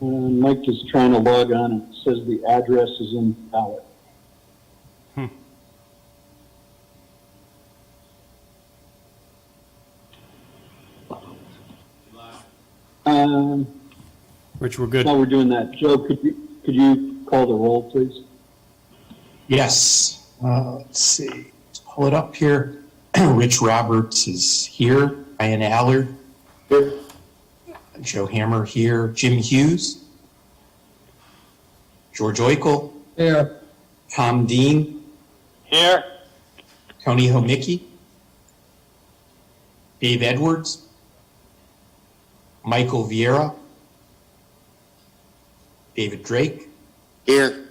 Mike is trying to log on and it says the address is invalid. Rich, we're good. While we're doing that, Joe, could you call the roll, please? Yes. Let's see. Let's pull it up here. Rich Roberts is here. Brian Allard. Here. Joe Hammer here. Jim Hughes. George Oikel. Here. Tom Dean. Here. Tony Homicki. Dave Edwards. Michael Vieira. David Drake. Here.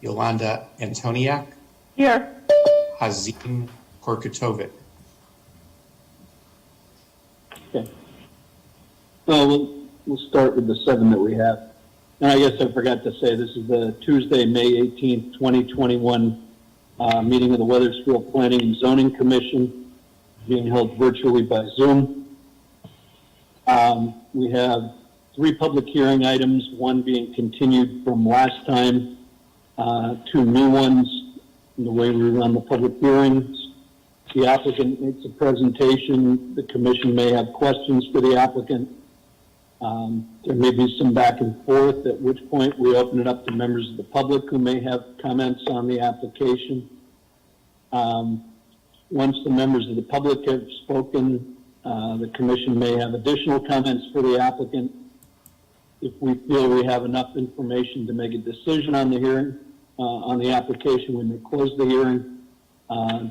Yolanda Antoniak. Here. Hazim Korkutovic. Okay. Well, we'll start with the 7 that we have. And I guess I forgot to say, this is the Tuesday, May 18th, 2021 meeting of the Wethersfield Planning and Zoning Commission, being held virtually by Zoom. We have 3 public hearing items, one being continued from last time, 2 new ones, in the way we run the public hearings. The applicant makes a presentation. The commission may have questions for the applicant. There may be some back and forth, at which point we open it up to members of the public who may have comments on the application. Once the members of the public have spoken, the commission may have additional comments for the applicant. If we feel we have enough information to make a decision on the hearing, on the application, we may close the hearing,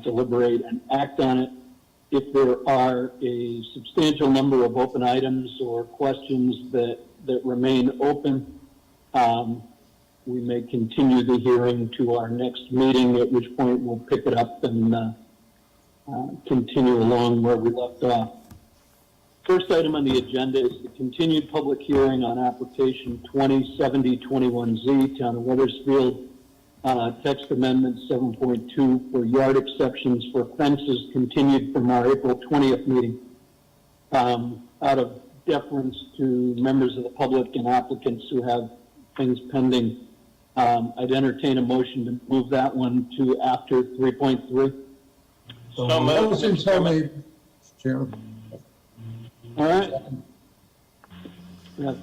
deliberate and act on it. If there are a substantial number of open items or questions that remain open, we may continue the hearing to our next meeting, at which point we'll pick it up and continue along where we left off. First item on the agenda is the continued public hearing on application 207021Z, Town of Wethersfield, text amendment 7.2 for yard exceptions for fences, continued from our April 20th meeting. Out of deference to members of the public and applicants who have things pending, I'd entertain a motion to move that one to after 3.3. So moved. So made, Chairman. All right. We have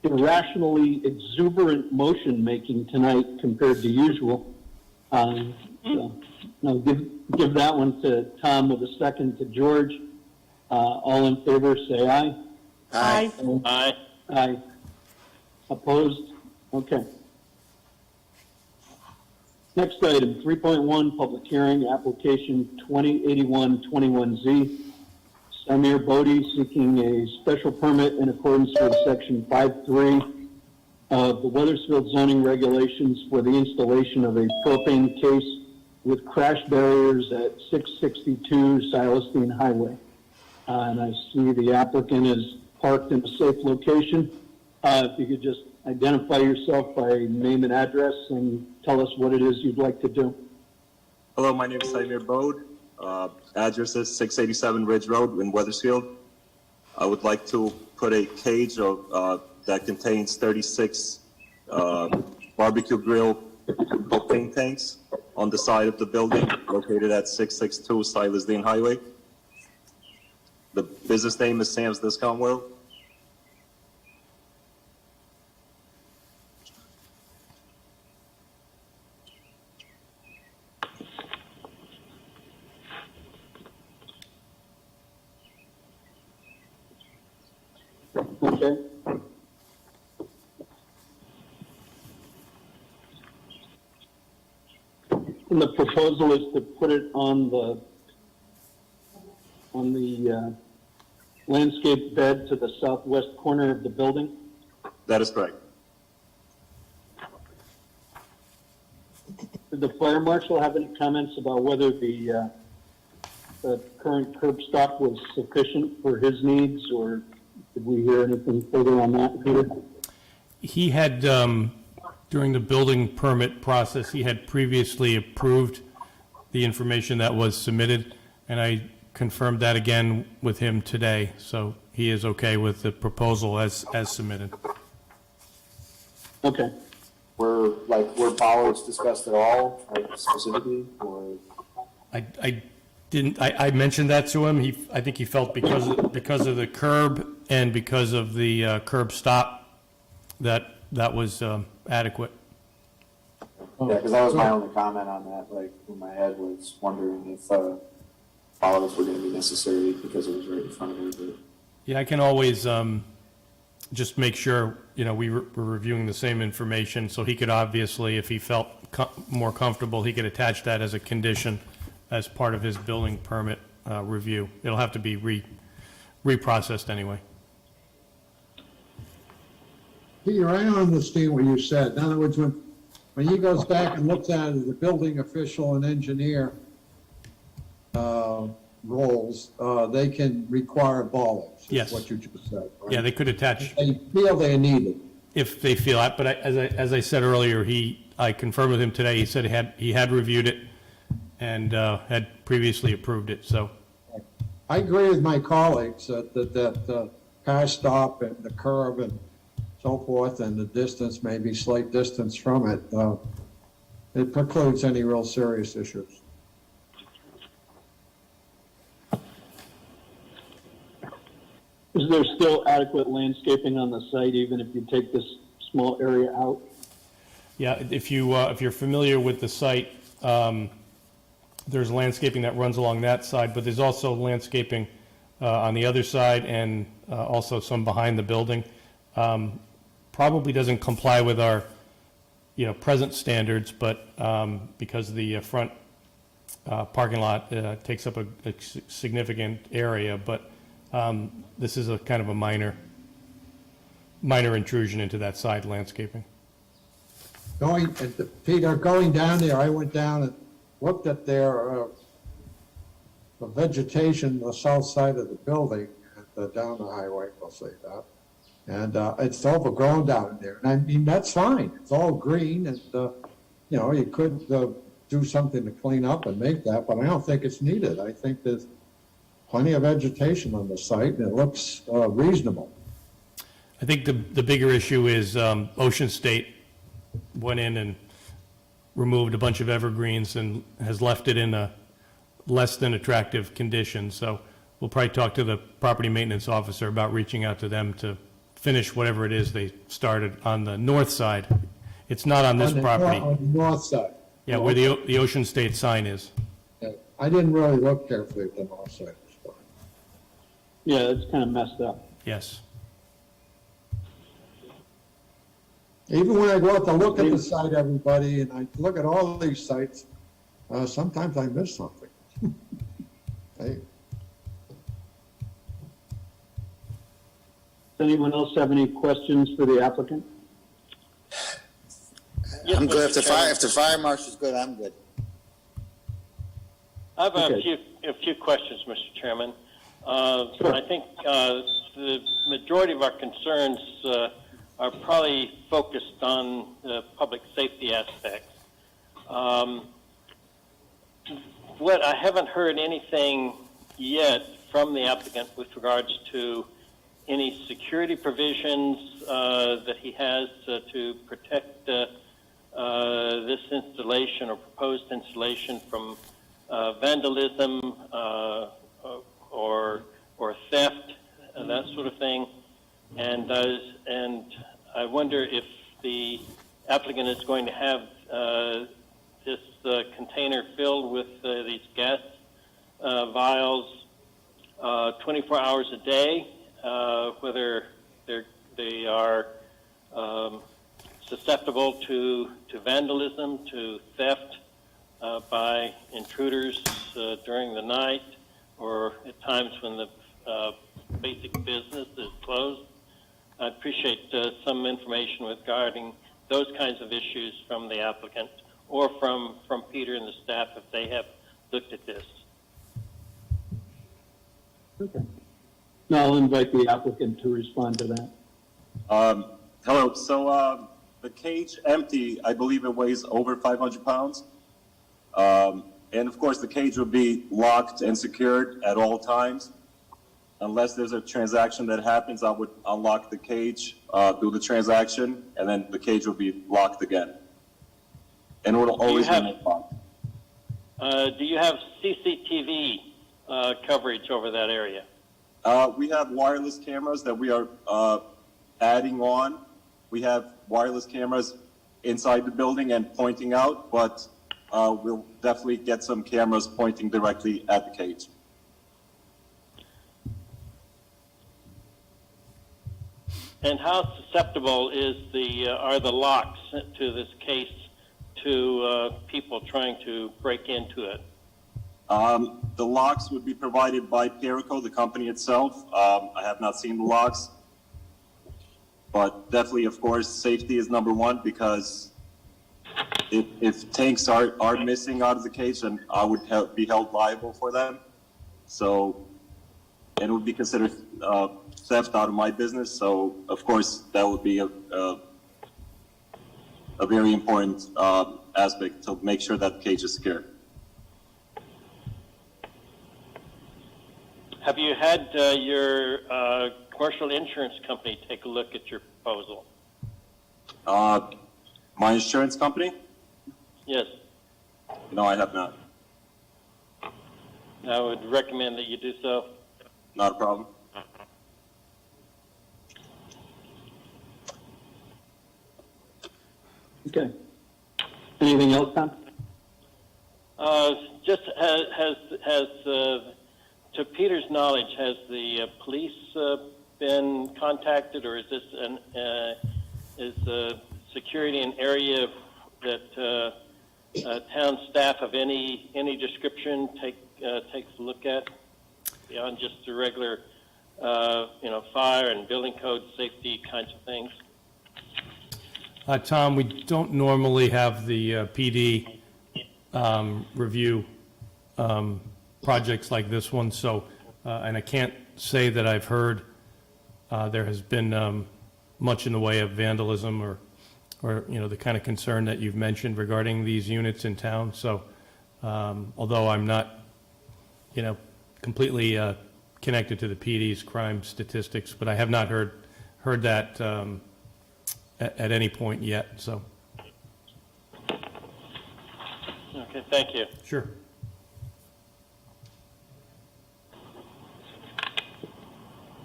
irrationally exuberant motion making tonight compared to usual. So I'll give that one to Tom with a second to George. All in favor, say aye. Aye. Aye. Aye. Opposed? Okay. Next item, 3.1, public hearing, application 208121Z. Saimir Bode seeking a special permit in accordance with section 5.3 of the Weathersfield Zoning Regulations for the installation of a propane case with crash barriers at 662 Silas Deane Highway. And I see the applicant is parked in a safe location. If you could just identify yourself by name and address and tell us what it is you'd like to do. Hello, my name is Saimir Bode. Address is 687 Ridge Road in Wethersfield. I would like to put a cage of, that contains 36 barbecue grill propane tanks on the side of the building located at 662 Silas Deane Highway. The business name is Sam's Discount World. Okay. And the proposal is to put it on the landscape bed to the southwest corner of the building. That is correct. Did the fire marshal have any comments about whether the current curb stop was sufficient for his needs, or did we hear anything further on that, Peter? He had, during the building permit process, he had previously approved the information that was submitted, and I confirmed that again with him today, so he is okay with the proposal as submitted. Okay. Were bollards discussed at all, specifically, or? I didn't, I mentioned that to him. I think he felt because of the curb and because of the curb stop, that was adequate. Yeah, because that was my only comment on that, like, in my head was wondering if bollards were going to be necessary because it was right in front of me, but. Yeah, I can always just make sure, we're reviewing the same information, so he could obviously, if he felt more comfortable, he could attach that as a condition as part of his building permit review. It'll have to be reprocessed anyway. Peter, I don't understand what you said. In other words, when he goes back and looks at it, the building official and engineer roles, they can require bollards. Is Yes. what you just said, right? Yeah, they could attach They feel they need it. if they feel that, but as I said earlier, I confirmed with him today, he said he had reviewed it and had previously approved it, so. I agree with my colleagues that car stop and the curb and so forth, and the distance, maybe slight distance from it, it precludes any real serious issues. Is there still adequate landscaping on the site, even if you take this small area out? Yeah, if you're familiar with the site, there's landscaping that runs along that side, but there's also landscaping on the other side and also some behind the building. Probably doesn't comply with our, present standards, but because the front parking lot takes up a significant area, but this is a kind of a minor intrusion into that side landscaping. Peter, going down there, I went down and looked at the vegetation, the south side of the building, down the highway, we'll say that. And it's overgrown down there. And I mean, that's fine. It's all green and, you could do something to clean up and make that, but I don't think it's needed. I think there's plenty of vegetation on the site and it looks reasonable. I think the bigger issue is Ocean State went in and removed a bunch of evergreens and has left it in a less than attractive condition. So we'll probably talk to the property maintenance officer about reaching out to them to finish whatever it is they started on the north side. It's not on this property. On the north side. Yeah, where the Ocean State sign is. Yeah, I didn't really look carefully at the north side. Yeah, it's kind of messed up. Yes. Even when I go out to look at the site, everybody, and I look at all these sites, sometimes I miss something. Hey, Does anyone else have any questions for the applicant? I'm good. If the fire marshal's good, I'm good. I have Okay. a few questions, Mr. Chairman. Sure. I think the majority of our concerns are probably focused on the public safety aspects. What I haven't heard anything yet from the applicant with regards to any security provisions that he has to protect this installation or proposed installation from vandalism or theft, that sort of thing. And I wonder if the applicant is going to have this container filled with these gas vials 24 hours a day, whether they are susceptible to vandalism, to theft by intruders during the night, or at times when the basic business is closed. I appreciate some information regarding those kinds of issues from the applicant or from Peter and the staff if they have looked at this. Okay. Now I'll invite the applicant to respond to that. Hello. So the cage empty, I believe it weighs over 500 pounds. And of course, the cage will be locked and secured at all times. unless there's a transaction that happens, I would unlock the cage, do the transaction, and then the cage will be locked again. And it will always remain locked. Do you have CCTV coverage over that area? We have wireless cameras that we are adding on. We have wireless cameras inside the building and pointing out, but we'll definitely get some cameras pointing directly at the cage. And how susceptible are the locks to this case to people trying to break into it? The locks would be provided by Perico, the company itself. I have not seen the locks, but definitely, of course, safety is number one, because if tanks are missing out of the cage, then I would be held liable for them. So, and it would be considered theft out of my business. So, of course, that would be a very important aspect to make sure that the cage is secure. Have you had your commercial insurance company take a look at your proposal? My insurance company? Yes. No, I have not. I would recommend that you do so. Not a problem. Okay. Anything else, Tom? Just to Peter's knowledge, has the police been contacted, or is this is security an area that town staff of any description takes a look at beyond just the regular, fire and building code safety kinds of things? Tom, we don't normally have the PD review projects like this one, so, and I can't say that I've heard there has been much in the way of vandalism or the kind of concern that you've mentioned regarding these units in town. So, although I'm not, completely connected to the PD's crime statistics, but I have not heard that at any point yet, so. Okay, thank you. Sure.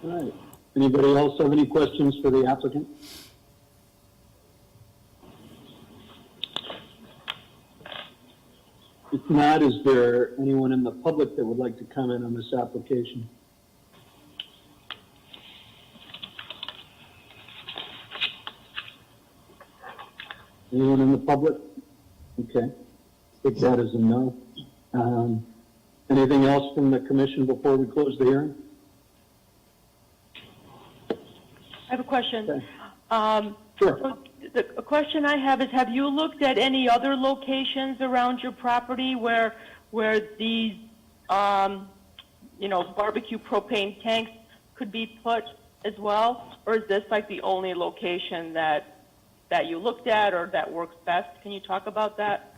All right. Anybody else have any questions for the applicant? If not, is there anyone in the public that would like to comment on this application? Anyone in the public? Okay. Take that as a no. Anything else from the commission before we close the hearing? I have a question. Okay. Sure. So a question I have is, have you looked at any other locations around your property where these, barbecue propane tanks could be put as well? Or is this like the only location that you looked at or that works best? Can you talk about that?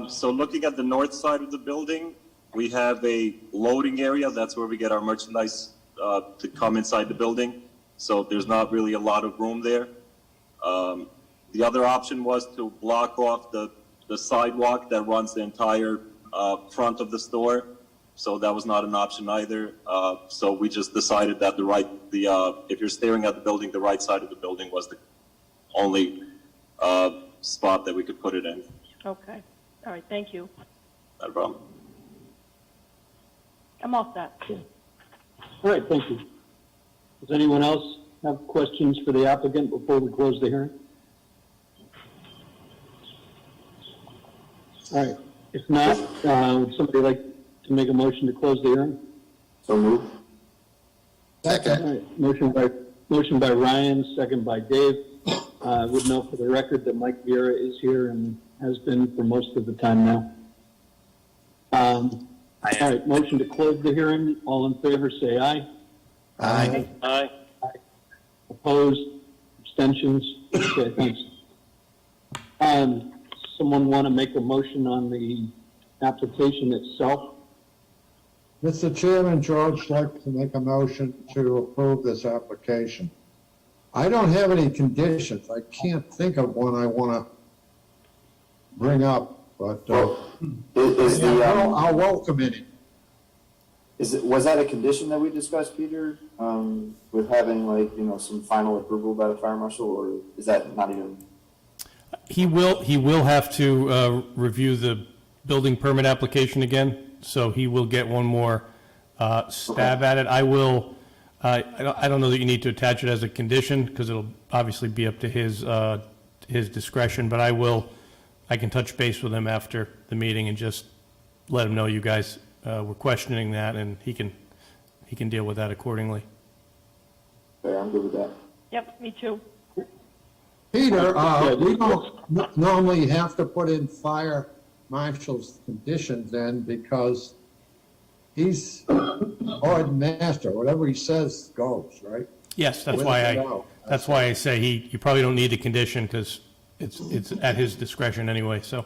So looking at the north side of the building, we have a loading area. That's where we get our merchandise to come inside the building. So there's not really a lot of room there. The other option was to block off the sidewalk that runs the entire front of the store. So that was not an option either. So we just decided that if you're staring at the building, the right side of the building was the only spot that we could put it in. Okay. All right. Thank you. Not a problem. I'm all set. All right, thank you. Does anyone else have questions for the applicant before we close the hearing? All right, if not, would somebody like to make a motion to close the hearing? So moved. Second. All right, motion by Ryan, second by Dave. I would note for the record that Mike Vieira is here and has been for most of the time now. All right, motion to close the hearing. All in favor, say aye. Aye. Aye. Opposed? Abstentions? Okay, thanks. Someone want to make a motion on the application itself? Mr. Chairman, George, I'd like to make a motion to approve this application. I don't have any conditions. I can't think of one I want to bring up, but Is the, I'll welcome any. was that a condition that we discussed, Peter? With having like, some final approval by the fire marshal, or is that not even? He will have to review the building permit application again, so he will get one more stab at it. I don't know that you need to attach it as a condition, because it'll obviously be up to his discretion, but I can touch base with him after the meeting and just let him know you guys were questioning that, and he can deal with that accordingly. Fair, I'm good with that. Yep, me too. Peter, we don't normally have to put in fire marshal's conditions in because he's hard master. Whatever he says goes, right? Yes, that's why I say you probably don't need the condition, because it's at his discretion anyway, so.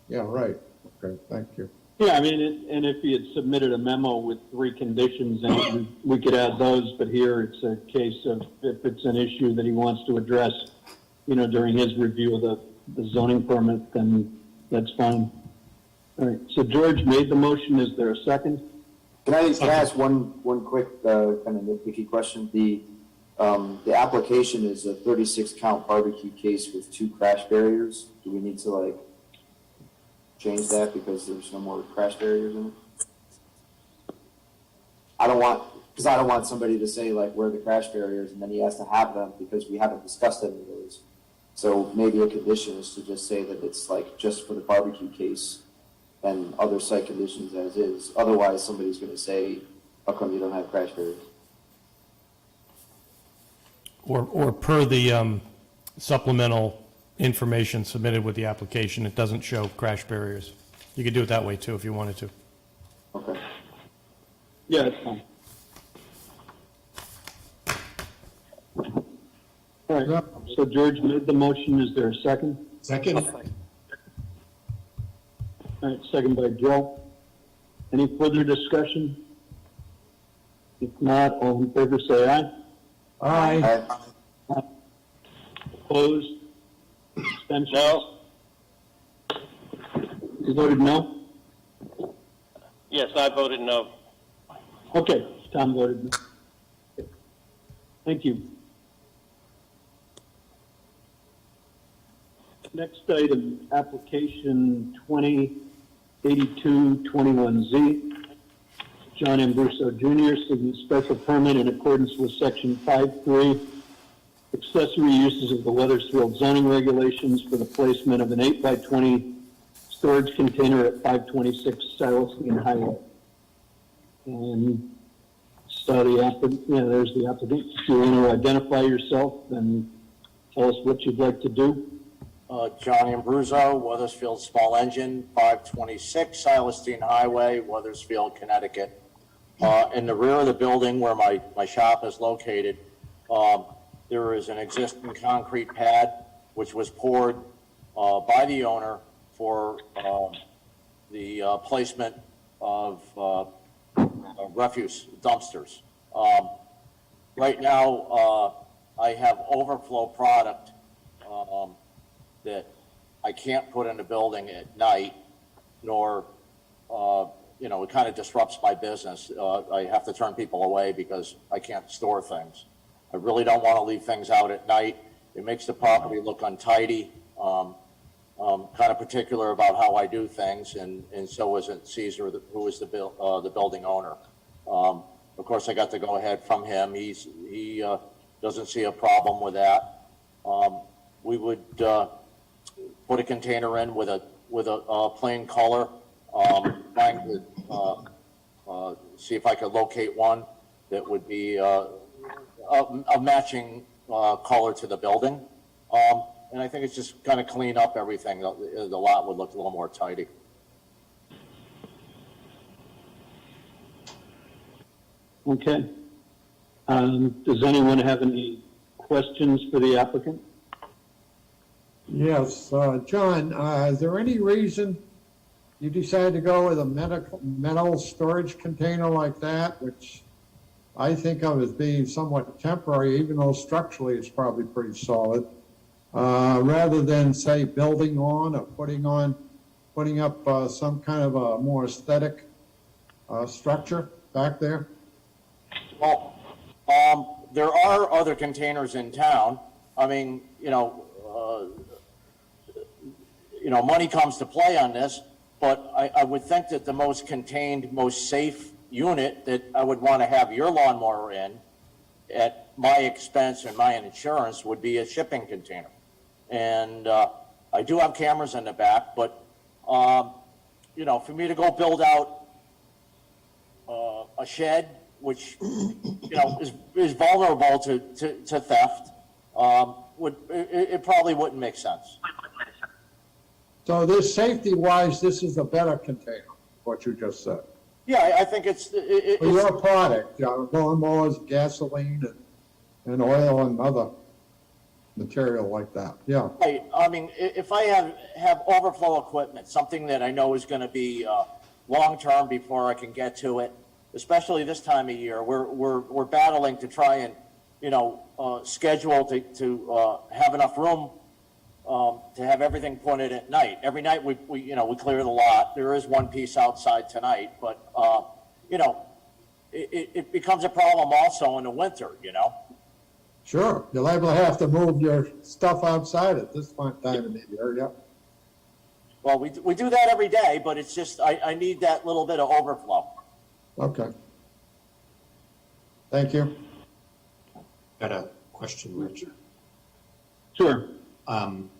Yeah, right. Okay, thank you. Yeah, I mean, and if he had submitted a memo with 3 conditions, and we could add those, but here it's a case of if it's an issue that he wants to address, during his review of the zoning permit, then that's fine. All right, so George made the motion. Is there a second? Can I ask one quick kind of nitpicky question? The application is a 36 count barbecue case with 2 crash barriers. Do we need to change that because there's no more crash barriers in it? I don't want somebody to say where are the crash barriers, and then he has to have them because we haven't discussed any of those. So maybe a condition is to just say that it's just for the barbecue case and other site conditions as is. Otherwise, somebody's going to say, how come you don't have crash barriers? Or per the supplemental information submitted with the application, it doesn't show crash barriers. You could do it that way too if you wanted to. Okay. Yeah, that's fine. All right, so George made the motion. Is there a second? Second? All right, second by Joe. Any further discussion? If not, all in favor say aye. Aye. Opposed? Abstentions? No? You voted no? Yes, I voted no. Okay, Tom voted no. Thank you. Next item, application 208221Z. John Ambruso Jr. seeking special permit in accordance with section 5.3 Accessory Uses of the Weathersfield Zoning Regulations for the placement of an 8x20 storage container at 526 Silas Deane Highway. And so there's the applicant. If you want to identify yourself and tell us what you'd like to do. John Ambruso, Weathersfield Small Engine, 526 Silas Deane Highway, Weathersfield, Connecticut. In the rear of the building where my shop is located, there is an existing concrete pad which was poured by the owner for the placement of refuse dumpsters. Right now, I have overflow product that I can't put in the building at night, nor, it kind of disrupts my business. I have to turn people away because I can't store things. I really don't want to leave things out at night. It makes the property look untidy. Kind of particular about how I do things, and so isn't Caesar, who is the building owner. Of course, I got the go-ahead from him. He doesn't see a problem with that. We would put a container in with a plain color. Trying to see if I could locate one that would be a matching color to the building. And I think it's just kind of clean up everything. The lot would look a little more tidy. Okay. Does anyone have any questions for the applicant? Yes, John, is there any reason you decide to go with a metal storage container like that, which I think of as being somewhat temporary, even though structurally it's probably pretty solid, rather than say building on or putting up some kind of a more aesthetic structure back there? Well, there are other containers in town. I mean, money comes to play on this, but I would think that the most contained, most safe unit that I would want to have your lawnmower in at my expense and my insurance would be a shipping container. And I do have cameras in the back, but, for me to go build out a shed, which, is vulnerable to theft, it probably wouldn't make sense. So this safety-wise, this is a better container, what you just said. Yeah, I think it's For your product, lawnmowers, gasoline, and oil and other material like that, yeah. right. I mean, if I have overflow equipment, something that I know is going to be long-term before I can get to it, especially this time of year, we're battling to try and, schedule to have enough room to have everything put in at night. Every night we clear the lot. There is one piece outside tonight, but, it becomes a problem also in the winter, Sure, you're liable to have to move your stuff outside at this time of the year, yeah. Well, we do that every day, but it's just, I need that little bit of overflow. Okay. Thank you. Got a question, Rich. Sure. I'm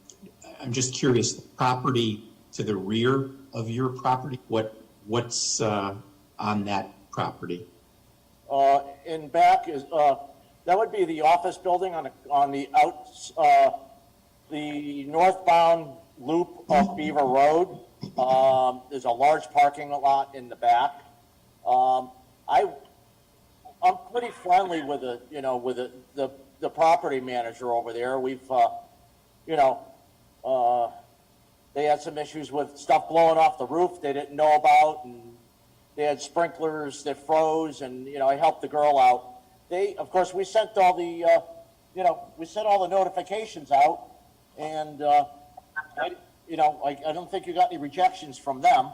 just curious, the property to the rear of your property, what's on that property? In back is, that would be the office building on the northbound loop of Beaver Road. There's a large parking lot in the back. I'm pretty friendly with the property manager over there. We've, they had some issues with stuff blowing off the roof they didn't know about, and they had sprinklers that froze, and, I helped the girl out. Of course, we sent all the, notifications out, and, I don't think you got any rejections from them.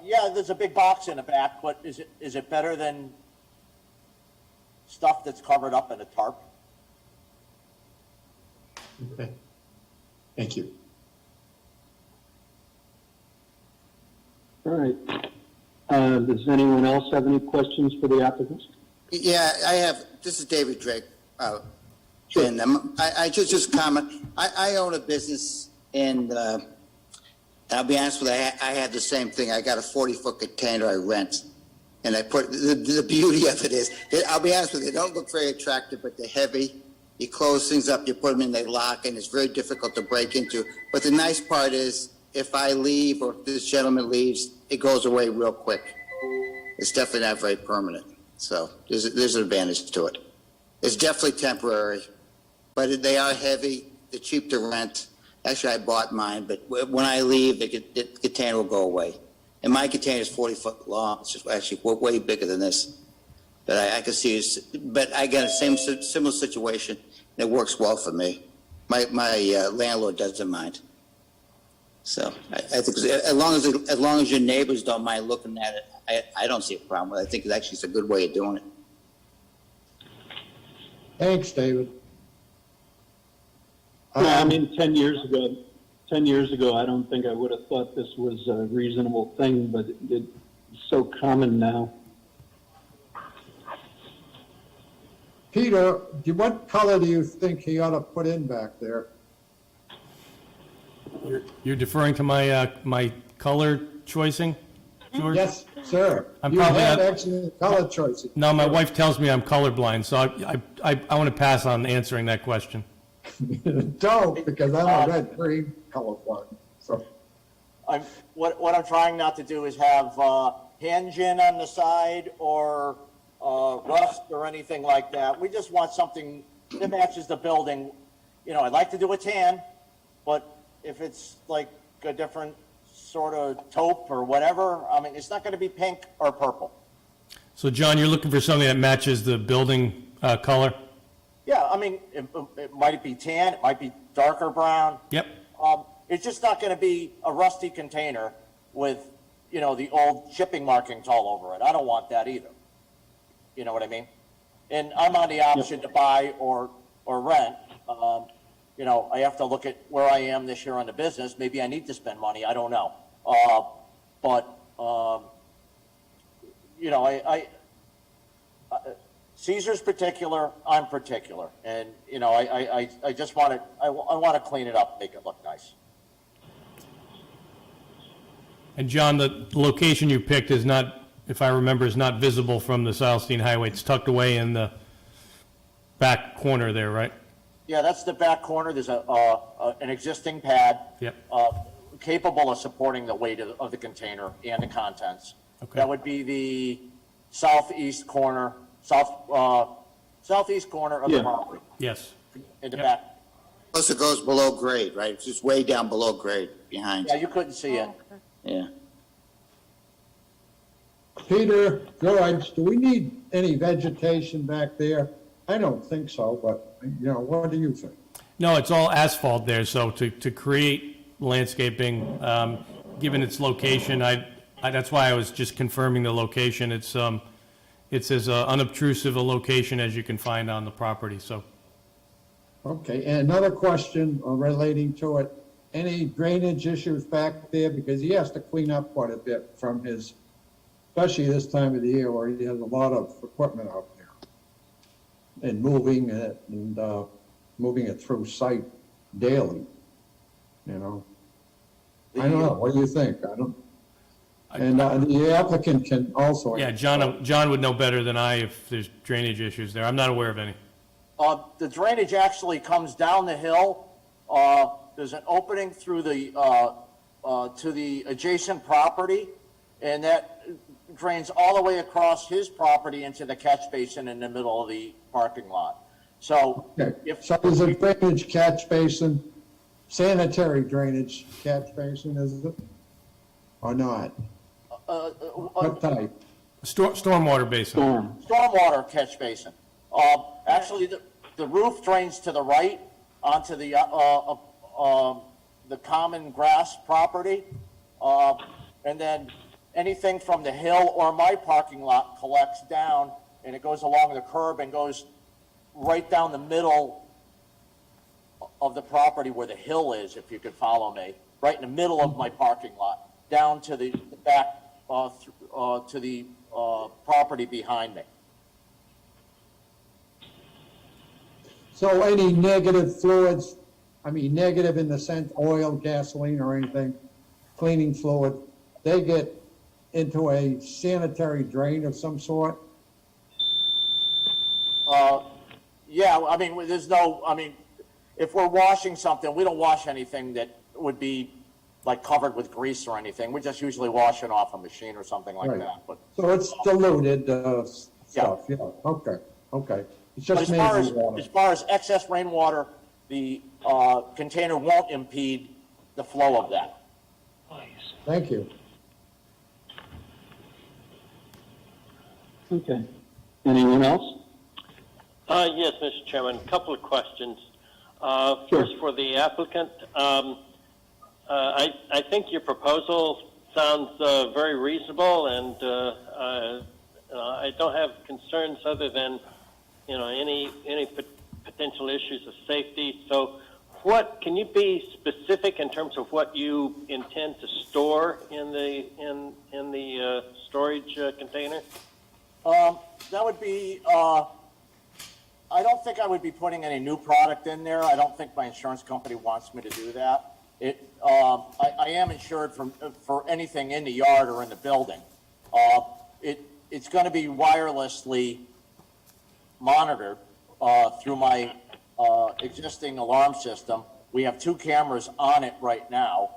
Yeah, there's a big box in the back, but is it better than stuff that's covered up in a tarp? Okay. Thank you. All right. Does anyone else have any questions for the applicants? Yeah, I have. This is David Drake. And I just comment. I own a business, and I'll be honest with you, I had the same thing. I got a 40-foot container I rent, and I put the beauty of it is, I'll be honest with you, they don't look very attractive, but they're heavy. You close things up, you put them in, they lock, and it's very difficult to break into. But the nice part is, if I leave or if this gentleman leaves, it goes away real quick. It's definitely not very permanent. So there's an advantage to it. It's definitely temporary, but they are heavy. They're cheap to rent. Actually, I bought mine, but when I leave, the container will go away. And my container is 40 foot long. It's just actually way bigger than this. But I can see, but I got a similar situation, and it works well for me. My landlord doesn't mind. So I think as long as your neighbors don't mind looking at it, I don't see a problem with it. I think it's actually a good way of doing it. Thanks, David. Yeah, I mean, 10 years ago, I don't think I would have thought this was a reasonable thing, but it's so common now. Peter, what color do you think he ought to put in back there? You're deferring to my color choicing, George? Yes, sir. I'm You probably had not- excellent color choices. No, my wife tells me I'm colorblind, so I want to pass on answering that question. Don't, because I'm a red-green colorblind. So, What I'm trying not to do is have hand-gin on the side or rust or anything like that. We just want something that matches the building. I'd like to do a tan, but if it's like a different sort of taupe or whatever, I mean, it's not going to be pink or purple. So John, you're looking for something that matches the building color? Yeah, I mean, it might be tan, it might be darker brown. Yep. It's just not going to be a rusty container with, the old shipping markings all over it. I don't want that either. You know what I mean? And I'm on the option to buy or rent. I have to look at where I am this year on the business. Maybe I need to spend money. I don't know. Caesar's particular, I'm particular. And, I just want to clean it up, make it look nice. And John, the location you picked is not, if I remember, is not visible from the Silas Deane Highway. It's tucked away in the back corner there, right? Yeah, that's the back corner. There's an existing pad. Yep. Capable of supporting the weight of the container and the contents. Okay. That would be the southeast corner of the property Yes. in the Yep. back. Plus it goes below grade, right? It's just way down below grade behind. Yeah, you couldn't see it. Yeah. Peter, George, do we need any vegetation back there? I don't think so, but, what do you think? No, it's all asphalt there, so to create landscaping, given its location, that's why I was just confirming the location. It's as unobtrusive a location as you can find on the property, so. Okay, and another question relating to it. Any drainage issues back there? Because he has to clean up quite a bit from his, especially this time of the year where he has a lot of equipment out there. And moving it through site daily, I don't know, what do you think? And the applicant can also. Yeah, John would know better than I if there's drainage issues there. I'm not aware of any. The drainage actually comes down the hill. There's an opening through to the adjacent property, and that drains all the way across his property into the catch basin in the middle of the parking lot. So Okay, so there's a drainage catch basin, sanitary drainage catch basin, is it? Or not? What type? Stormwater basin. Stormwater catch basin. Actually, the roof drains to the right onto the common grass property. And then anything from the hill or my parking lot collects down, and it goes along the curb and goes right down the middle of the property where the hill is, if you could follow me, right in the middle of my parking lot, down to the back, to the property behind me. So any negative fluids, negative in the sense oil, gasoline, or anything, cleaning fluid, they get into a sanitary drain of some sort? Yeah, there's no, if we're washing something, we don't wash anything that would be like covered with grease or anything. We just usually wash it off a machine or something like Right. that. But So it's diluted stuff, yeah, okay. It's But just as far mainly as, water. as far as excess rainwater, the container won't impede the flow of that. Thank you. Okay. Anyone else? Yes, Mr. Chairman, a couple of questions. First, for the applicant, I think your proposal sounds very reasonable, and I don't have concerns other than, any potential issues of safety. So, can you be specific in terms of what you intend to store in the storage container? That would be, I don't think I would be putting any new product in there. I don't think my insurance company wants me to do that. I am insured for anything in the yard or in the building. It's going to be wirelessly monitored through my existing alarm system. We have 2 cameras on it right now.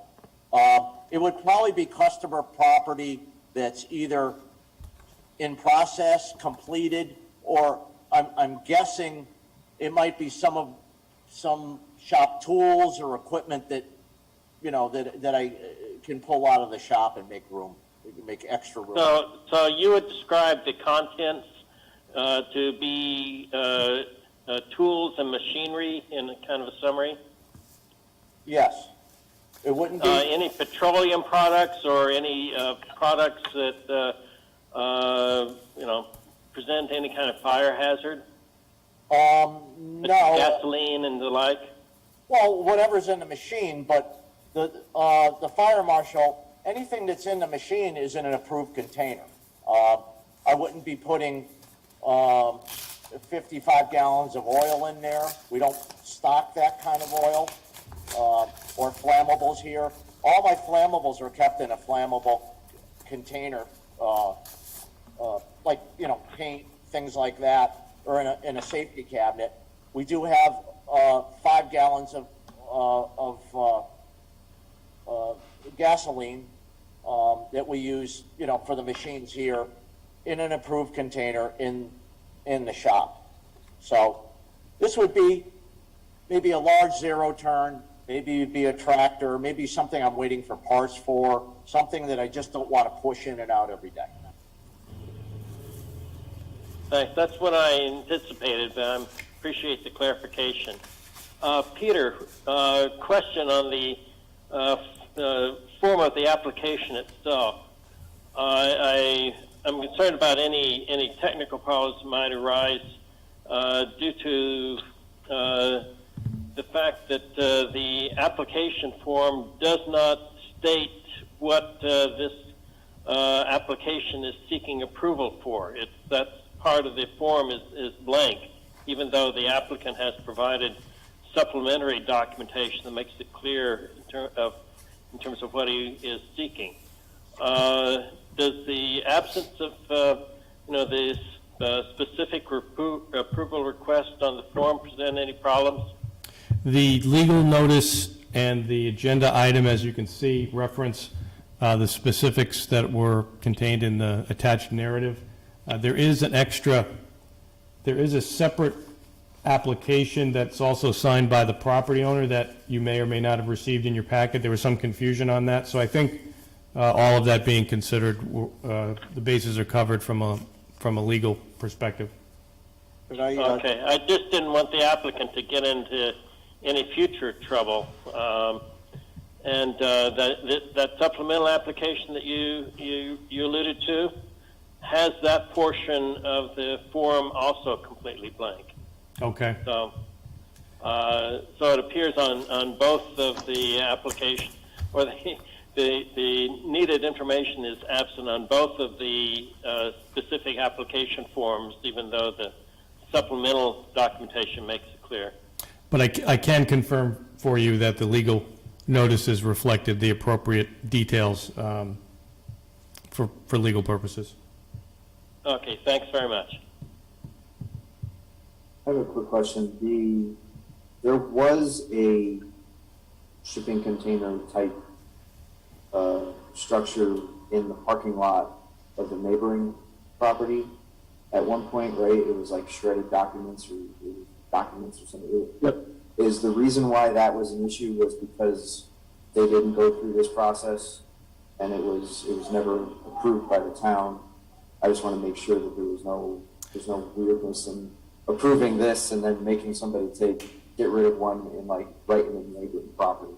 It would probably be customer property that's either in process, completed, or I'm guessing it might be some shop tools or equipment that, you know, that I can pull out of the shop and make room, make extra room. So you would describe the contents to be tools and machinery in kind of a summary? Yes. It wouldn't be. Any petroleum products or any products that, you know, present any kind of fire hazard? No. Gasoline and the like? Well, whatever's in the machine, but the fire marshal, anything that's in the machine is in an approved container. I wouldn't be putting 55 gallons of oil in there. We don't stock that kind of oil, or flammables here. All my flammables are kept in a flammable container, like, you know, paint, things like that, or in a safety cabinet. We do have 5 gallons of gasoline that we use, you know, for the machines here in an approved container in the shop. So this would be maybe a large zero turn, maybe it'd be a tractor, maybe something I'm waiting for parts for, something that I just don't want to push in and out every day. Thanks. That's what I anticipated, but I appreciate the clarification. Peter, question on the form of the application itself. I'm concerned about any technical problems that might arise due to the fact that the application form does not state what this application is seeking approval for. That's part of the form is blank, even though the applicant has provided supplementary documentation that makes it clear in terms of what he is seeking. Does the absence of the specific approval request on the form present any problems? The legal notice and the agenda item, as you can see, reference the specifics that were contained in the attached narrative. There is a separate application that's also signed by the property owner that you may or may not have received in your packet. There was some confusion on that. So I think all of that being considered, the bases are covered from a legal perspective. Okay, I just didn't want the applicant to get into any future trouble. And that supplemental application that you alluded to has that portion of the form also completely blank. Okay. So it appears on both of the application, or the needed information is absent on both of the specific application forms, even though the supplemental documentation makes it clear. But I can confirm for you that the legal notices reflected the appropriate details for legal purposes. Okay, thanks very much. I have a quick question. There was a shipping container type structure in the parking lot of the neighboring property at one point, right? It was like shredded documents or something. Yep. Is the reason why that was an issue was because they didn't go through this process and it was never approved by the town? I just want to make sure that there's no weirdness in approving this and then making somebody get rid of one right in the neighboring property.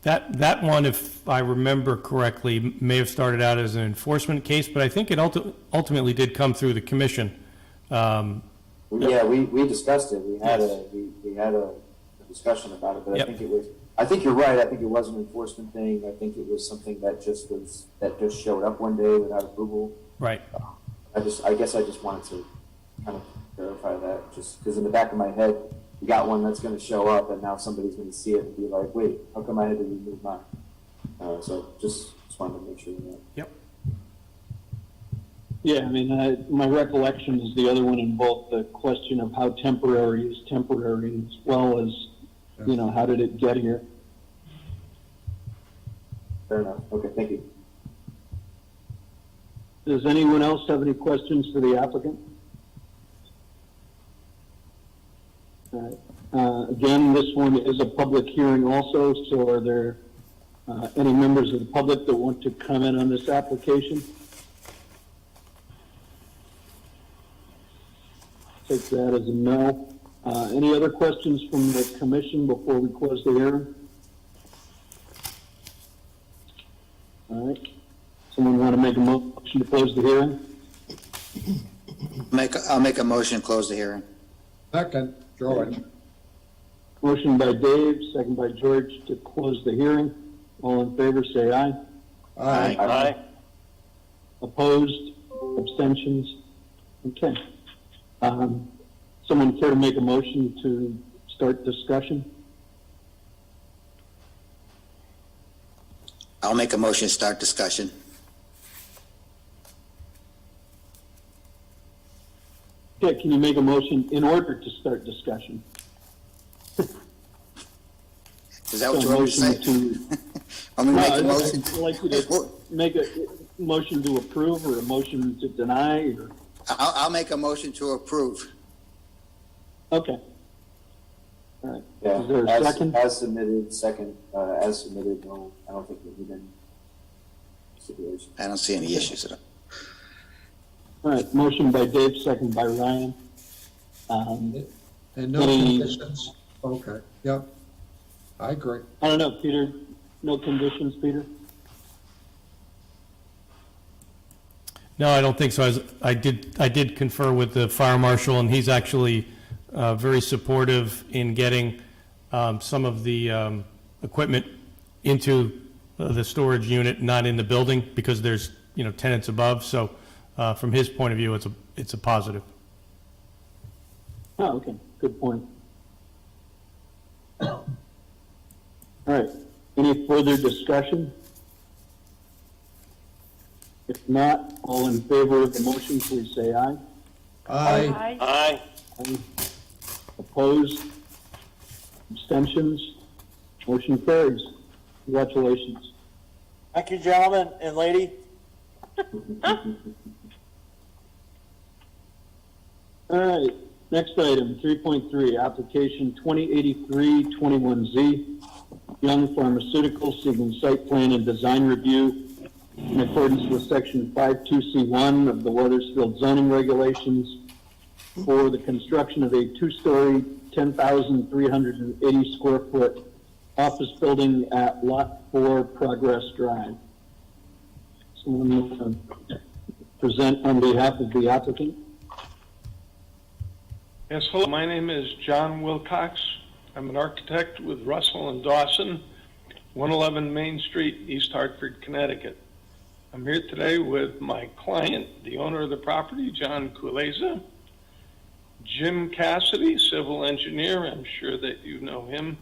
That one, if I remember correctly, may have started out as an enforcement case, but I think it ultimately did come through the commission. Yeah, we discussed it. We had a discussion about it, but Yep. I think you're right. I think it was an enforcement thing. I think it was something that just showed up one day without approval. Right. I guess I just wanted to kind of verify that, just because in the back of my head, you got one that's going to show up, and now somebody's going to see it and be like, "Wait, how come I had to remove mine?" So just wanted to make sure that. Yep. Yeah, I mean, my recollection is the other one involved the question of how temporary is temporary, as well as, how did it get here? Fair enough. Okay, thank you. Does anyone else have any questions for the applicant? All right. Again, this one is a public hearing also, so are there any members of the public that want to comment on this application? Take that as a no. Any other questions from the commission before we close the hearing? All right. Someone want to make a motion to close the hearing? I'll make a motion to close the hearing. Second, George. Motion by Dave, second by George to close the hearing. All in favor, say aye. Aye. Aye. Opposed? Abstentions? Okay. Someone care to make a motion to start discussion? I'll make a motion to start discussion. Okay, can you make a motion in order to start discussion? Is that what you So want me to say? to- I'm gonna make a No, motion. I'd like you to make a motion to approve or a motion to deny or, I'll make a motion to approve. okay. All right. Yeah, Is there a second? as submitted, as submitted, no, I don't think we need any stipulation. I don't see any issues at all. All right, motion by Dave, second by Ryan. And no Any- conditions? Okay, yep. I agree. I don't know, Peter, no conditions, Peter? No, I don't think so. I did confer with the fire marshal, and he's actually very supportive in getting some of the equipment into the storage unit, not in the building, because there's, tenants above. So from his point of view, it's a positive. Oh, okay, good point. All right, any further discussion? If not, all in favor of the motion, please say aye. Aye. Aye. Aye. Opposed? Abstentions? Motion carries. Congratulations. Thank you, gentlemen and lady. All right, next item, 3.3, application 2083-21Z, Young Pharmaceuticals seeking site plan and design review in accordance with section 52C1 of the Weathersfield Zoning Regulations for the construction of a two-story, 10,380 square foot office building at Lot 4 Progress Drive. Someone want to present on behalf of the applicant? Yes, hello. My name is John Wilcox. I'm an architect with Russell and Dawson, 111 Main Street, East Hartford, Connecticut. I'm here today with my client, the owner of the property, John Kuleza, Jim Cassidy, civil engineer, I'm sure that you know him,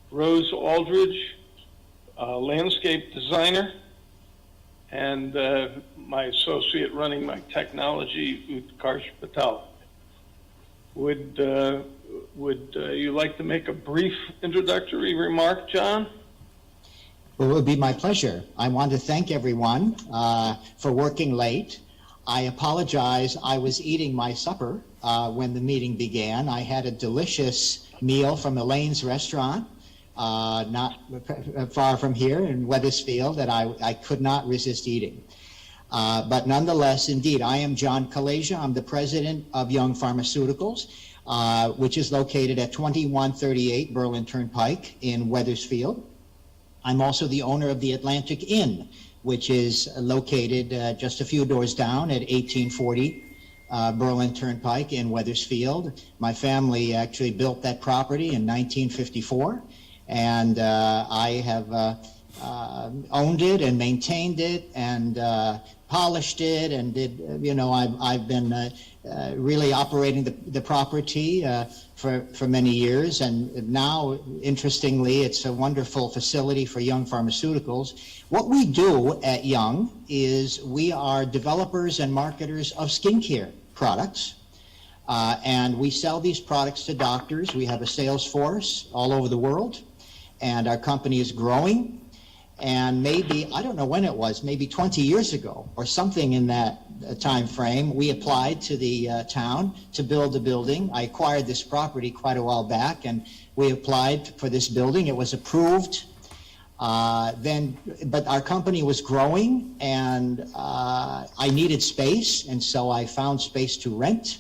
Rose Aldridge, landscape designer, and my associate running my technology, Utkarsh Patel. Would you like to make a brief introductory remark, John? Well, it would be my pleasure. I want to thank everyone for working late. I apologize. I was eating my supper when the meeting began. I had a delicious meal from Elaine's restaurant, not far from here in Wethersfield, that I could not resist eating. But nonetheless, indeed, I am John Kuleza. I'm the president of Young Pharmaceuticals, which is located at 2138 Berlin Turnpike in Wethersfield. I'm also the owner of the Atlantic Inn, which is located just a few doors down at 1840 Berlin Turnpike in Wethersfield. My family actually built that property in 1954, and I have owned it and maintained it and polished it and did, I've been really operating the property for many years, and now, interestingly, it's a wonderful facility for Young Pharmaceuticals. What we do at Young is we are developers and marketers of skincare products, and we sell these products to doctors. We have a sales force all over the world, and our company is growing. And maybe, I don't know when it was, maybe 20 years ago or something in that time frame, we applied to the town to build a building. I acquired this property quite a while back, and we applied for this building. It was approved. But our company was growing, and I needed space, and so I found space to rent.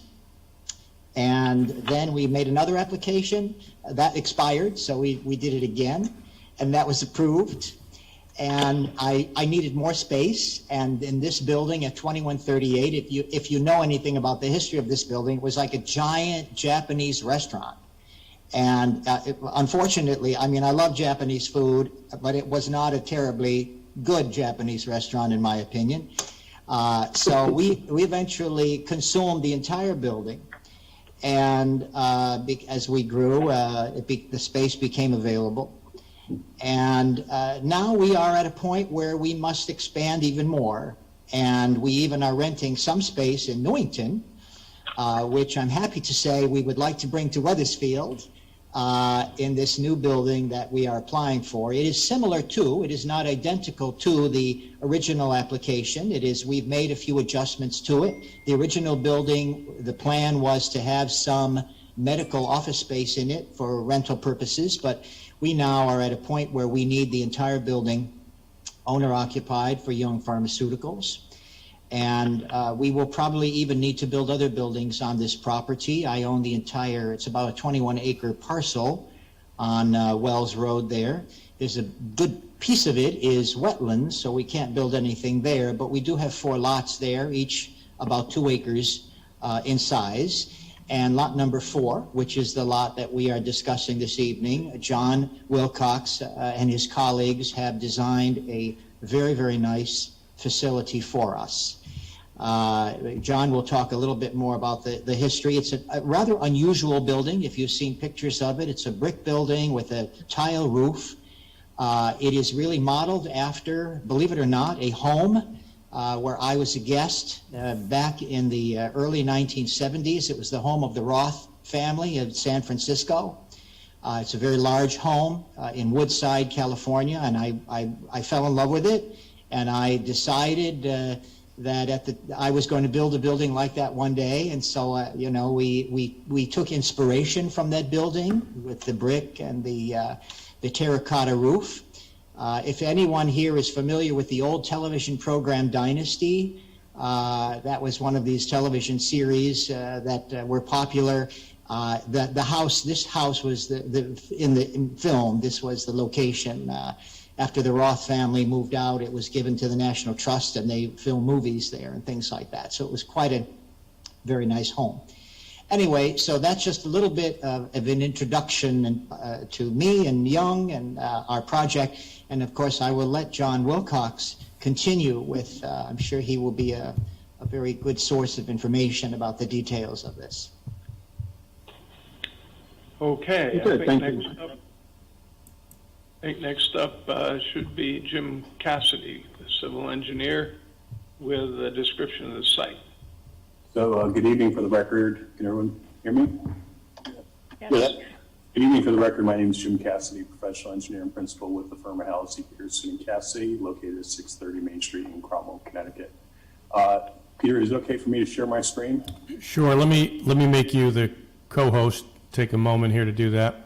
And then we made another application. That expired, so we did it again, and that was approved. And I needed more space, and in this building at 2138, if you know anything about the history of this building, it was like a giant Japanese restaurant. And unfortunately, I mean, I love Japanese food, but it was not a terribly good Japanese restaurant, in my opinion. So we eventually consumed the entire building. And as we grew, the space became available. And now we are at a point where we must expand even more. And we even are renting some space in Newington, which I'm happy to say we would like to bring to Wethersfield in this new building that we are applying for. It is similar to, it is not identical to the original application. We've made a few adjustments to it. The original building, the plan was to have some medical office space in it for rental purposes, but we now are at a point where we need the entire building owner occupied for Young Pharmaceuticals. And we will probably even need to build other buildings on this property. I own the entire, it's about a 21-acre parcel on Wells Road there. There's a good piece of it is wetlands, so we can't build anything there, but we do have 4 lots there, each about 2 acres in size. And lot number 4, which is the lot that we are discussing this evening, John Wilcox and his colleagues have designed a very, very nice facility for us. John will talk a little bit more about the history. It's a rather unusual building. If you've seen pictures of it, it's a brick building with a tile roof. It is really modeled after, believe it or not, a home where I was a guest back in the early 1970s. It was the home of the Roth family of San Francisco. It's a very large home in Woodside, California, and I fell in love with it. And I decided that I was going to build a building like that one day. And so, we took inspiration from that building with the brick and the terracotta roof. If anyone here is familiar with the old television program Dynasty, that was one of these television series that were popular. This house was in the film, this was the location. After the Roth family moved out, it was given to the National Trust, and they filmed movies there and things like that. So it was quite a very nice home. Anyway, so that's just a little bit of an introduction to me and Young and our project. And of course, I will let John Wilcox continue with, I'm sure he will be a very good source of information about the details of this. Okay. Good, thank you. I think next up should be Jim Cassidy, the civil engineer, with a description of the site. So, good evening for the record. Can everyone hear me? Yes. Good evening for the record. My name is Jim Cassidy, professional engineer and principal with the firm of Halsey, Peterson and Cassidy, located at 630 Main Street in Cromwell, Connecticut. Peter, is it okay for me to share my screen? Sure, let me make you the co-host. Take a moment here to do that.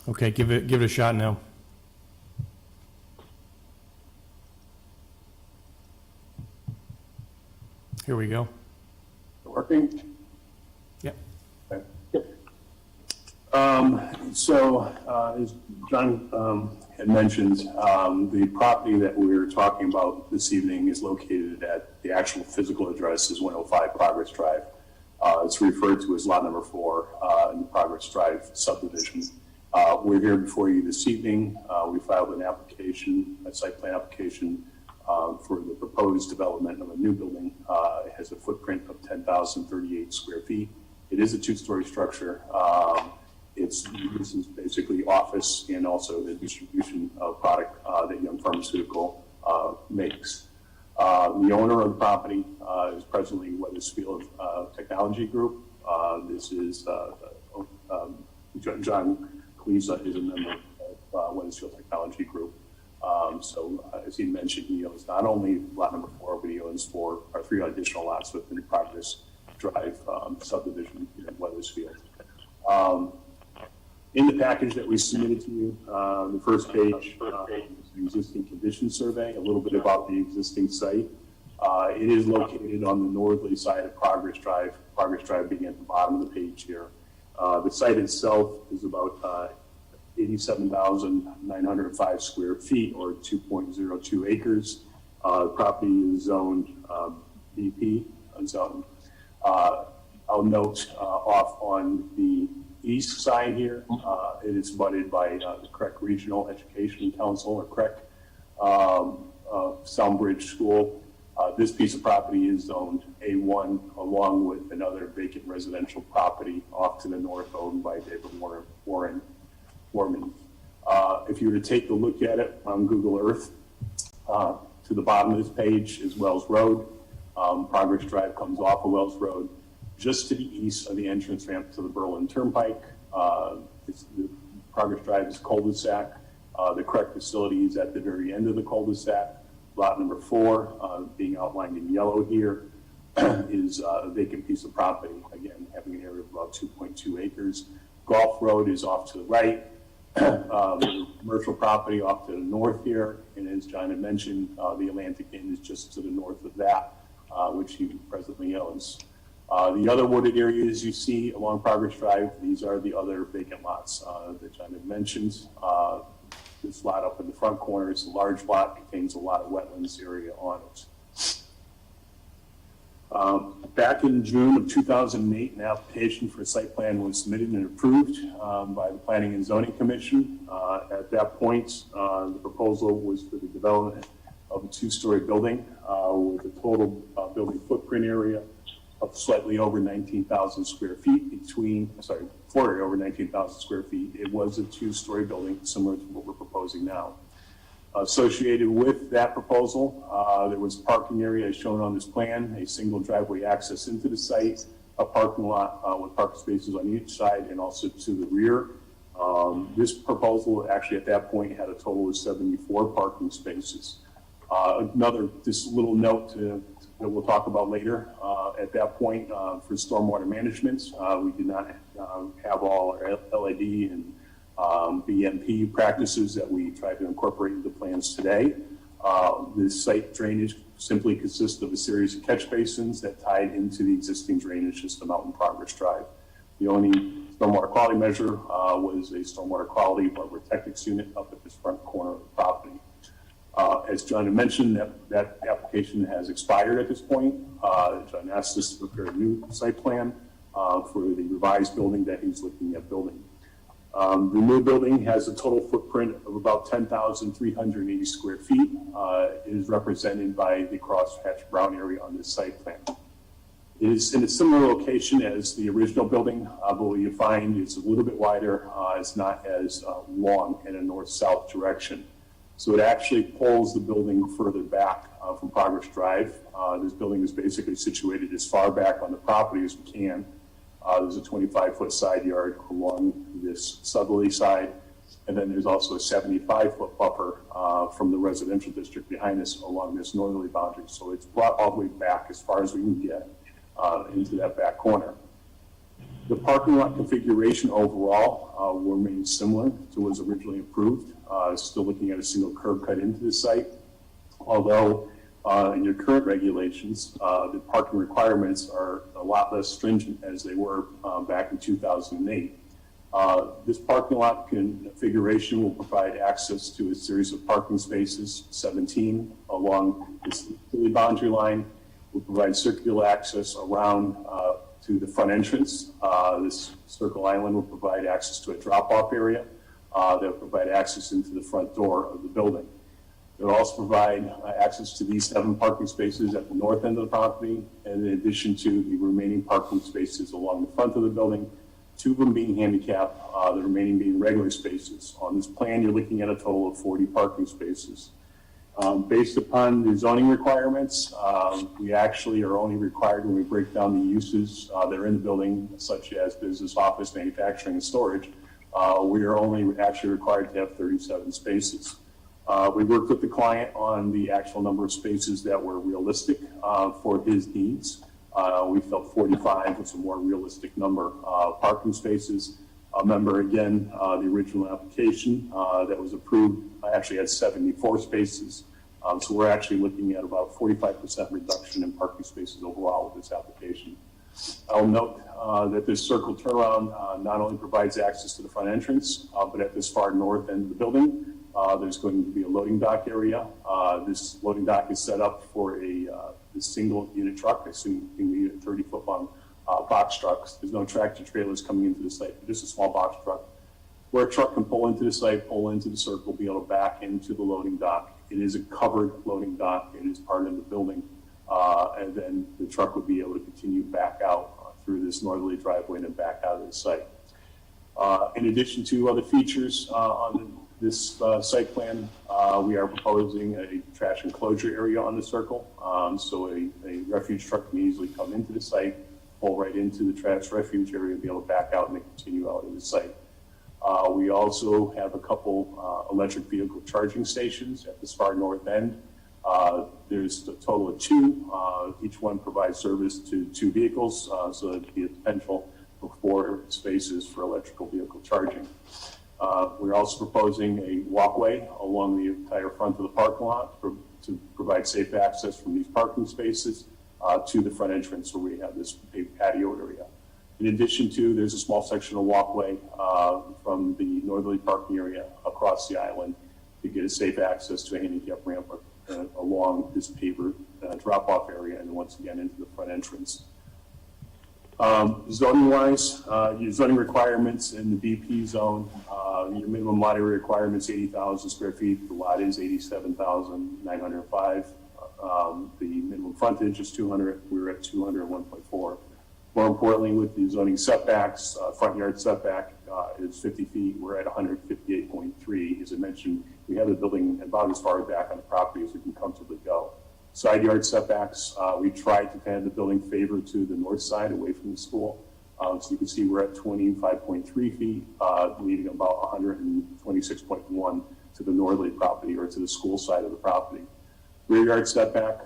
Okay, give it a shot now. Here we go. Working? Yep. Okay. As John had mentioned, the property that we're talking about this evening is located at the actual physical address is 105 Progress Drive. It's referred to as lot number 4 in the Progress Drive subdivision. We're here before you this evening. We filed an application, a site plan application for the proposed development of a new building. It has a footprint of 10,038 square feet. It is a 2-story structure. This is basically office and also the distribution of product that Young Pharmaceutical makes. The owner of the property is presently Wethersfield Technology Group, This is John Cleesa is a member of Weathersfield Technology Group. So as he mentioned, he owns not only lot number 4, but he owns 3 additional lots within the Progress Drive subdivision here in Weathersfield. In the package that we submitted to you, the first page is the existing condition survey, a little bit about the existing site. It is located on the northerly side of Progress Drive being at the bottom of the page here. The site itself is about 87,905 square feet, or 2.02 acres. The property is zoned BP zone. I'll note off on the east side here, it is abutted by the Creek Regional Education Council, or CREC, Soundbridge School. This piece of property is zoned A1, along with another vacant residential property off to the north owned by David Warman. If you were to take a look at it on Google Earth, to the bottom of this page is Wells Road. Progress Drive comes off of Wells Road. Just to the east of the entrance ramp to the Berlin Turnpike. The Progress Drive is cul-de-sac. The correct facility is at the very end of the cul-de-sac. Lot number 4, being outlined in yellow here, is a vacant piece of property, again, having an area of about 2.2 acres. Golf Road is off to the right. The commercial property off to the north here, and as John had mentioned, the Atlantic Inn is just to the north of that, which he presently owns. The other wooded areas you see along Progress Drive, these are the other vacant lots that John had mentioned. This lot up in the front corner is a large lot, contains a lot of wetlands area on it. Back in June of 2008, an application for a site plan was submitted and approved by the Planning and Zoning Commission. At that point, the proposal was for the development of a 2-story building with a total building footprint area of slightly over 19,000 square feet floor area over 19,000 square feet. It was a 2-story building, similar to what we're proposing now. Associated with that proposal, there was a parking area as shown on this plan, a single driveway access into the site, a parking lot with parking spaces on each side and also to the rear. This proposal actually at that point had a total of 74 parking spaces. This little note that we'll talk about later. At that point, for stormwater management, we did not have all our LID and BMP practices that we try to incorporate into plans today. This site drainage simply consists of a series of catch basins that tied into the existing drainage system out in Progress Drive. The only stormwater quality measure was a stormwater quality technics unit up at this front corner of the property. As John had mentioned, that application has expired at this point. John asked us to prepare a new site plan for the revised building that he's looking at building. The new building has a total footprint of about 10,380 square feet. It is represented by the crosshatch brown area on this site plan. It is in a similar location as the original building, but what you find is a little bit wider. It's not as long in a north-south direction. So it actually pulls the building further back from Progress Drive. This building is basically situated as far back on the property as we can. There's a 25-foot side yard along this southerly side, and then there's also a 75-foot buffer from the residential district behind us along this northerly boundary. So it's brought all the way back as far as we can get into that back corner. The parking lot configuration overall will remain similar to what was originally approved. Still looking at a single curb cut into the site, although in your current regulations, the parking requirements are a lot less stringent as they were back in 2008. This parking lot configuration will provide access to a series of parking spaces, 17 along this boundary line. Will provide circular access around to the front entrance. This circle island will provide access to a drop-off area that will provide access into the front door of the building. It will also provide access to these 7 parking spaces at the north end of the property, and in addition to the remaining parking spaces along the front of the building, 2 of them being handicapped, the remaining being regular spaces. On this plan, you're looking at a total of 40 parking spaces. Based upon the zoning requirements, we actually are only required when we break down the uses that are in the building, such as business, office, manufacturing, and storage. We are only actually required to have 37 spaces. We worked with the client on the actual number of spaces that were realistic for his needs. We felt 45 was a more realistic number. Parking spaces, remember again, the original application that was approved actually had 74 spaces. So we're actually looking at about 45% reduction in parking spaces overall with this application. I'll note that this circle turnaround not only provides access to the front entrance, but at this far north end of the building, there's going to be a loading dock area. This loading dock is set up for a single unit truck, assuming we get 30-foot long box trucks. There's no tractor trailers coming into the site, just a small box truck, where a truck can pull into the site, pull into the circle, be able to back into the loading dock. It is a covered loading dock. It is part of the building. And then the truck would be able to continue back out through this northerly driveway and then back out of the site. In addition to other features on this site plan, we are proposing a trash enclosure area on the circle. So a refuge truck can easily come into the site, pull right into the trash refuge area, and be able to back out and then continue out of the site. We also have a couple electric vehicle charging stations at this far north end. There's a total of two. Each one provides service to 2 vehicles, so there'd be a potential for 4 spaces for electrical vehicle charging. We're also proposing a walkway along the entire front of the parking lot to provide safe access from these parking spaces to the front entrance where we have this big patio area. In addition to, there's a small section of walkway from the northerly parking area across the island to get a safe access to a handicap ramp along this paver drop-off area and once again into the front entrance. Zoning-wise, your zoning requirements in the BP zone, your minimum lot area requirements 80,000 square feet. The lot is 87,905. The minimum frontage is 200. We're at 201.4. More importantly, with the zoning setbacks, front yard setback is 50 feet. We're at 158.3. As I mentioned, we have the building about as far back on the property as we can comfortably go. Side yard setbacks, we tried to have the building favored to the north side away from the school. So you can see we're at 25.3 feet, leaving about 126.1 to the northerly property or to the school side of the property. Rear yard setback,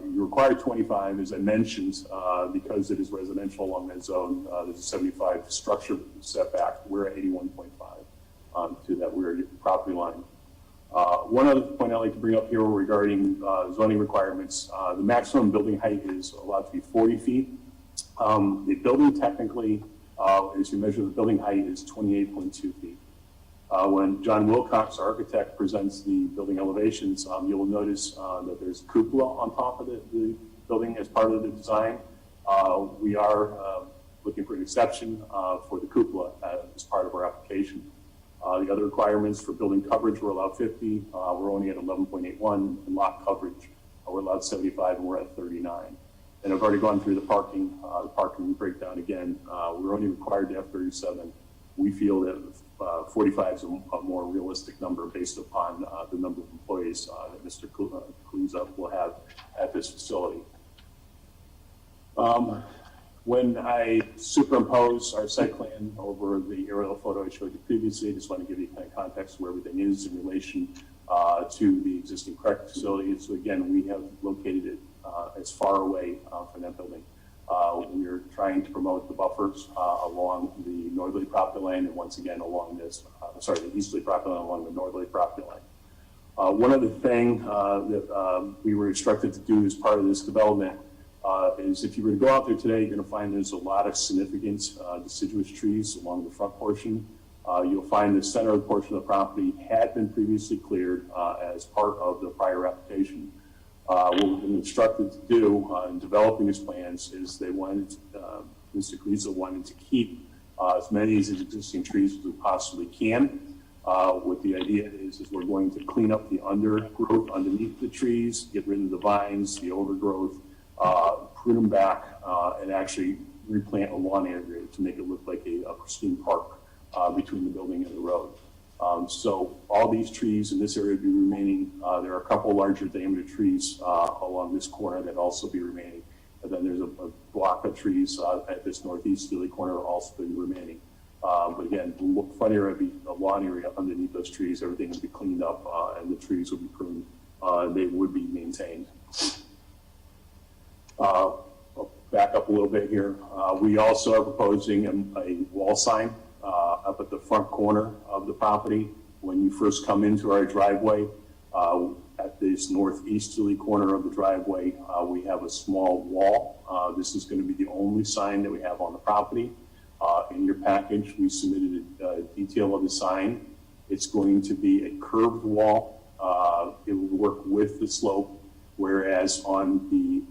you require 25, as I mentioned, because it is residential along that zone. There's a 75 structure setback. We're at 81.5 to that rear property line. One other point I'd like to bring up here regarding zoning requirements, the maximum building height is allowed to be 40 feet. The building technically, as you measure the building height, is 28.2 feet. When John Wilcox, our architect, presents the building elevations, you will notice that there's a cupola on top of the building as part of the design. We are looking for an exception for the cupola as part of our application. The other requirements for building coverage, we're allowed 50. We're only at 11.81. And lot coverage, we're allowed 75, and we're at 39. And I've already gone through the parking breakdown again. We're only required to have 37. We feel that 45 is a more realistic number based upon the number of employees that Mr. Kluza will have at this facility. When I superimpose our site plan over the aerial photo I showed you previously, I just want to give you kind of context of where everything is in relation to the existing correct facility. So again, we have located it as far away from that building. We're trying to promote the buffers along the northerly property line and once again along this, the easterly property line along the northerly property line. One other thing that we were instructed to do as part of this development is if you were to go out there today, you're going to find there's a lot of significant deciduous trees along the front portion. You'll find the center of the portion of the property had been previously cleared as part of the prior application. What we've been instructed to do in developing these plans is they wanted, Mr. Kluza wanted to keep as many of these existing trees as we possibly can. What the idea is we're going to clean up the undergrowth underneath the trees, get rid of the vines, the overgrowth, prune them back, and actually replant a lawn area to make it look like a pristine park between the building and the road. So all these trees in this area will be remaining. There are a couple larger diameter trees along this corner that also be remaining. And then there's a block of trees at this northeasterly corner also be remaining. But again, the front area will be a lawn area underneath those trees. Everything will be cleaned up and the trees will be pruned. They would be maintained. I'll back up a little bit here. We also are proposing a wall sign up at the front corner of the property. When you first come into our driveway, at this northeasterly corner of the driveway, we have a small wall. This is going to be the only sign that we have on the property. In your package, we submitted a detail of the sign. It's going to be a curved wall. It will work with the slope, whereas on the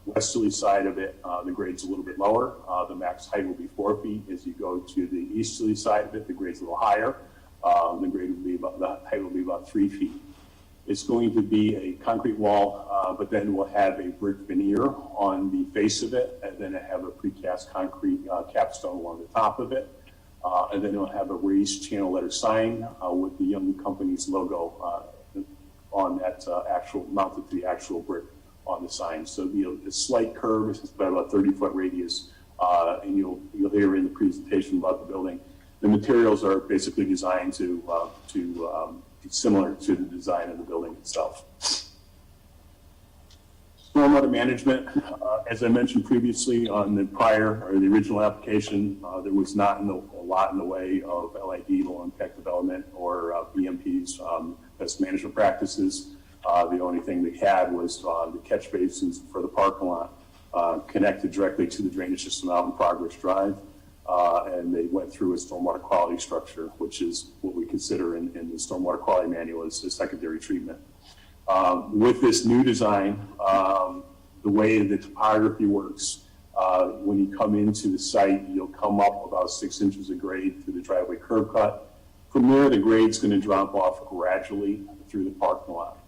westerly side of it, the grade's a little bit lower. The max height will be 4 feet. As you go to the easterly side of it, the grade's a little higher. The height will be about 3 feet. It's going to be a concrete wall, but then we'll have a brick veneer on the face of it, and then have a precast concrete capstone along the top of it. And then it'll have a raised channel letter sign with the Young Company's logo on that mounted to the actual brick on the sign. So it'll be a slight curve. It's about a 30-foot radius, and you'll hear in the presentation about the building. The materials are basically designed to be similar to the design of the building itself. Stormwater management, as I mentioned previously on the the original application, there was not a lot in the way of LID, low impact development, or BMP's best management practices. The only thing they had was the catch basins for the parking lot connected directly to the drainage system out in Progress Drive. And they went through a stormwater quality structure, which is what we consider in the stormwater quality manual as a secondary treatment. With this new design, the way the topography works, when you come into the site, you'll come up about 6 inches of grade through the driveway curb cut. From there, the grade's going to drop off gradually through the parking lot.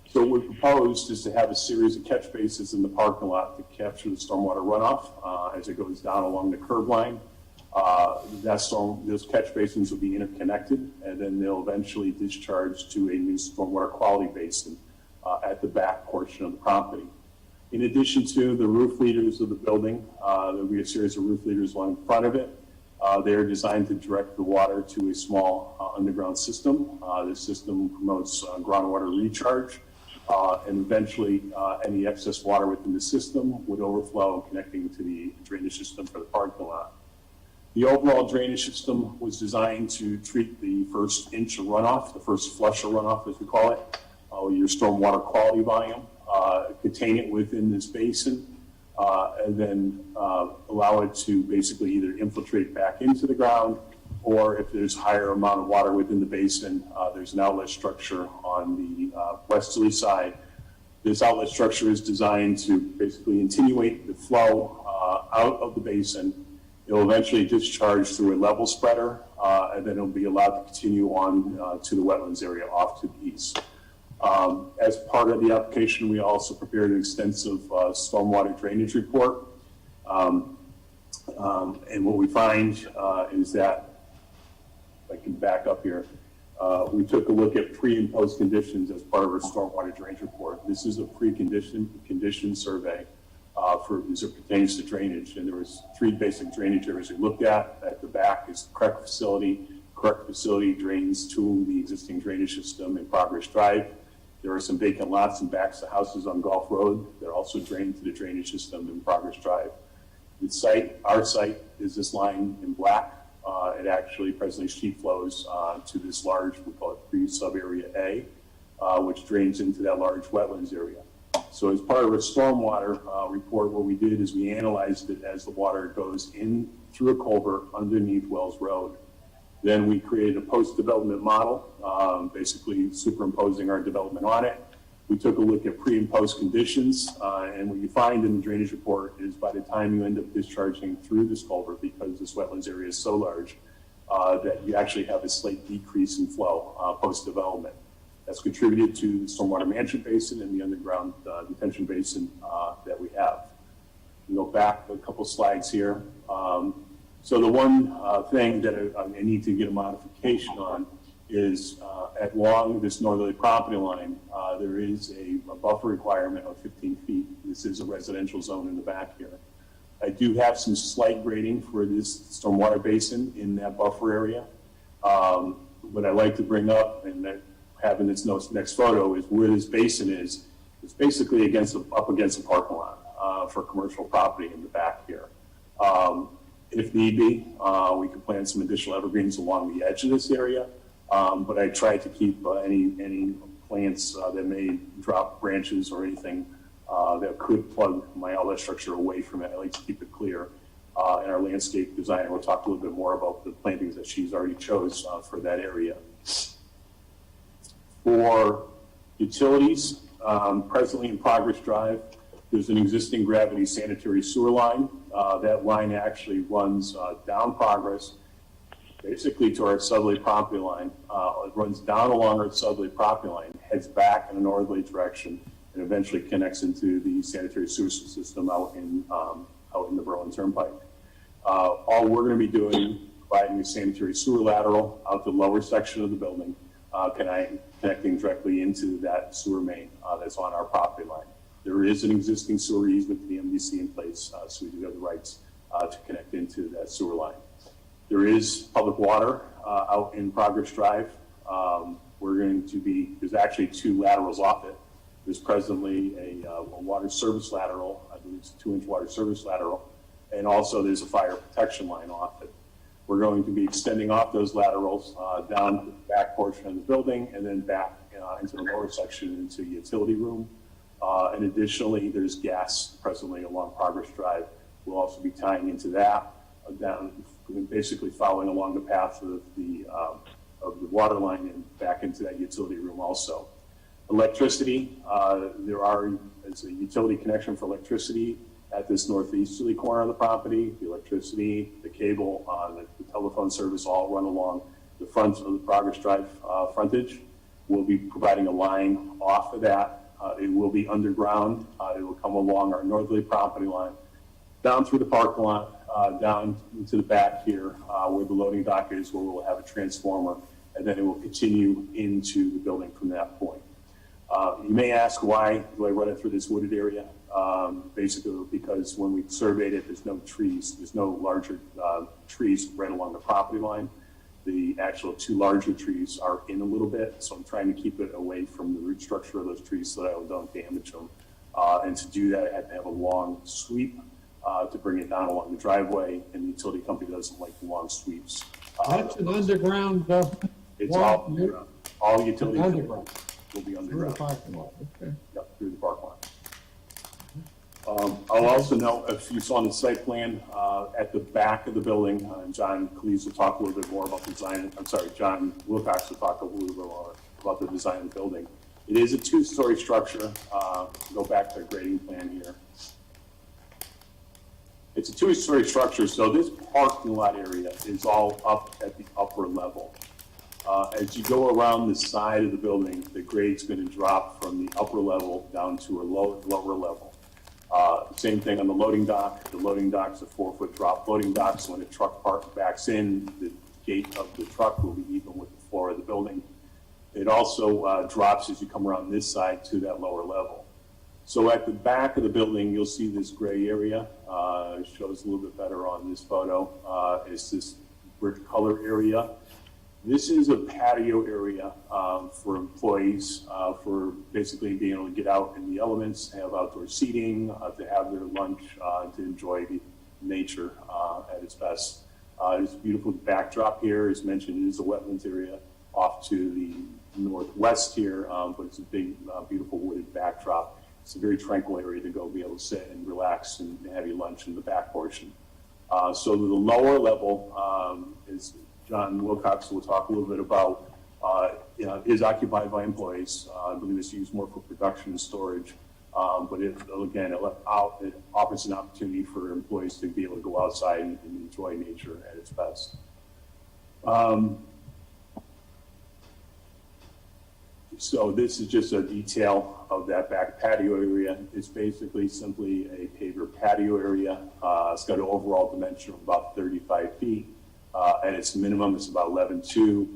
So what we proposed is to have a series of catch basins in the parking lot to capture the stormwater runoff as it goes down along the curb line. Those catch basins will be interconnected, and then they'll eventually discharge to a new stormwater quality basin at the back portion of the property. In addition to the roof leaders of the building, there'll be a series of roof leaders along the front of it. They're designed to direct the water to a small underground system. This system promotes groundwater recharge. And eventually any excess water within the system would overflow, connecting to the drainage system for the parking lot. The overall drainage system was designed to treat the first inch of runoff, the first flush of runoff, as we call it, your stormwater quality volume, contain it within this basin, and then allow it to basically either infiltrate back into the ground, or if there's higher amount of water within the basin, there's an outlet structure on the westerly side. This outlet structure is designed to basically attenuate the flow out of the basin. It'll eventually discharge through a level spreader, and then it'll be allowed to continue on to the wetlands area off to the east. As part of the application, we also prepared an extensive stormwater drainage report. And what we find is that, if I can back up here, we took a look at pre and post conditions as part of our stormwater drainage report. This is a condition survey as it pertains to drainage, and there was 3 basic drainage areas we looked at. At the back is the correct facility. Correct facility drains to the existing drainage system in Progress Drive. There are some vacant lots and backs of houses on Gulf Road that also drain to the drainage system in Progress Drive. The site, our site, is this line in black. It actually presently sheet flows to this large, we call it pre-sub-area A, which drains into that large wetlands area. So as part of a stormwater report, what we did is we analyzed it as the water goes in through a culvert underneath Wells Road. Then we created a post-development model, basically superimposing our development on it. We took a look at pre and post conditions, and what you find in the drainage report is by the time you end up discharging through this culvert, because this wetlands area is so large, that you actually have a slight decrease in flow post-development. That's contributed to the stormwater management basin and the underground detention basin that we have. We go back a couple slides here. So the one thing that I need to get a modification on is along this northerly property line, there is a buffer requirement of 15 feet. This is a residential zone in the back here. I do have some slight grading for this stormwater basin in that buffer area. What I like to bring up, and that having this next photo, is where this basin is. It's basically up against a parking lot for commercial property in the back here. If need be, we could plant some additional evergreens along the edge of this area, but I tried to keep any plants that may drop branches or anything that could plug my outlet structure away from it. I like to keep it clear. And our landscape designer will talk a little bit more about the plantings that she's already chose for that area. For utilities, presently in Progress Drive, there's an existing gravity sanitary sewer line. That line actually runs down Progress, basically to our southerly property line. It runs down along our southerly property line, heads back in a northerly direction, and eventually connects into the sanitary sewer system out in the Berlin Turnpike. All we're going to be doing, providing a sanitary sewer lateral out the lower section of the building, connecting directly into that sewer main that's on our property line. There is an existing sewer easement to the MDC in place, so we do have the rights to connect into that sewer line. There is public water out in Progress Drive. There's actually 2 laterals off it. There's presently a water service lateral, I believe it's a 2-inch water service lateral, and also there's a fire protection line off it. We're going to be extending off those laterals down to the back portion of the building and then back into the lower section into the utility room. And additionally, there's gas presently along Progress Drive. We'll also be tying into that down, basically following along the path of the water line and back into that utility room also. Electricity, there's a utility connection for electricity at this northeasterly corner of the property. The electricity, the cable, the telephone service all run along the front of the Progress Drive frontage. We'll be providing a line off of that. It will be underground. It will come along our northerly property line, down through the parking lot, down into the back here where the loading dock is, where we'll have a transformer, and then it will continue into the building from that point. You may ask, why do I run it through this wooded area? Basically because when we surveyed it, there's no trees. There's no larger trees right along the property line. The actual 2 larger trees are in a little bit, so I'm trying to keep it away from the root structure of those trees so that I don't damage them. And to do that, I had to have a long sweep to bring it down along the driveway, and the utility company doesn't like the long sweeps. That's an underground, It's all underground. All utility underground. will be Through the underground. parking lot, okay. Yep, through the park lot. I'll also note, if you saw on the site plan, at the back of the building, John Cleese will talk a little bit more about the design. John Wilcox will talk a little bit more about the design of the building. It is a 2-story structure. Go back to the grading plan here. It's a 2-story structure, so this parking lot area is all up at the upper level. As you go around the side of the building, the grade's going to drop from the upper level down to a lower level. Same thing on the loading dock. The loading dock's a 4-foot drop loading dock, so when a truck backs in, the gate of the truck will be even with the floor of the building. It also drops as you come around this side to that lower level. So at the back of the building, you'll see this gray area. It shows a little bit better on this photo. It's this brick color area. This is a patio area for employees, for basically being able to get out in the elements, have outdoor seating, to have their lunch, to enjoy the nature at its best. There's a beautiful backdrop here. As mentioned, it is a wetlands area off to the northwest here, but it's a big, beautiful wooded backdrop. It's a very tranquil area to go be able to sit and relax and have your lunch in the back portion. So the lower level is John Wilcox will talk a little bit about, is occupied by employees. I believe it's used more for production and storage. But it offers an opportunity for employees to be able to go outside and enjoy nature at its best. So this is just a detail of that back patio area. It's basically simply a paver patio area. It's got an overall dimension of about 35 feet. At its minimum, it's about 11.2.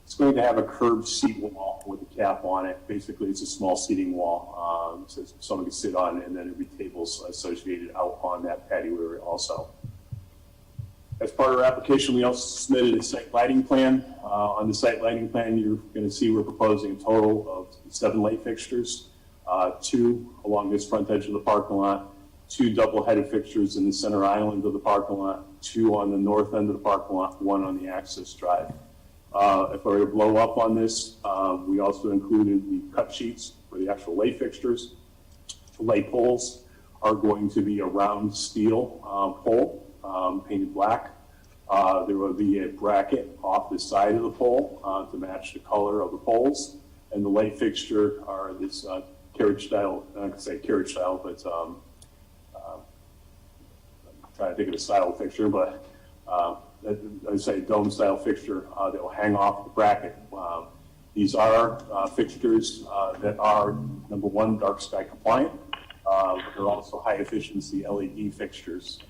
It's going to have a curved seat wall with a cap on it. Basically, it's a small seating wall, so someone can sit on it, and then there'll be tables associated out on that patio area also. As part of our application, we also submitted a site lighting plan. On the site lighting plan, you're going to see we're proposing a total of 7 light fixtures, 2 along this front edge of the parking lot, 2 double-headed fixtures in the center island of the parking lot, 2 on the north end of the parking lot, 1 on the access drive. If I were to blow up on this, we also included the cut sheets for the actual light fixtures. The light poles are going to be a round steel pole, painted black. There will be a bracket off the side of the pole to match the color of the poles. And the light fixture are this carriage style, I'm not going to say carriage style, but I'm trying to think of a style fixture, but I'd say dome style fixture that will hang off the bracket. These are fixtures that are, number one, dark sky compliant. They're also high efficiency LED fixtures.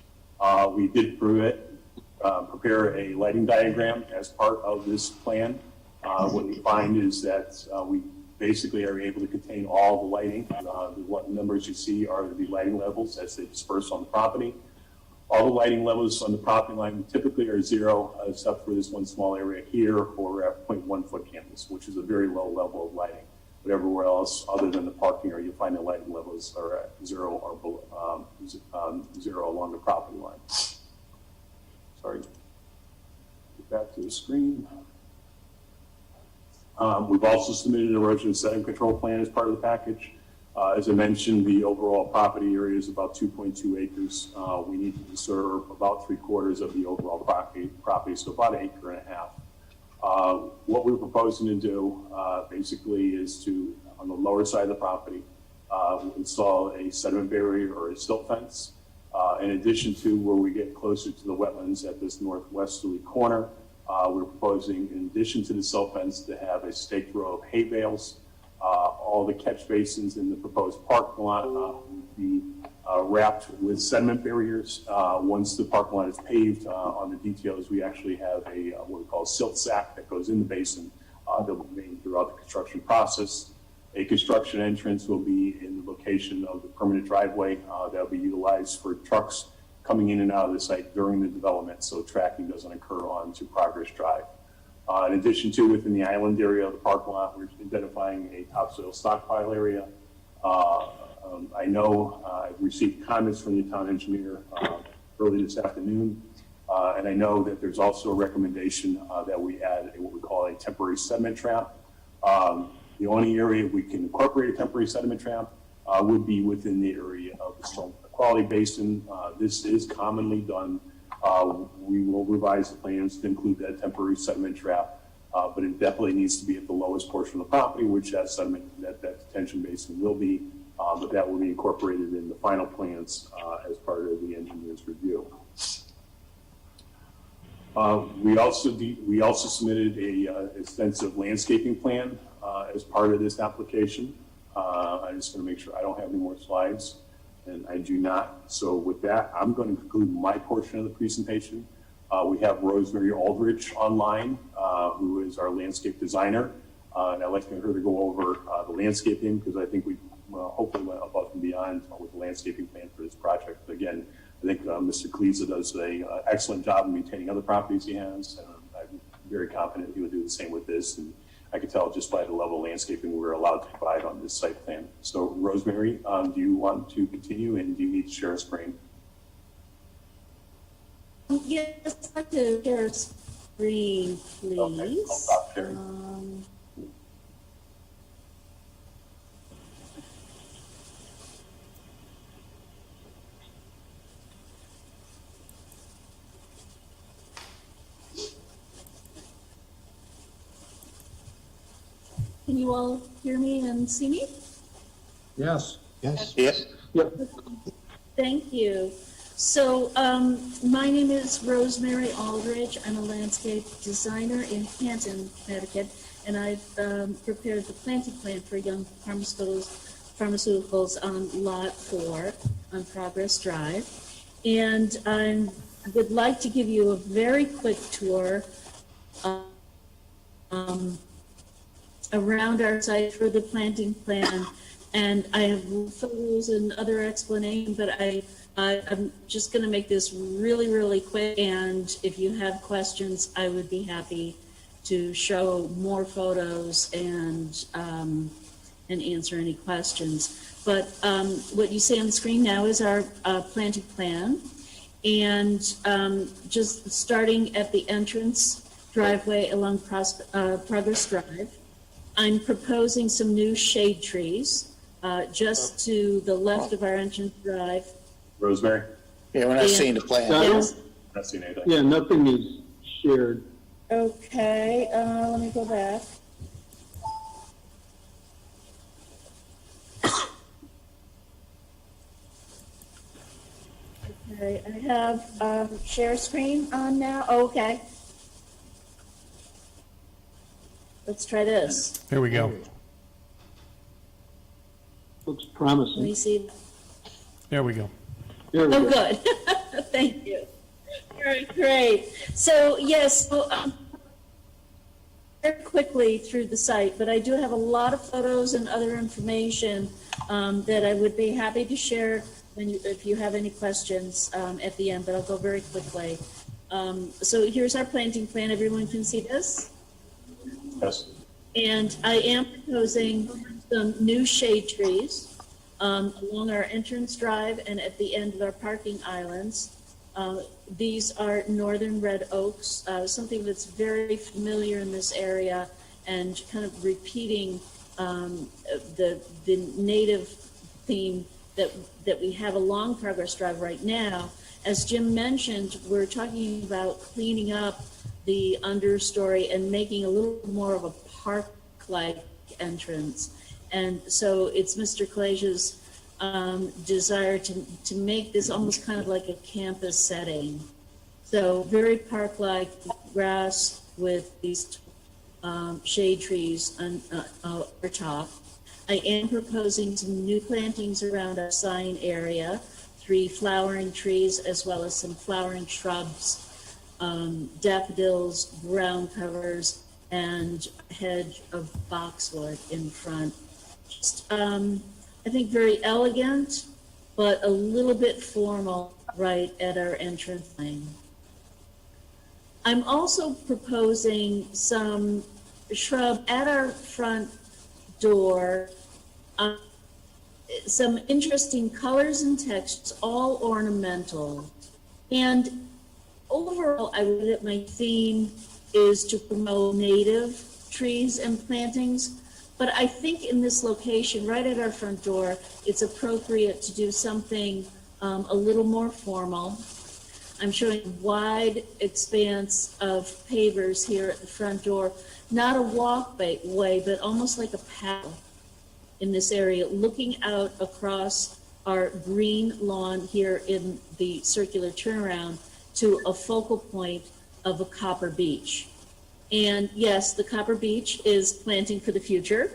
We did prepare a lighting diagram as part of this plan. What we find is that we basically are able to contain all the lighting. What numbers you see are the lighting levels as they disperse on the property. All the lighting levels on the property line typically are 0, except for this one small area here, where we're at 0.1 foot candles, which is a very low level of lighting. But everywhere else, other than the parking area, you'll find the lighting levels are at 0 or below, 0 along the property line. Sorry. Get back to the screen. We've also submitted an erosion sediment control plan as part of the package. As I mentioned, the overall property area is about 2.2 acres. We need to conserve about 3/4 of the overall property, so about 1.5 acres. What we're proposing to do basically is to, on the lower side of the property, install a sediment barrier or a silt fence. In addition to where we get closer to the wetlands at this northwesterly corner, we're proposing, in addition to the silt fence, to have a staked row of hay bales. All the catch basins in the proposed parking lot will be wrapped with sediment barriers. Once the parking lot is paved, on the details, we actually have a what we call a silt sack that goes in the basin that will remain throughout the construction process. A construction entrance will be in the location of the permanent driveway that will be utilized for trucks coming in and out of the site during the development, so tracking doesn't occur onto Progress Drive. In addition to, within the island area of the parking lot, we're identifying a topsoil stockpile area. I know I've received comments from the town engineer early this afternoon, and I know that there's also a recommendation that we add what we call a temporary sediment trap. The only area we can incorporate a temporary sediment trap would be within the area of the stormwater quality basin. This is commonly done. We will revise the plans to include that temporary sediment trap, but it definitely needs to be at the lowest portion of the property, which that sediment, that detention basin will be, but that will be incorporated in the final plans as part of the engineer's review. We also submitted a extensive landscaping plan as part of this application. I just want to make sure I don't have any more slides. And I do not. So with that, I'm going to conclude my portion of the presentation. We have Rosemary Aldridge online, who is our landscape designer. And I'd like her to go over the landscaping, because I think we hopefully went above and beyond with the landscaping plan for this project. Again, I think Mr. Kleza does an excellent job in maintaining other properties he has. And I'm very confident he would do the same with this. And I can tell just by the level of landscaping we're allowed to provide on this site plan. So Rosemary, do you want to continue, and do you need to share a screen? Yes, I'd like to share a screen, please. Okay, I'll stop sharing. Can you all hear me and see me? Yes. Yes. Yes. Thank you. So my name is Rosemary Aldridge. I'm a landscape designer in Canton, Connecticut, and I've prepared the planting plan for Young Pharmaceuticals on Lot 4 on Progress Drive. And I would like to give you a very quick tour around our site for the planting plan. And I have photos and other explanation, but I'm just going to make this really, really quick. And if you have questions, I would be happy to show more photos and answer any questions. But what you see on the screen now is our planting plan. And just starting at the entrance driveway along Progress Drive, I'm proposing some new shade trees just to the left of our entrance drive. Rosemary? Yeah, we're not seeing the plan. Yes. Not seeing anything. Yeah, nothing is shared. Okay, let me go back. Okay, I have share screen on now. Oh, okay. Let's try this. Here we go. Looks Let me promising. see. There we go. There we Oh, go. good. Thank you. Very great. So, yes, so, very quickly through the site, but I do have a lot of photos and other information that I would be happy to share if you have any questions at the end, but I'll go very quickly. So here's our planting plan. Everyone can see this? Yes. And I am proposing some new shade trees along our entrance drive and at the end of our parking islands. These are northern red oaks, something that's very familiar in this area and kind of repeating the native theme that we have along Progress Drive right now. As Jim mentioned, we're talking about cleaning up the understory and making a little more of a park-like entrance. And so it's Mr. Kalej's desire to make this almost kind of like a campus setting. So very park-like, grass with these shade trees on over top. I am proposing some new plantings around our sign area, 3 flowering trees as well as some flowering shrubs, daffodils, ground covers, and a hedge of boxwood in front. Just, I think very elegant, but a little bit formal right at our entrance lane. I'm also proposing some shrub at our front door, some interesting colors and textures, all ornamental. And overall, I would say my theme is to promote native trees and plantings. But I think in this location, right at our front door, it's appropriate to do something a little more formal. I'm showing a wide expanse of pavers here at the front door, not a walkway, but almost like a path in this area, looking out across our green lawn here in the circular turnaround to a focal point of a copper beech. And yes, the copper beech is planting for the future,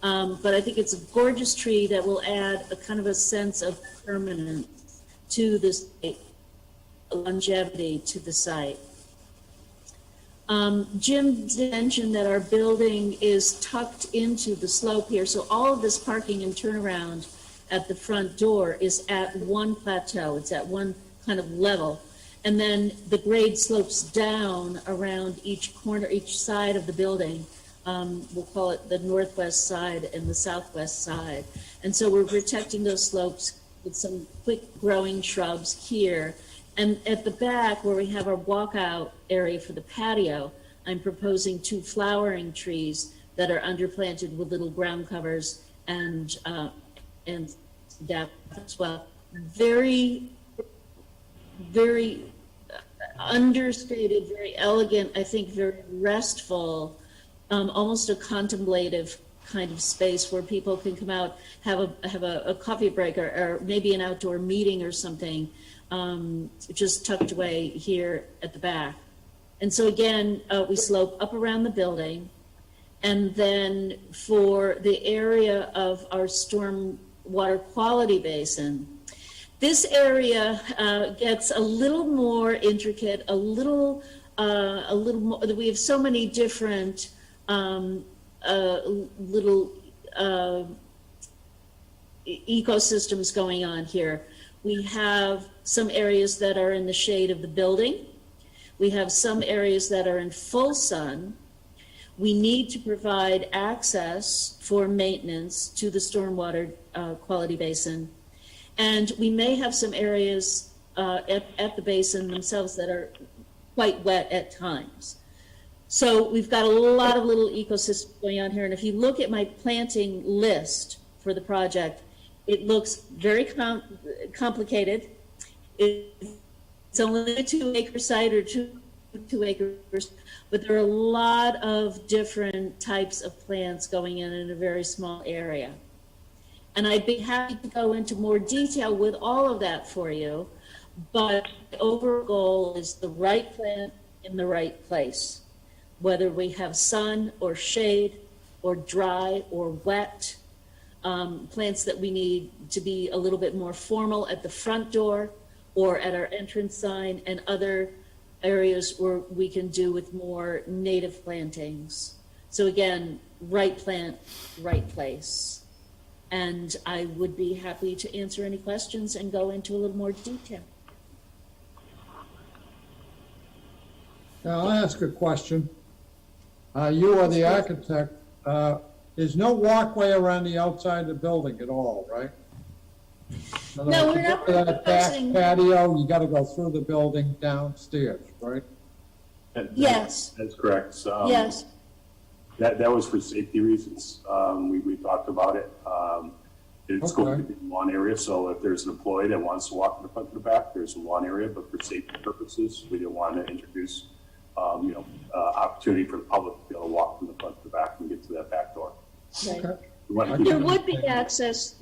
but I think it's a gorgeous tree that will add a kind of a sense of permanence to this site, longevity to the site. Jim did mention that our building is tucked into the slope here, so all of this parking and turnaround at the front door is at one plateau. It's at one kind of level. And then the grade slopes down around each corner, each side of the building. We'll call it the northwest side and the southwest side. And so we're protecting those slopes with some quick growing shrubs here. And at the back where we have our walkout area for the patio, I'm proposing 2 flowering trees that are underplanted with little ground covers and daffodils as well. Very, very understated, very elegant, I think very restful, almost a contemplative kind of space where people can come out, have a coffee break or maybe an outdoor meeting or something, just tucked away here at the back. And so again, we slope up around the building, And then for the area of our storm water quality basin, this area gets a little more intricate, a little more. We have so many different little ecosystems going on here. We have some areas that are in the shade of the building. We have some areas that are in full sun. We need to provide access for maintenance to the stormwater quality basin. And we may have some areas at the basin themselves that are quite wet at times. So we've got a lot of little ecosystems going on here. And if you look at my planting list for the project, it looks very complicated. It's only a 2-acre site or two acres, but there are a lot of different types of plants going in a very small area. And I'd be happy to go into more detail with all of that for you, but the overall goal is the right plant in the right place, whether we have sun or shade or dry or wet. Plants that we need to be a little bit more formal at the front door or at our entrance sign, and other areas where we can do with more native plantings. So again, right plant, right place. And I would be happy to answer any questions and go into a little more detail. Now, I'll ask a question. You are the architect. There's no walkway around the outside of the building at all, right? No, we're not That back proposing. patio, you gotta go through the building downstairs, right? Yes. That's correct. Yes. That was for safety reasons. We talked about it. It's going to be one area, so if there's an employee that wants to walk from the front to the back, there's one area, but for safety purposes, we didn't want to introduce, opportunity for the public to be able to walk from the front to the back and get to that back door. Right. We want to keep There it- would be access,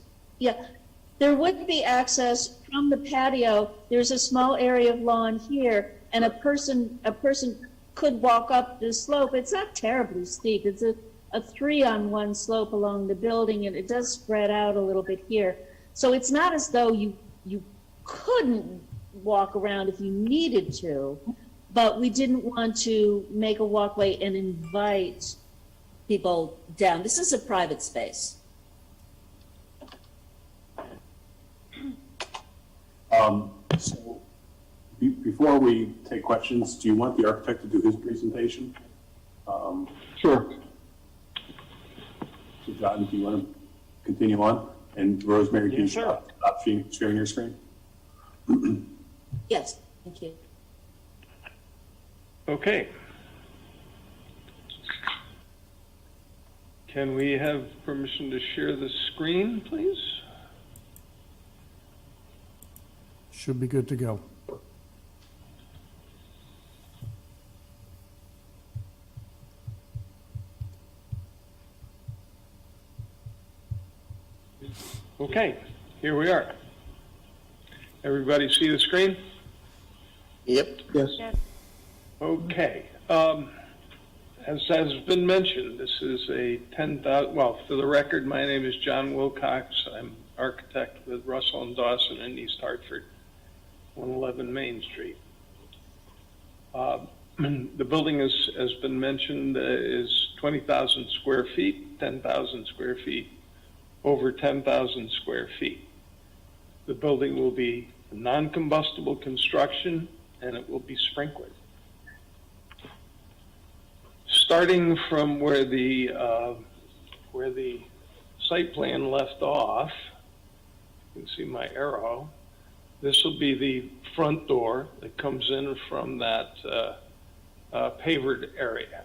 there would be access from the patio. There's a small area of lawn here, and a person could walk up this slope. It's not terribly steep. It's a 3-on-1 slope along the building, and it does spread out a little bit here. So it's not as though you couldn't walk around if you needed to, but we didn't want to make a walkway and invite people down. This is a private space. So before we take questions, do you want the architect to do his presentation? Sure. So John, do you want to continue on? And Rosemary, can you stop sharing your screen? Yes, thank you. Okay. Can we have permission to share the screen, please? Should be good to go. Okay, here we are. Everybody see the screen? Yep. Yes. Okay. As has been mentioned, this is a 10,000, well, for the record, my name is John Wilcox. I'm architect with Russell and Dawson in East Hartford, 111 Main Street. The building has been mentioned, is 20,000 square feet, 10,000 square feet, over 10,000 square feet. The building will be non-combustible construction, and it will be sprinkled. Starting from where the site plan left off, you can see my arrow. This will be the front door that comes in from that pavered area.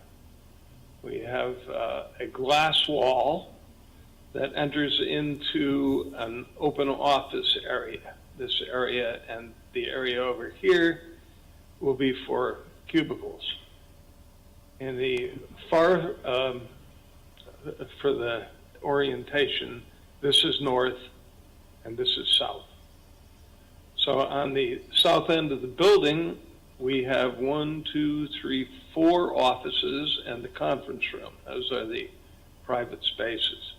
We have a glass wall that enters into an open office area. This area and the area over here will be for cubicles. In the far, for the orientation, this is north and this is south. So on the south end of the building, we have 4 offices and the conference room. Those are the private spaces.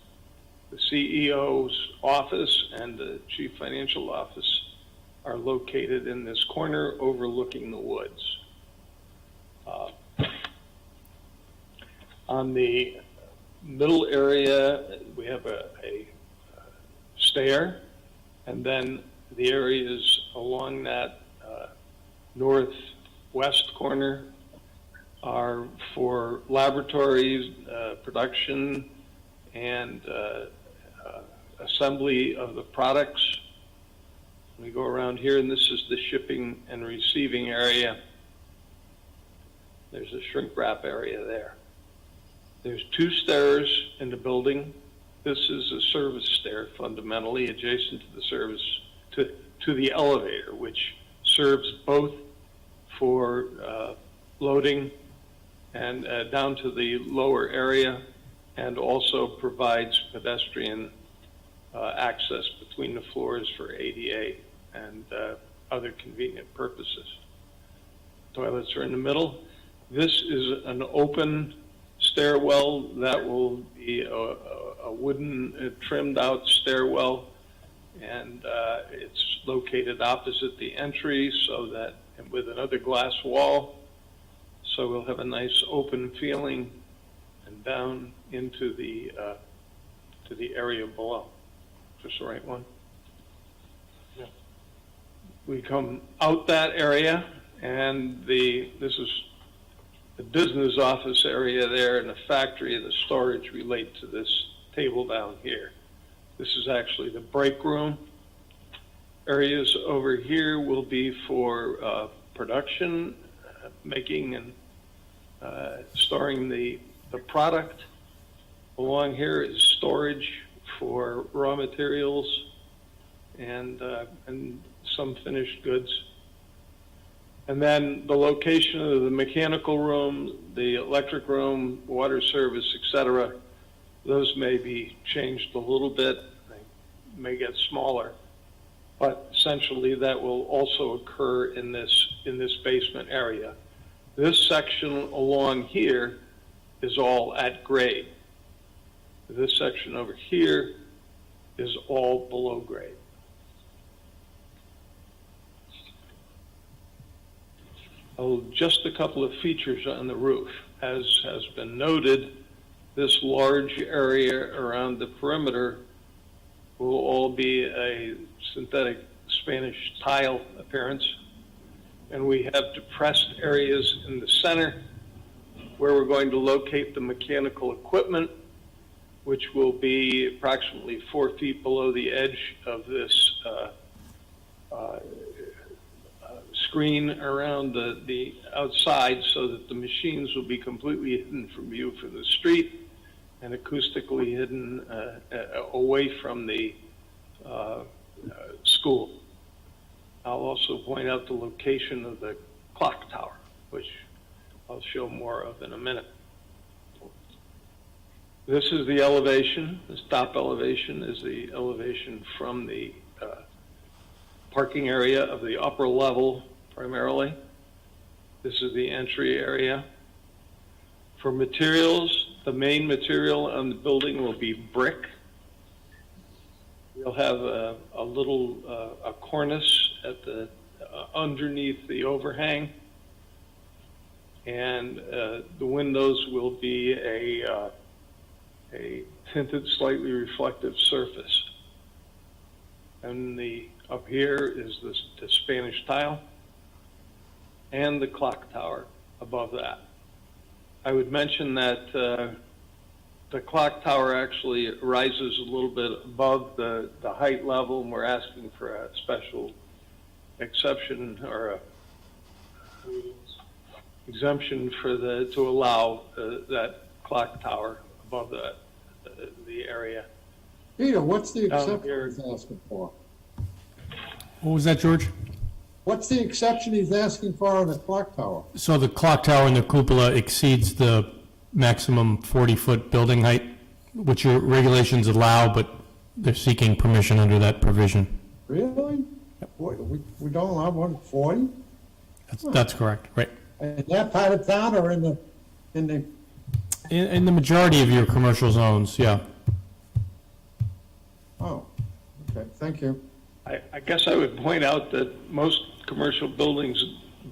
The CEO's office and the chief financial office are located in this corner overlooking the woods. On the middle area, we have a stair, and then the areas along that northwest corner are for laboratories, production, and assembly of the products. We go around here, and this is the shipping and receiving area. There's a shrink wrap area there. There's 2 stairs in the building. This is a service stair, fundamentally adjacent to the service, to the elevator, which serves both for loading and down to the lower area, and also provides pedestrian access between the floors for ADA and other convenient purposes. Toilets are in the middle. This is an open stairwell that will be a wooden trimmed out stairwell, and it's located opposite the entry, so that, and with another glass wall, so we'll have a nice open feeling and down into the to the area below. Just the right one. Yeah. We come out that area, and this is the business office area there, and the factory and the storage relate to this table down here. This is actually the break room. Areas over here will be for production, making and storing the product. Along here is storage for raw materials and some finished goods. And then the location of the mechanical room, the electric room, water service, etc., those may be changed a little bit. They may get smaller, but essentially that will also occur in this basement area. This section along here is all at grade. This section over here is all below grade. Oh, just a couple of features on the roof. As has been noted, this large area around the perimeter will all be a synthetic Spanish tile appearance. And we have depressed areas in the center where we're going to locate the mechanical equipment, which will be approximately 4 feet below the edge of this screen around the outside, so that the machines will be completely hidden from view from the street and acoustically hidden away from the school. I'll also point out the location of the clock tower, which I'll show more of in a minute. This is the elevation. This top elevation is the elevation from the parking area of the upper level primarily. This is the entry area. For materials, the main material on the building will be brick. We'll have a little a cornice at the underneath the overhang, and the windows will be a tinted, slightly reflective surface. And up here is the Spanish tile and the clock tower above that. I would mention that the clock tower actually rises a little bit above the height level, and we're asking for a special exception or a exemption for to allow that clock tower above the area. Peter, what's the exception he's asking for? What was that, George? What's the exception he's asking for on the clock tower? So the clock tower and the cupola exceeds the maximum 40-foot building height, which your regulations allow, but they're seeking permission under that provision. Really? We don't allow 140? That's correct, right. In that part of town or in the, In the majority of your commercial zones, yeah. oh, okay, thank you. I guess I would point out that most commercial buildings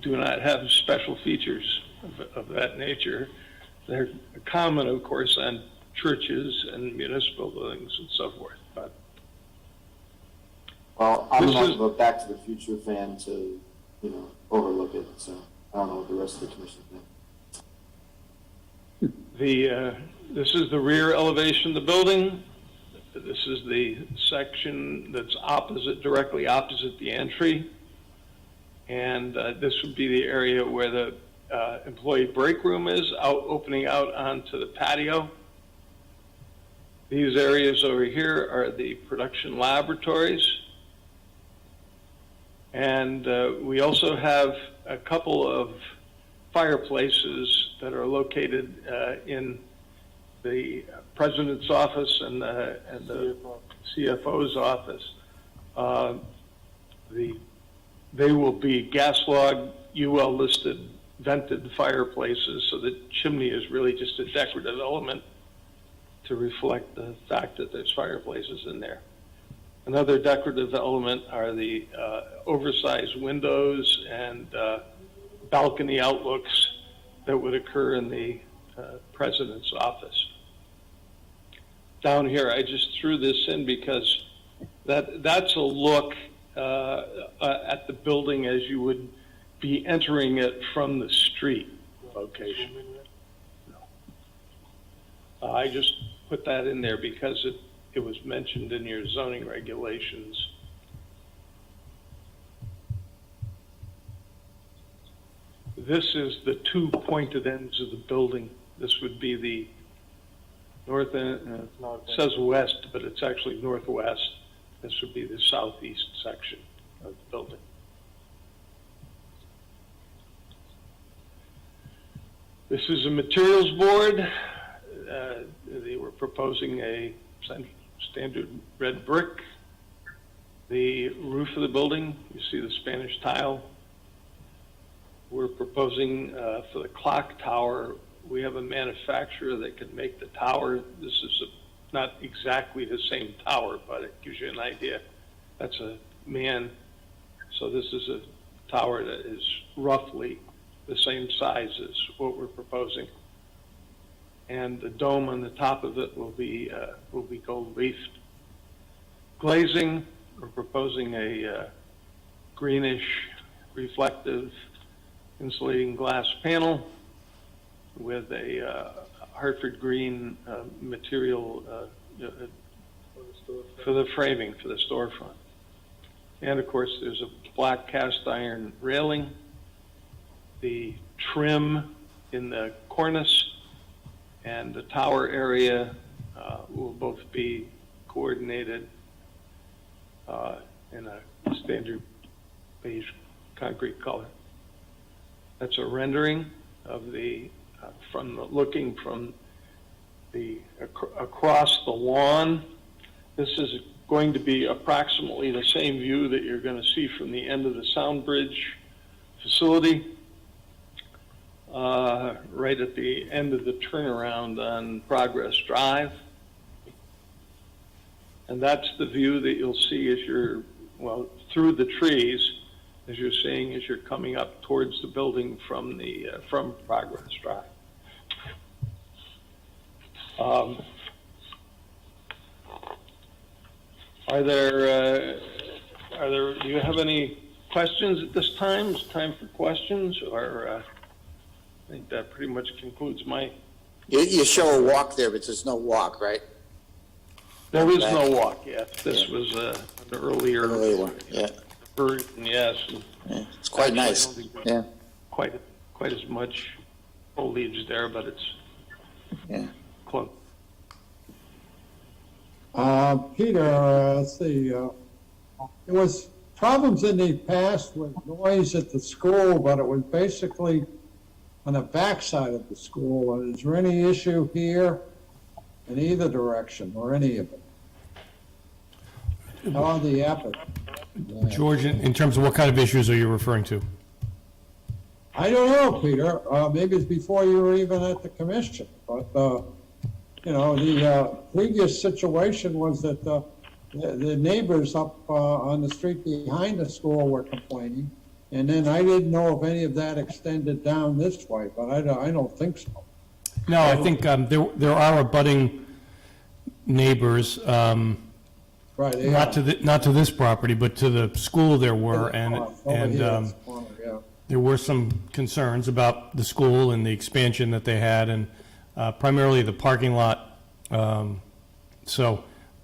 do not have special features of that nature. They're common, of course, on churches and municipal buildings and so forth, but Well, I'm This not is- a Back to the Future fan to, overlook it, so I don't know what the rest of the commission thinks. this is the rear elevation of the building. This is the section that's directly opposite the entry. And this would be the area where the employee break room is, opening out onto the patio. These areas over here are the production laboratories. And we also have a couple of fireplaces that are located in the president's office and the CFO's office. They will be gas log, UL listed, vented fireplaces, so the chimney is really just a decorative element to reflect the fact that there's fireplaces in there. Another decorative element are the oversized windows and balcony outlooks that would occur in the president's office. Down here, I just threw this in because that's a look at the building as you would be entering it from the street location. I just put that in there because it was mentioned in your zoning regulations. This is the two pointed ends of the building. This would be the north end, it says west, but it's actually northwest. This would be the southeast section of the building. This is a materials board. They were proposing a standard red brick. The roof of the building, you see the Spanish tile. We're proposing for the clock tower, we have a manufacturer that can make the tower. This is not exactly the same tower, but it gives you an idea. That's a man. So this is a tower that is roughly the same size as what we're proposing. And the dome on the top of it will be gold leafed. Glazing, we're proposing a greenish reflective insulating glass panel with a Hartford green material for the framing for the storefront. And of course, there's a black cast iron railing. The trim in the cornice and the tower area will both be coordinated in a standard beige concrete color. That's a rendering of the looking from the across the lawn. This is going to be approximately the same view that you're going to see from the end of the Sound Bridge facility, right at the end of the turnaround on Progress Drive. And that's the view that you'll see as you're, through the trees, as you're seeing as you're coming up towards the building from Progress Drive. Do you have any questions at this time? It's time for questions, or I think that pretty much concludes my. You show a walk there, but there's no walk, right? There is no walk yet. This was an earlier one, yeah. version, yes. Yeah, it's quite nice. Yeah. Quite as much foliage there, but it's close. Peter, let's see, there was problems in the past with noise at the school, but it was basically on the backside of the school. Is there any issue here in either direction or any of it? How are the applicants? George, in terms of what kind of issues are you referring to? I don't know, Peter, maybe it's before you were even at the commission, but, you know, the previous situation was that the neighbors up on the street behind the school were complaining, and then I didn't know if any of that extended down this way, but I don't think so. No, I think there are abutting neighbors, Right, yeah. not to this property, but to the school there were, and Over here, this corner, yeah. there were some concerns about the school and the expansion that they had, and primarily the parking lot.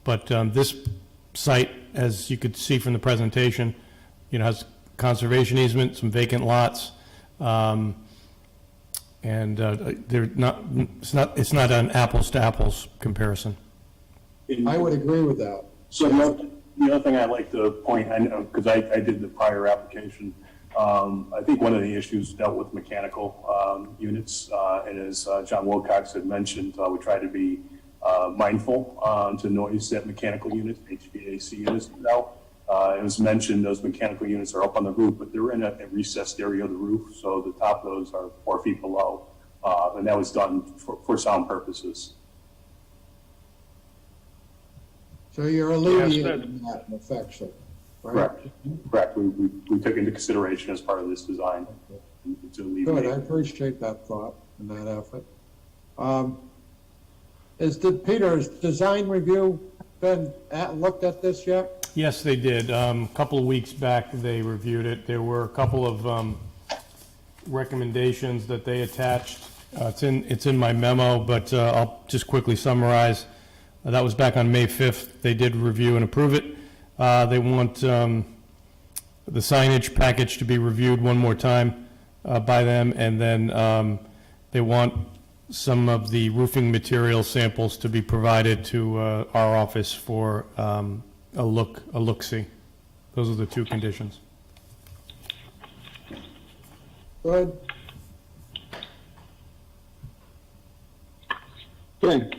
But this site, as you could see from the presentation, you know, has conservation easement, some vacant lots, and they're not. It's not an apples to apples comparison. I would agree with that. So the other thing I'd like to point, I know, because I did the prior application, I think one of the issues dealt with mechanical units, and as John Wilcox had mentioned, we try to be mindful to noise that mechanical units, HVAC units out. It was mentioned those mechanical units are up on the roof, but they're in a recessed area of the roof, so the top of those are 4 feet below, and that was done for sound purposes. So you're alleviating that effect, right? Correct. We took into consideration as part of this design. To alleviate. Good, I appreciate that thought and that effort. Peter's design review been looked at this yet? Yes, they did. A couple of weeks back, they reviewed it. There were a couple of recommendations that they attached. It's in my memo, but I'll just quickly summarize. That was back on May 5th. They did review and approve it. They want the signage package to be reviewed one more time by them, and then they want some of the roofing material samples to be provided to our office for a look-see. Those are the 2 conditions. Good. Okay.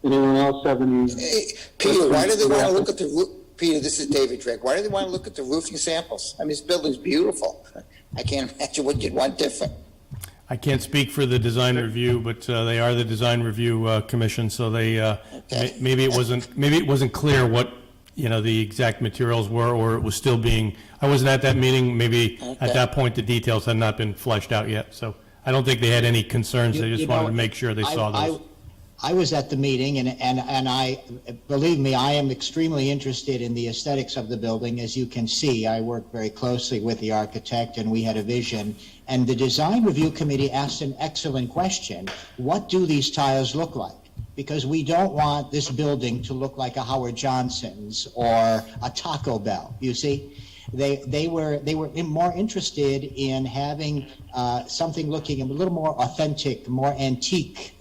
Anyone else have any? Hey, Peter, why do they want to look at the roof? Peter, this is David Drake. Why do they want to look at the roofing samples? I mean, this building's beautiful. I can't imagine what you'd want different. I can't speak for the design review, but they are the design review commission, so they maybe it wasn't clear what, you know, the exact materials were, or it was still being. I wasn't at that meeting. Maybe at that point the details had not been fleshed out yet. So I don't think they had any concerns. They just wanted to make sure they saw those. I was at the meeting, and I, believe me, I am extremely interested in the aesthetics of the building. As you can see, I work very closely with the architect, and we had a vision. And the design review committee asked an excellent question. What do these tiles look like? Because we don't want this building to look like a Howard Johnson's or a Taco Bell, you see? They were more interested in having something looking a little more authentic, more antique,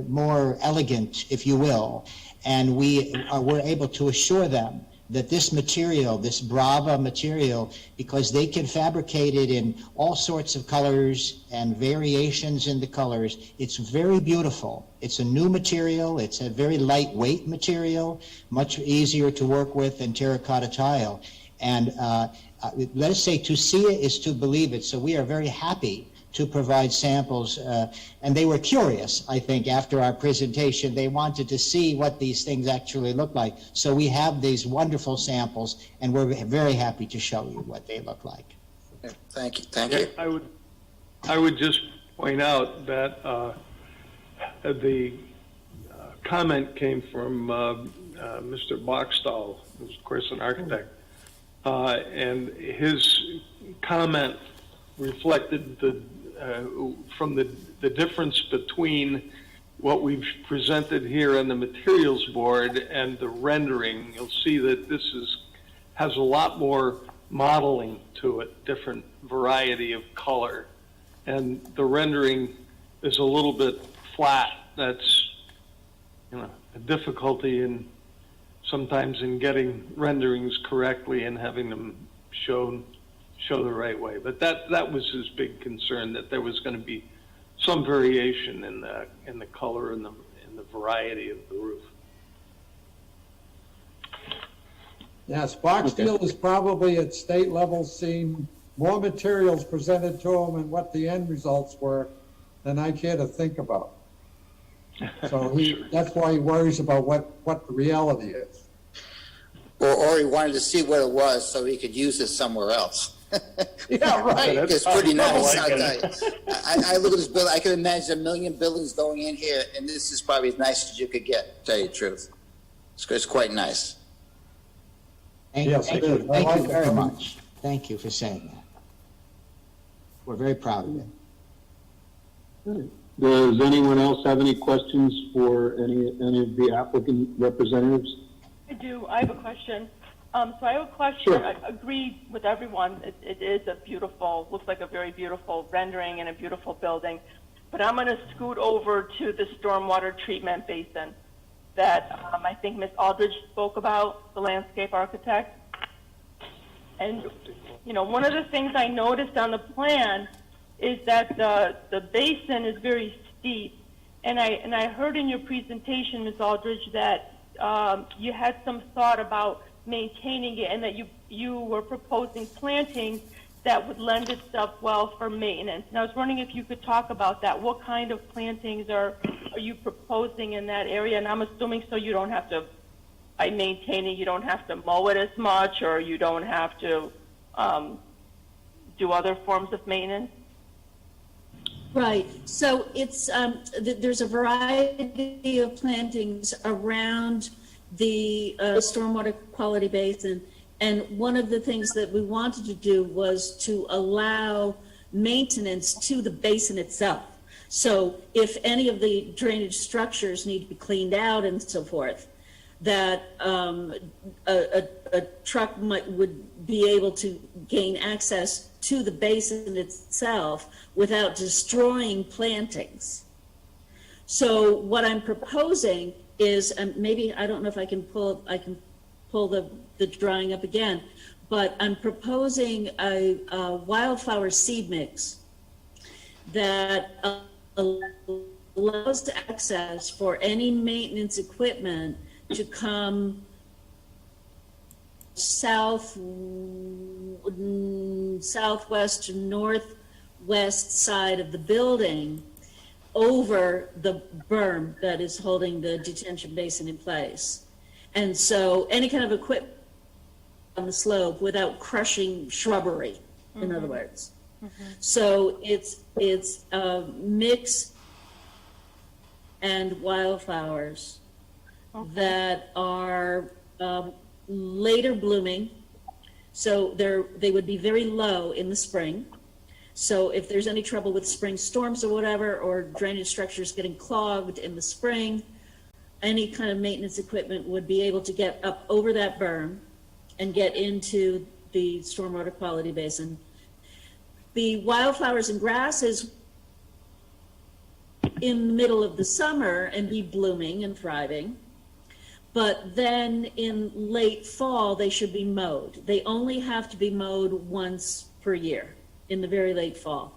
more elegant, if you will. And we were able to assure them that this material, this Brava material, because they can fabricate it in all sorts of colors and variations in the colors, it's very beautiful. It's a new material. It's a very lightweight material, much easier to work with than terracotta tile. And let us say to see it is to believe it. So we are very happy to provide samples. And they were curious, I think, after our presentation. They wanted to see what these things actually look like. So we have these wonderful samples, and we're very happy to show you what they look like. Thank you. Thank you. I would just point out that the comment came from Mr. Boxstall, who's of course an architect. And his comment reflected from the difference between what we've presented here on the materials board and the rendering. You'll see that this has a lot more modeling to it, different variety of color. And the rendering is a little bit flat. That's, you know, a difficulty sometimes in getting renderings correctly and having them show the right way. But that was his big concern, that there was going to be some variation in the color and the variety of the roof. Yes, box steel is probably at state level seen more materials presented to him and what the end results were than I care to think about. So that's why he worries about what the reality is. Or he wanted to see what it was so he could use it somewhere else. Yeah, right. It's pretty nice, I'll tell you. I look at this building, I can imagine 1 million buildings going in here, and this is probably as nice as you could get, to tell you the truth. It's quite nice. Thank Yes, it is. I thank like you it. very much. Thank you for saying that. We're very proud of it. Does anyone else have any questions for any of the applicant representatives? I do. I have a question. So I have a question. Sure. I agree with everyone. It is a beautiful, looks like a very beautiful rendering and a beautiful building. But I'm going to scoot over to the stormwater treatment basin that I think Ms. Aldridge spoke about, the landscape architect. And, you know, one of the things I noticed on the plan is that the basin is very steep. And I heard in your presentation, Ms. Aldridge, that you had some thought about maintaining it and that you were proposing plantings that would lend itself well for maintenance. And I was wondering if you could talk about that. What kind of plantings are you proposing in that area? And I'm assuming so you don't have to, by maintaining, you don't have to mow it as much, or you don't have to do other forms of maintenance? Right. So it's there's a variety of plantings around the stormwater quality basin, and one of the things that we wanted to do was to allow maintenance to the basin itself. So if any of the drainage structures need to be cleaned out and so forth, that a truck would be able to gain access to the basin itself without destroying plantings. So what I'm proposing is, maybe, I don't know if I can pull the drawing up again, but I'm proposing a wildflower seed mix that allows access for any maintenance equipment to come southwest to northwest side of the building over the berm that is holding the detention basin in place. And so any kind of equipment on the slope without crushing shrubbery, in other words. So it's mix and wildflowers that are later blooming. So they would be very low in the spring. So if there's any trouble with spring storms or whatever, or drainage structures getting clogged in the spring, any kind of maintenance equipment would be able to get up over that berm and get into the stormwater quality basin. The wildflowers and grasses in the middle of the summer and be blooming and thriving. But then in late fall, they should be mowed. They only have to be mowed once per year in the very late fall.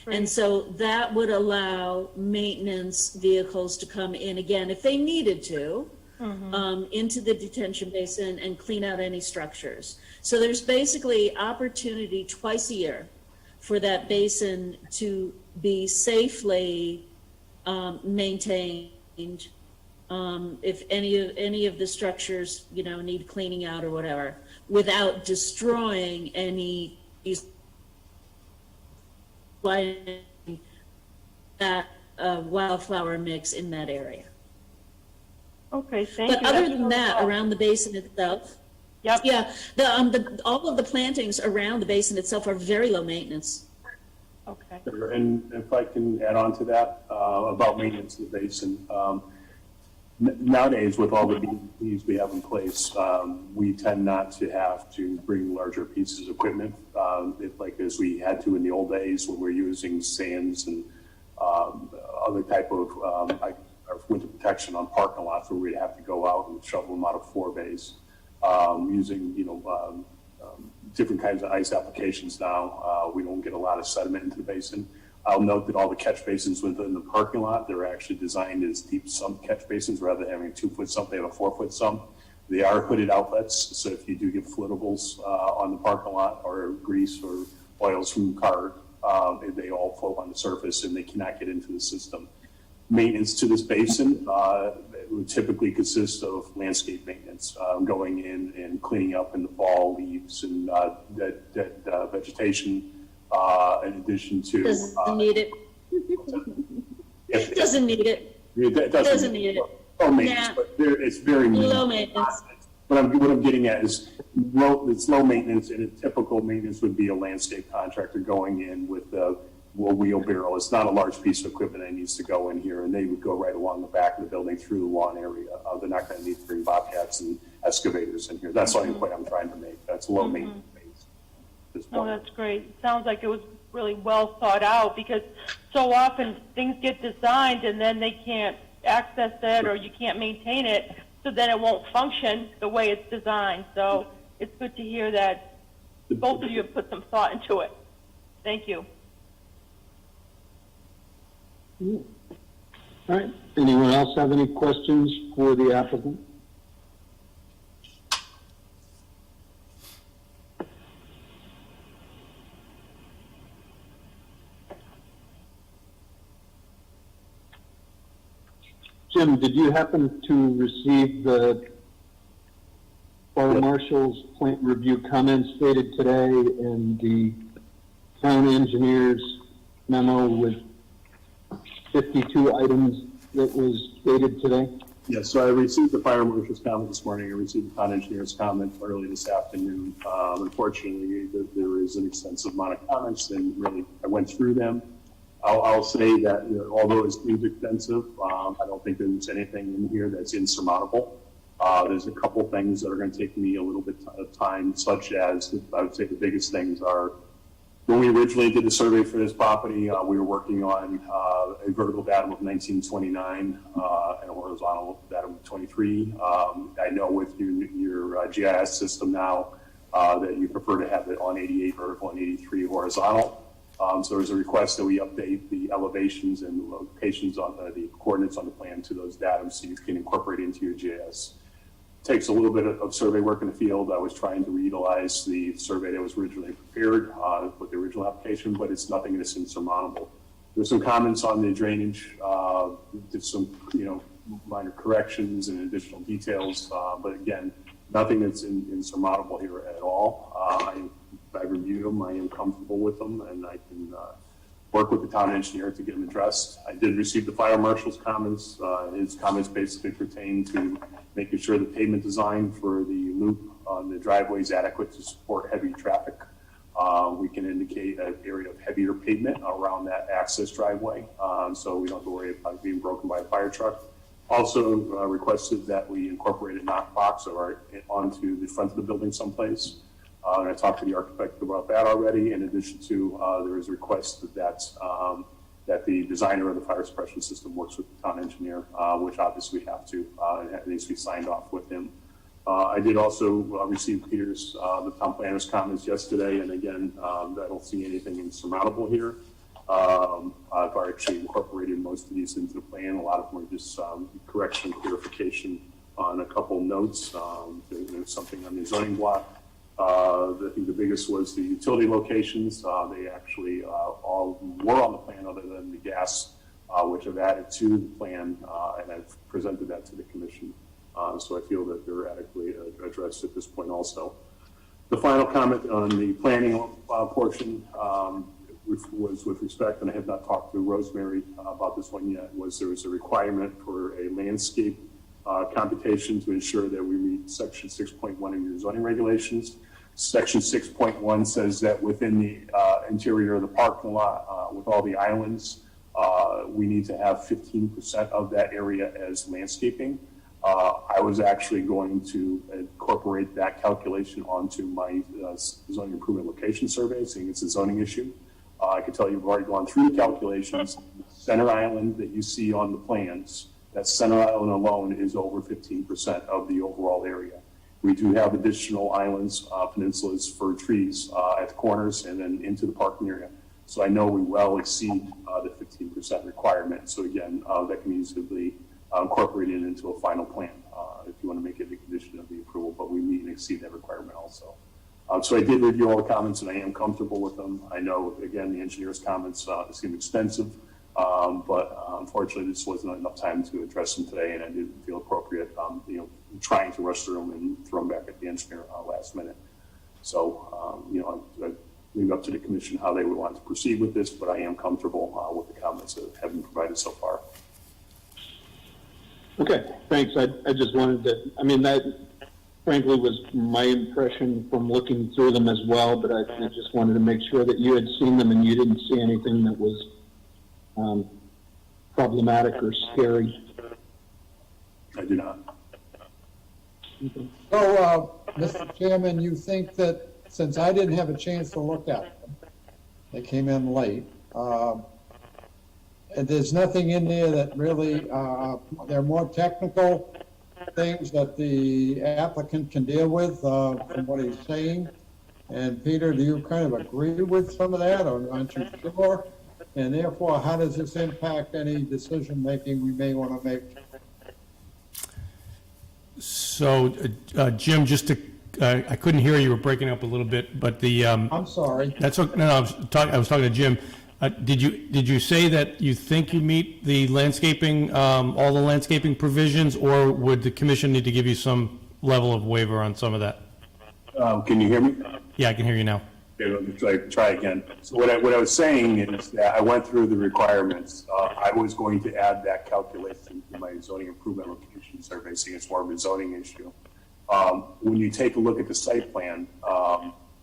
Right. And so that would allow maintenance vehicles to come in again if they needed to, into the detention basin and clean out any structures. So there's basically opportunity twice a year for that basin to be safely maintained. If any of the structures, need cleaning out or whatever, without destroying any that wildflower mix in that area. Okay, thank you. But other than that, around the basin itself, all of the plantings around the basin itself are very low maintenance. Okay. And if I can add on to that, about maintenance of the basin. Nowadays, with all the BDPs we have in place, we tend not to have to bring larger pieces of equipment, like as we had to in the old days when we were using sands and other type of winter protection on parking lots where we'd have to go out and shovel them out of 4 bays, using different kinds of ice applications now. We don't get a lot of sediment into the basin. I'll note that all the catch basins within the parking lot, they're actually designed as deep sump catch basins rather than having a 2-foot sump, they have a 4-foot sump. They are hooded outlets, so if you do get floatables on the parking lot or grease or oils from the car, they all float on the surface and they cannot get into the system. Maintenance to this basin it would typically consist of landscape maintenance, going in and cleaning up in the fall, leaves and dead vegetation, in addition to... Doesn't need it. Doesn't need it. It doesn't need it. Low maintenance, Nah. but it's very minimal. Low maintenance. What I'm getting at is it's low maintenance, and a typical maintenance would be a landscape contractor going in with a wheelbarrow. It's not a large piece of equipment that needs to go in here, and they would go right along the back of the building through the lawn area. They're not going to need to bring bobcats and excavators in here. That's the only point I'm trying to make. That's low maintenance. At this Oh, point. that's great. It sounds like it was really well thought out, because so often things get designed and then they can't access it or you can't maintain it, so then it won't function the way it's designed. So it's good to hear that both of you have put some thought into it. Thank you. All right. Anyone else have any questions for the applicant? Jim, did you happen to receive the fire marshal's plant review comments dated today and the town engineer's memo with 52 items that was dated today? Yes, so I received the fire marshal's comment this morning. I received the town engineer's comment early this afternoon. Unfortunately, there is an extensive amount of comments, and really, I went through them. I'll say that although it seems extensive, I don't think there's anything in here that's insurmountable. There's a couple things that are going to take me a little bit of time, such as, I would say the biggest things are, when we originally did the survey for this property, we were working on a vertical datum of 1929 and a horizontal datum of 23. I know with your GIS system now that you prefer to have it on 88 vertical and 83 horizontal. So there's a request that we update the elevations and the locations on the coordinates on the plan to those datums so you can incorporate it into your GIS. Takes a little bit of survey work in the field. I was trying to reutilize the survey that was originally prepared with the original application, but it's nothing that's insurmountable. There's some comments on the drainage, did some minor corrections and additional details, but again, nothing that's insurmountable here at all. I reviewed them, I am comfortable with them, and I can work with the town engineer to get them addressed. I did receive the fire marshal's comments. His comments basically pertain to making sure the pavement design for the loop on the driveway is adequate to support heavy traffic. We can indicate an area of heavier pavement around that access driveway, so we don't have to worry about being broken by a fire truck. Also requested that we incorporate a knock box onto the front of the building someplace. And I talked to the architect about that already. In addition to, there is a request that the designer of the fire suppression system works with the town engineer, which obviously we have to, and it needs to be signed off with him. I did also receive Peter's, the town planner's comments yesterday, and again, I don't see anything insurmountable here. I've actually incorporated most of these into the plan. A lot of them are just correction and clarification on a couple notes. There's something on the zoning block. I think the biggest was the utility locations. They actually all were on the plan other than the gas, which I've added to the plan, and I've presented that to the commission. So I feel that they're adequately addressed at this point also. The final comment on the planning portion was with respect, and I have not talked to Rosemary about this one yet, was there was a requirement for a landscape computation to ensure that we meet section 6.1 of your zoning regulations. Section 6.1 says that within the interior of the parking lot, with all the islands, we need to have 15% of that area as landscaping. I was actually going to incorporate that calculation onto my zoning improvement location survey, seeing it's a zoning issue. I can tell you we've already gone through the calculations. Center island that you see on the plans, that center island alone is over 15% of the overall area. We do have additional islands, peninsulas for trees at the corners and then into the parking area. So I know we well exceed the 15% requirement. So again, that can easily be incorporated into a final plan if you want to make it a condition of the exceed that requirement also. So I did review all the comments, and I am comfortable with them. I know, again, the engineer's comments seem extensive, but unfortunately, this wasn't enough time to address them today, and I didn't feel appropriate, trying to rush through them and throw them back at the engineer last minute. So, I leave up to the commission how they would want to proceed with this, but I am comfortable with the comments that have been provided so far. Okay, thanks. I just wanted to, that frankly was my impression from looking through them as well, but I just wanted to make sure that you had seen them and you didn't see anything that was problematic or scary. I do not. Okay. So, Mr. Chairman, you think that since I didn't have a chance to look at them, they came in late, and there's nothing in there that really, they're more technical things that the applicant can deal with from what he's saying. And Peter, do you kind of agree with some of that, or aren't you sure? And therefore, how does this impact any decision-making we may want to make? So, Jim, just to, I couldn't hear you, were breaking up a little bit, but the... I'm sorry. That's okay. No, I was talking to Jim. Did you say that you think you meet the landscaping, all the landscaping provisions, or would the commission need to give you some level of waiver on some of that? Can you hear me? Yeah, I can hear you now. Okay, let me try again. So what I was saying is that I went through the requirements. I was going to add that calculation to my zoning improvement location survey, seeing it's more of a zoning issue. When you take a look at the site plan,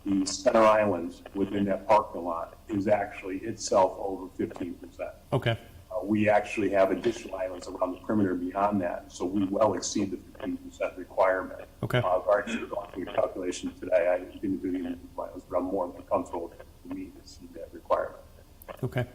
the center island within that parking lot is actually itself over 15%. Okay. We actually have additional islands around the perimeter beyond that, so we well exceed the 15% requirement. Okay. I've already gone through the calculation today. I didn't do the islands, but I'm more than comfortable to meet that requirement. Okay.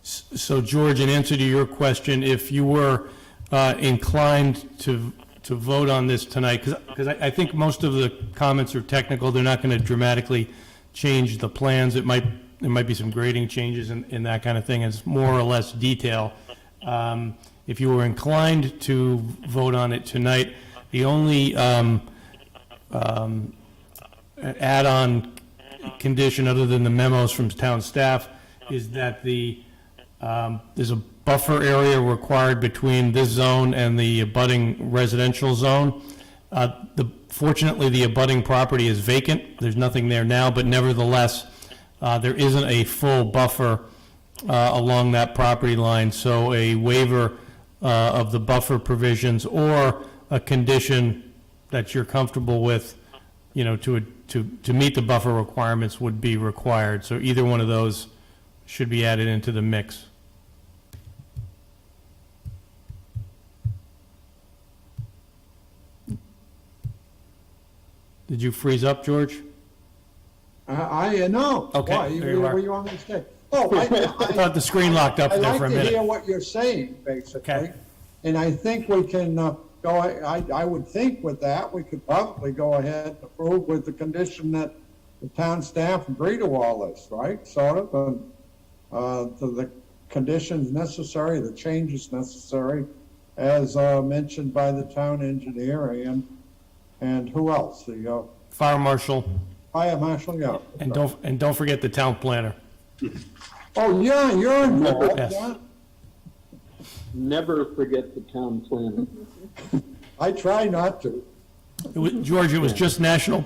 So, George, in answer to your question, if you were inclined to vote on this tonight, because I think most of the comments are technical, they're not going to dramatically change the plans. There might be some grading changes in that kind of thing. It's more or less detail. If you were inclined to vote on it tonight, the only add-on condition other than the memos from town staff is that there's a buffer area required between this zone and the abutting residential zone. Fortunately, the abutting property is vacant. There's nothing there now, but nevertheless, there isn't a full buffer along that property line, so a waiver of the buffer provisions or a condition that you're comfortable with, to meet the buffer requirements would be required. So either one of those should be added into the mix. Did you freeze up, George? I know. Okay, Why? there you are. What do you want me to say? Oh, I thought the screen locked up there for a I like to hear minute. what you're saying, basically. Okay. And I think we can I would think with that, we could probably go ahead and approve with the condition that the town staff agree to all this, right? Sort of, to the conditions necessary, the changes necessary, as mentioned by the town engineer and who else? The Fire marshal, fire marshal, yeah. and don't forget the town planner. Oh, yeah, you're involved, Yes. yeah. Never forget the town planner. I try not to. George, it was just National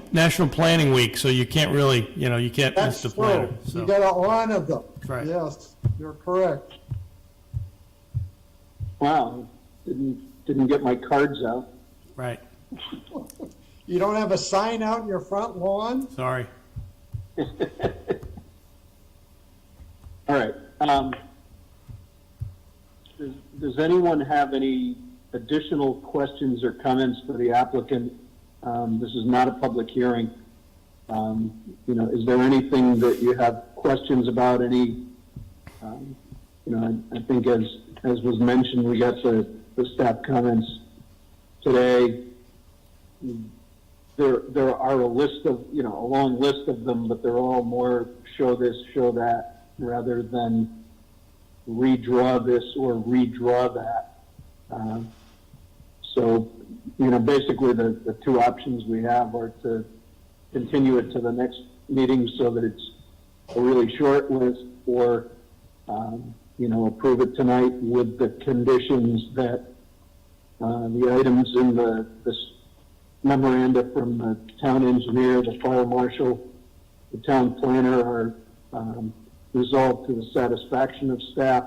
Planning Week, so you can't really, you can't miss That's the planner. true. So. You got a line of them. Right. Yes, you're correct. Wow, didn't get my cards out. Right, You don't have a sign out in your front lawn? sorry. All right. Does anyone have any additional questions or comments for the applicant? This is not a public hearing. Is there anything that you have questions about? I think as was mentioned, we got the staff comments today. There are a list of, a long list of them, but they're all more show this, show that, rather than redraw this or redraw that. So basically the two options we have are to continue it to the next meeting so that it's a really short list, or, approve it tonight with the conditions that the items in this memoranda from the town engineer, the fire marshal, the town planner are resolved to the satisfaction of staff.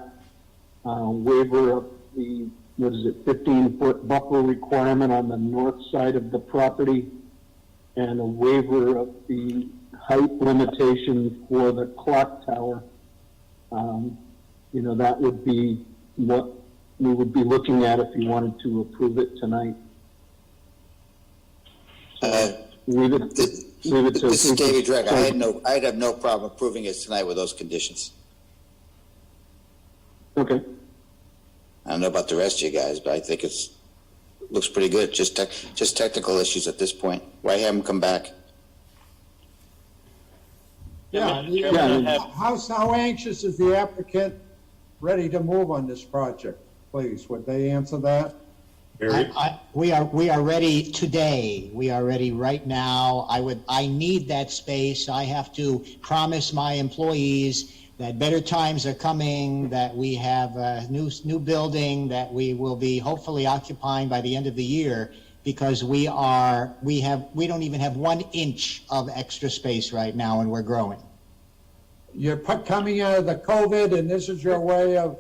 Waiver of the 15-foot buffer requirement on the north side of the property, and a waiver of the height limitation for the clock tower. That would be what we would be looking at if you wanted to approve it tonight. Leave it to. This is David Drake. I'd have no problem approving it tonight with those conditions. Okay. I don't know about the rest of you guys, but I think looks pretty good. Just technical issues at this point. Why have them come back? How anxious is the applicant ready to move on this project? Please, would they answer that? We are ready today. We are ready right now. I need that space. I have to promise my employees that better times are coming, that we have a new building that we will be hopefully occupying by the end of the year, because we don't even have 1 inch of extra space right now, and we're growing. You're coming out of the COVID, and this is your way of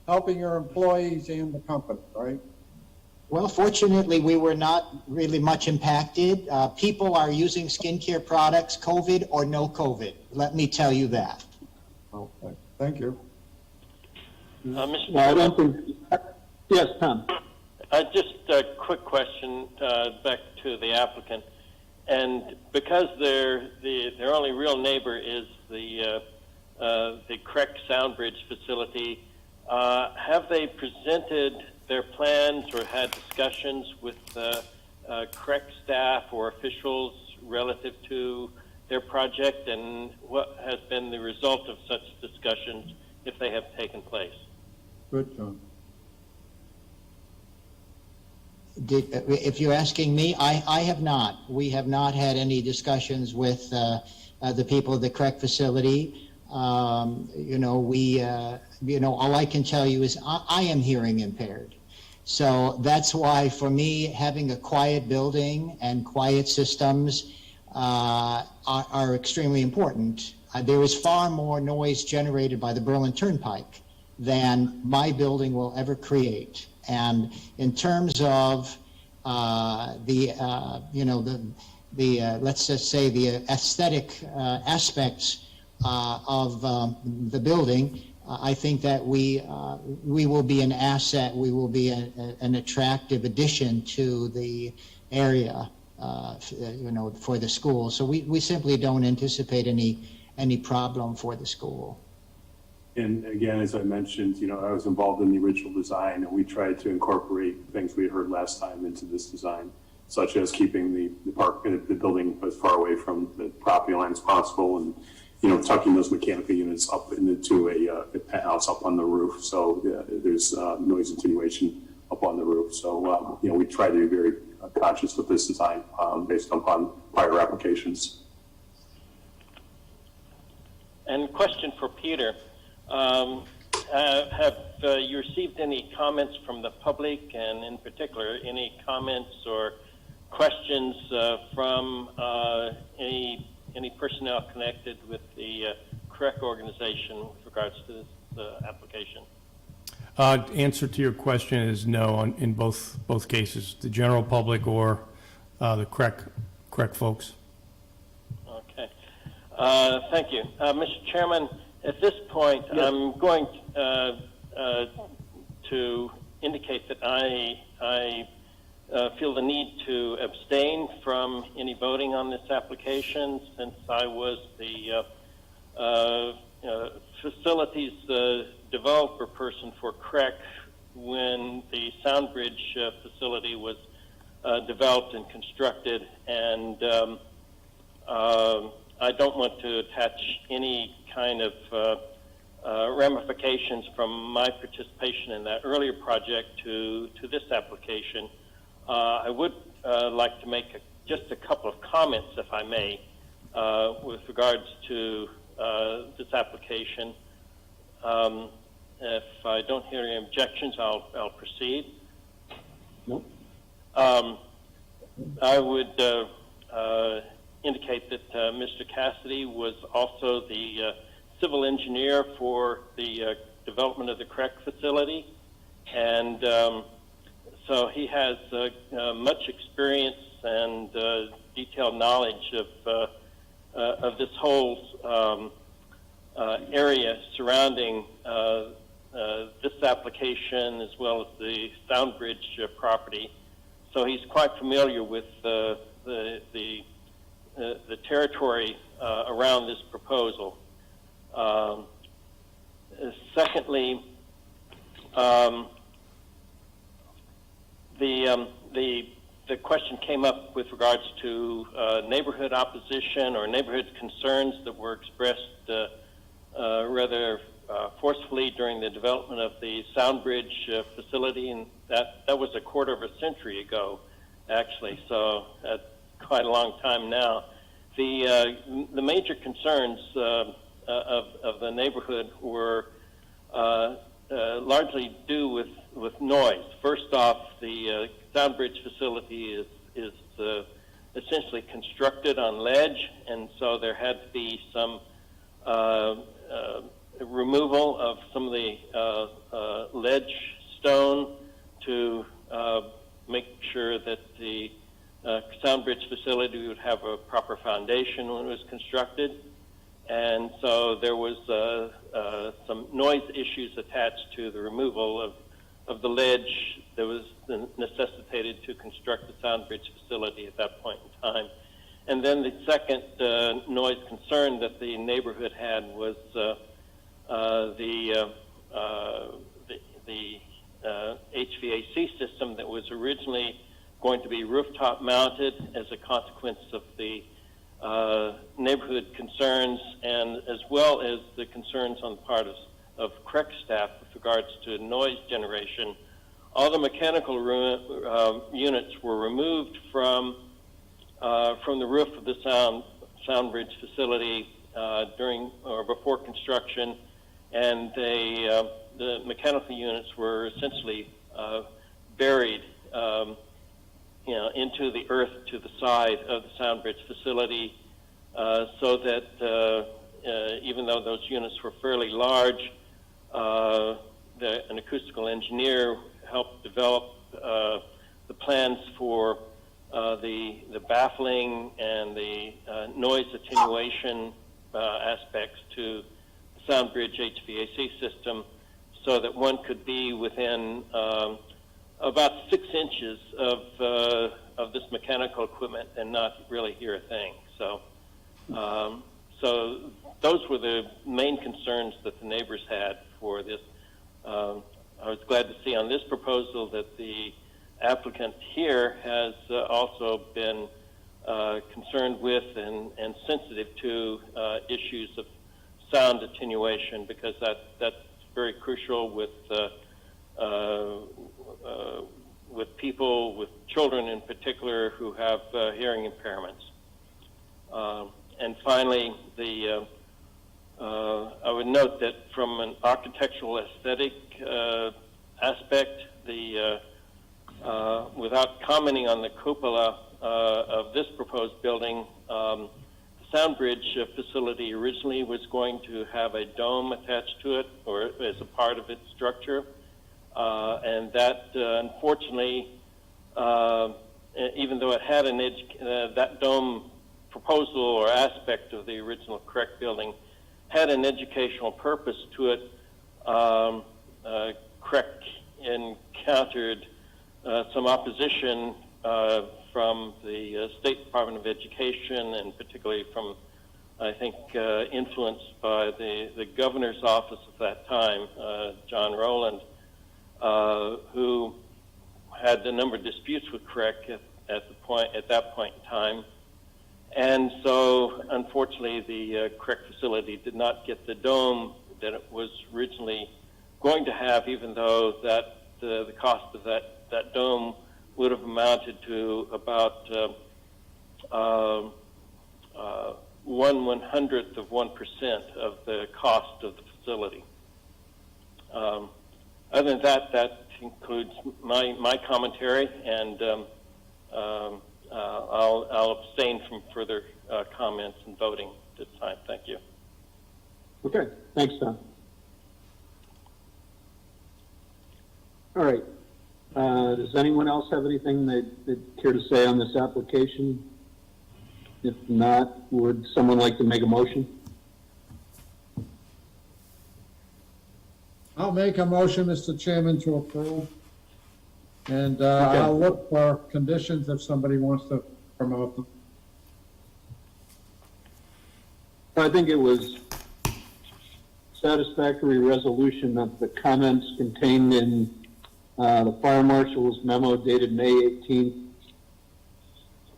helping your employees and the company, right? Well, fortunately, we were not really much impacted. People are using skincare products, COVID or no COVID. Let me tell you that. Okay, thank you. Mr. I don't think. Yes, Tom. Just a quick question back to the applicant, and because their only real neighbor is the Creek Sound Bridge facility, have they presented their plans or had discussions with Creek staff or officials relative to their project, and what has been the result of such discussions, if they have taken place? Good, John. If you're asking me, I have not. We have not had any discussions with the people of the Creek facility. All I can tell you is I am hearing impaired. So that's why, for me, having a quiet building and quiet systems are extremely important. There is far more noise generated by the Berlin Turnpike than my building will ever create. And in terms of let's just say the aesthetic aspects of the building, I think that we will be an asset. We will be an attractive addition to the area, for the school. So we simply don't anticipate any problem for the school. And again, as I mentioned, I was involved in the original design, and we tried to incorporate things we heard last time into this design, such as keeping the building as far away from the property line as possible, and tucking those mechanical units up into a penthouse up on the roof, so there's noise attenuation up on the roof. So we try to be very conscious with this design based upon prior applications. And question for Peter. Have you received any comments from the public, and in particular, any comments or questions from any personnel connected with the CREC organization with regards to this application? Answer to your question is no in both cases, the general public or the CREC folks. Okay. Thank you. Mr. Chairman, at this point, yes. I'm going to indicate that I feel the need to abstain from any voting on this application, since I was the facilities developer person for CREC when the Soundbridge facility was developed and constructed, and I don't want to attach any kind of ramifications from my participation in that earlier project to this application. I would like to make just a couple of comments, if I may, with regards to this application. If I don't hear any objections, I'll proceed. Nope. I would indicate that Mr. Cassidy was also the civil engineer for the development of the CREC facility, and so he has much experience and detailed knowledge of this whole area surrounding this application, as well as the Soundbridge property. So he's quite familiar with the territory around this proposal. Secondly, the question came up with regards to neighborhood opposition or neighborhood concerns that were expressed rather forcefully during the development of the Soundbridge facility, and that was a quarter of a century ago, actually, so that's quite a long time now. The major concerns of the neighborhood were largely due with noise. First off, the Soundbridge facility is essentially constructed on ledge, and so there had to be some removal of some of the ledge stone to make sure that the Soundbridge facility would have a proper foundation when it was constructed. And so there was some noise issues attached to the removal of the ledge that was necessitated to construct the Soundbridge facility at that point in time. And then the second noise concern that the neighborhood had was the HVAC system that was originally going to be rooftop mounted as a consequence of the neighborhood concerns, and as well as the concerns on the part of CREC staff with regards to noise generation. All the mechanical units were removed from the roof of the Soundbridge facility during or before construction, and the mechanical units were essentially buried into the earth to the side of the Soundbridge facility, so that even though those units were fairly large, an acoustical engineer helped develop the plans for the baffling and the noise attenuation aspects to the Soundbridge HVAC system, so that one could be within about 6 inches of this mechanical equipment and not really hear a thing. So, so those were the main concerns that the neighbors had for this. I was glad to see on this proposal that the applicant here has also been concerned with and sensitive to issues of sound attenuation, because that's very crucial with people, with children in particular, who have hearing impairments. And finally, I would note that from an architectural aesthetic aspect, without commenting on the cupola of this proposed building, the Soundbridge facility originally was going to have a dome attached to it, or as a part of its structure, and that unfortunately, even though it had that dome proposal or aspect of the original CREC building had an educational purpose to it, CREC encountered some opposition from the State Department of Education, and particularly from, I think, influenced by the governor's office at that time, John Rowland, who had a number of disputes with CREC at that point in time. And so, unfortunately, the CREC facility did not get the dome that it was originally going to have, even though that the cost of that dome would have amounted to about 1/100th of 1% of the cost of the facility. Other than that, that concludes my commentary, and I'll abstain from further comments and voting this time. Thank you. Okay, thanks, Tom. All right. Does anyone else have anything they'd care to say on this application? If not, would someone like to make a motion? I'll make a motion, Mr. Chairman, to approve. And I'll look for conditions if somebody wants to promote them. I think it was satisfactory resolution of the comments contained in the fire marshal's memo dated May 18th,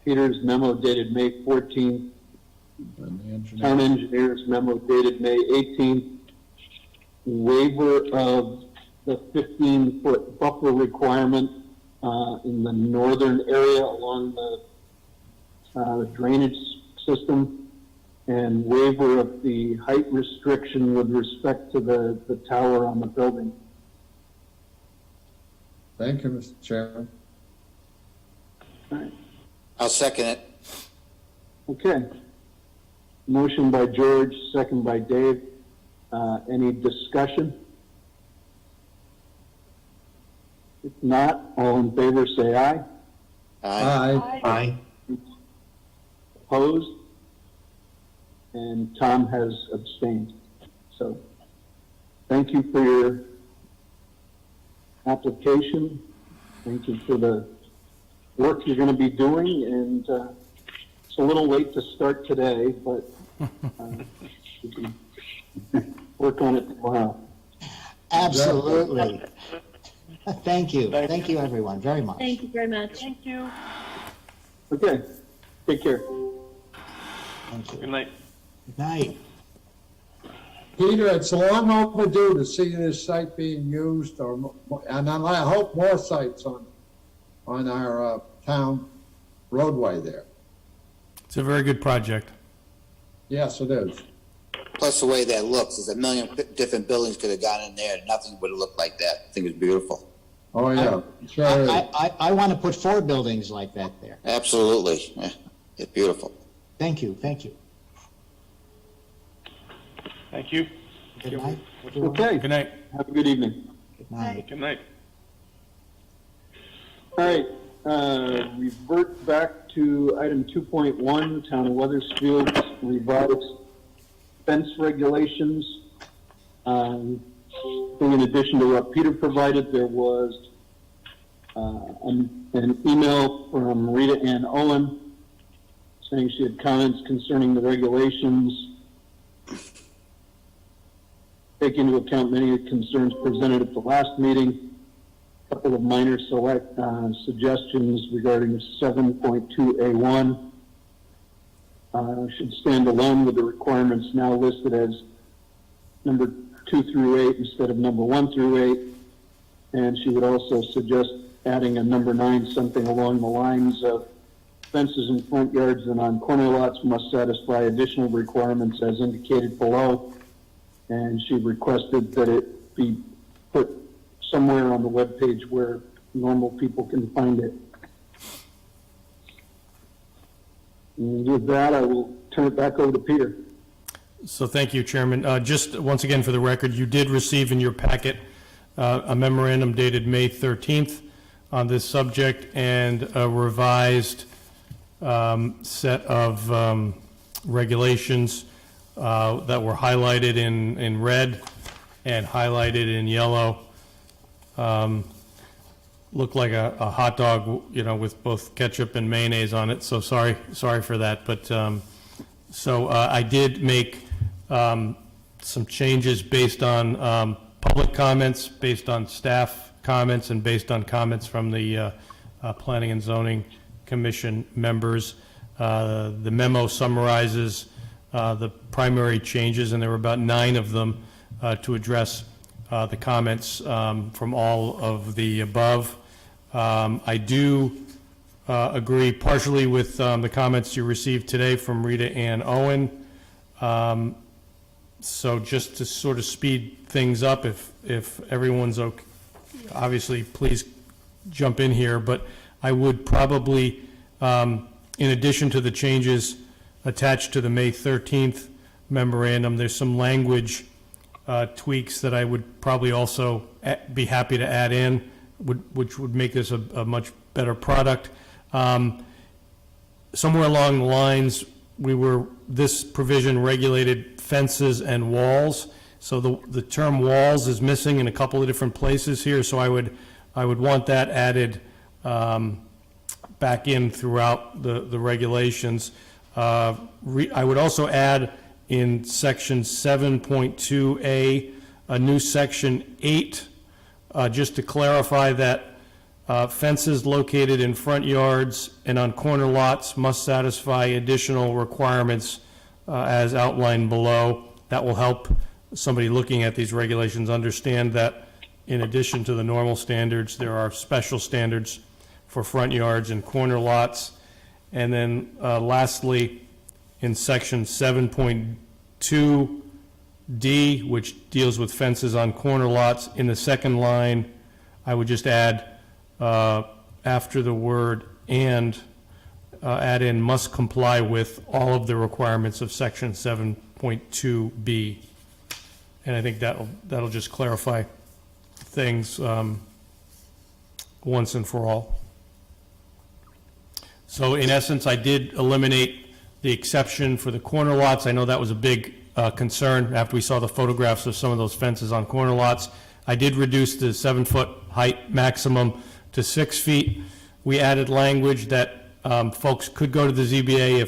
Peter's memo dated May 14th, town engineer's memo dated May 18th, waiver of the 15-foot buffer requirement in the northern area along the drainage system, and waiver of the height restriction with respect to the tower on the building. Thank you, Mr. Chairman. All right. I'll second it. Okay. Motion by George, second by Dave. Any discussion? If not, all in favor say aye. Aye. Aye. Opposed? And Tom has abstained. So thank you for your application. Thank you for the work you're going to be doing. And it's a little late to start today, but we can work on it tomorrow. Absolutely. Thank you. Thank you, everyone, very much. Thank you very much. Thank you. Okay. Take care. Thank you. Good night. Good night. Peter, it's long overdue to see this site being used, and I hope more sites on our town roadway there. It's a very good project. Yes, it is. Plus the way that looks, there's a million different buildings could have gone in there, and nothing would have looked like that. I think it's beautiful. Oh, yeah. Sure is. I want to put 4 buildings like that there. Absolutely. Yeah, it's beautiful. Thank you, thank you. Thank you. Good night. everyone. Okay. Good night. Have a good evening. Good night. Good night. All right, revert back to item 2.1, Town of Weathersfield revised fence regulations. In addition to what Peter provided, there was an email from Rita Ann Owen saying she had comments concerning the regulations. Take into account many of the concerns presented at the last meeting. A couple of minor suggestions regarding 7.2A1. Should stand alone with the requirements now listed as number 2 through 8 instead of number 1 through 8. And she would also suggest adding a number 9, something along the lines of fences in front yards and on corner lots must satisfy additional requirements as indicated below. And she requested that it be put somewhere on the webpage where normal people can find it. And with that, I will turn it back over to Peter. So thank you, Chairman. Just once again, for the record, you did receive in your packet a memorandum dated May 13th on this subject and a revised set of regulations that were highlighted in red and highlighted in yellow. Looked like a hot dog, you know, with both ketchup and mayonnaise on it. So sorry for that. But so I did make some changes based on public comments, based on staff comments, and based on comments from the Planning and Zoning Commission members. The memo summarizes the primary changes, and there were about 9 of them to address the comments from all of the above. I do agree partially with the comments you received today from Rita Ann Owen. So just to sort of speed things up, if everyone's okay, obviously, please jump in here, but I would probably, in addition to the changes attached to the May 13th memorandum, there's some language tweaks that I would probably also be happy to add in, which would make this a much better product. Somewhere along the lines, this provision regulated fences and walls. So the term walls is missing in a couple of different places here, so I would want that added back in throughout the regulations. I would also add in section 7.2A, a new section 8, just to clarify that fences located in front yards and on corner lots must satisfy additional requirements as outlined below. That will help somebody looking at these regulations understand that in addition to the normal standards, there are special standards for front yards and corner lots. And then lastly, in section 7.2D, which deals with fences on corner lots, in the second line, I would just add after the word "and," add in "must comply with all of the requirements of section 7.2B." And I think that'll just clarify things once and for all. So in essence, I did eliminate the exception for the corner lots. I know that was a big concern after we saw the photographs of some of those fences on corner lots. I did reduce the 7-foot height maximum to 6 feet. We added language that folks could go to the ZBA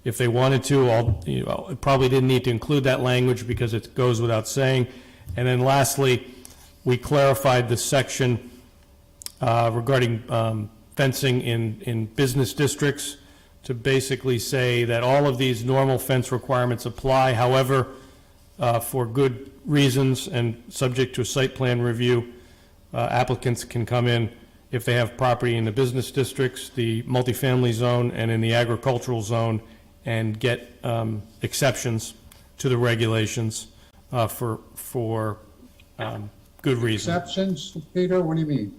if they wanted to. It probably didn't need to include that language because it goes without saying. And then lastly, we clarified the section regarding fencing in business districts to basically say that all of these normal fence requirements apply. However, for good reasons and subject to a site plan review, applicants can come in if they have property in the business districts, the multifamily zone, and in the agricultural zone, and get exceptions to the regulations for good reason. Exceptions, Peter, what do you mean?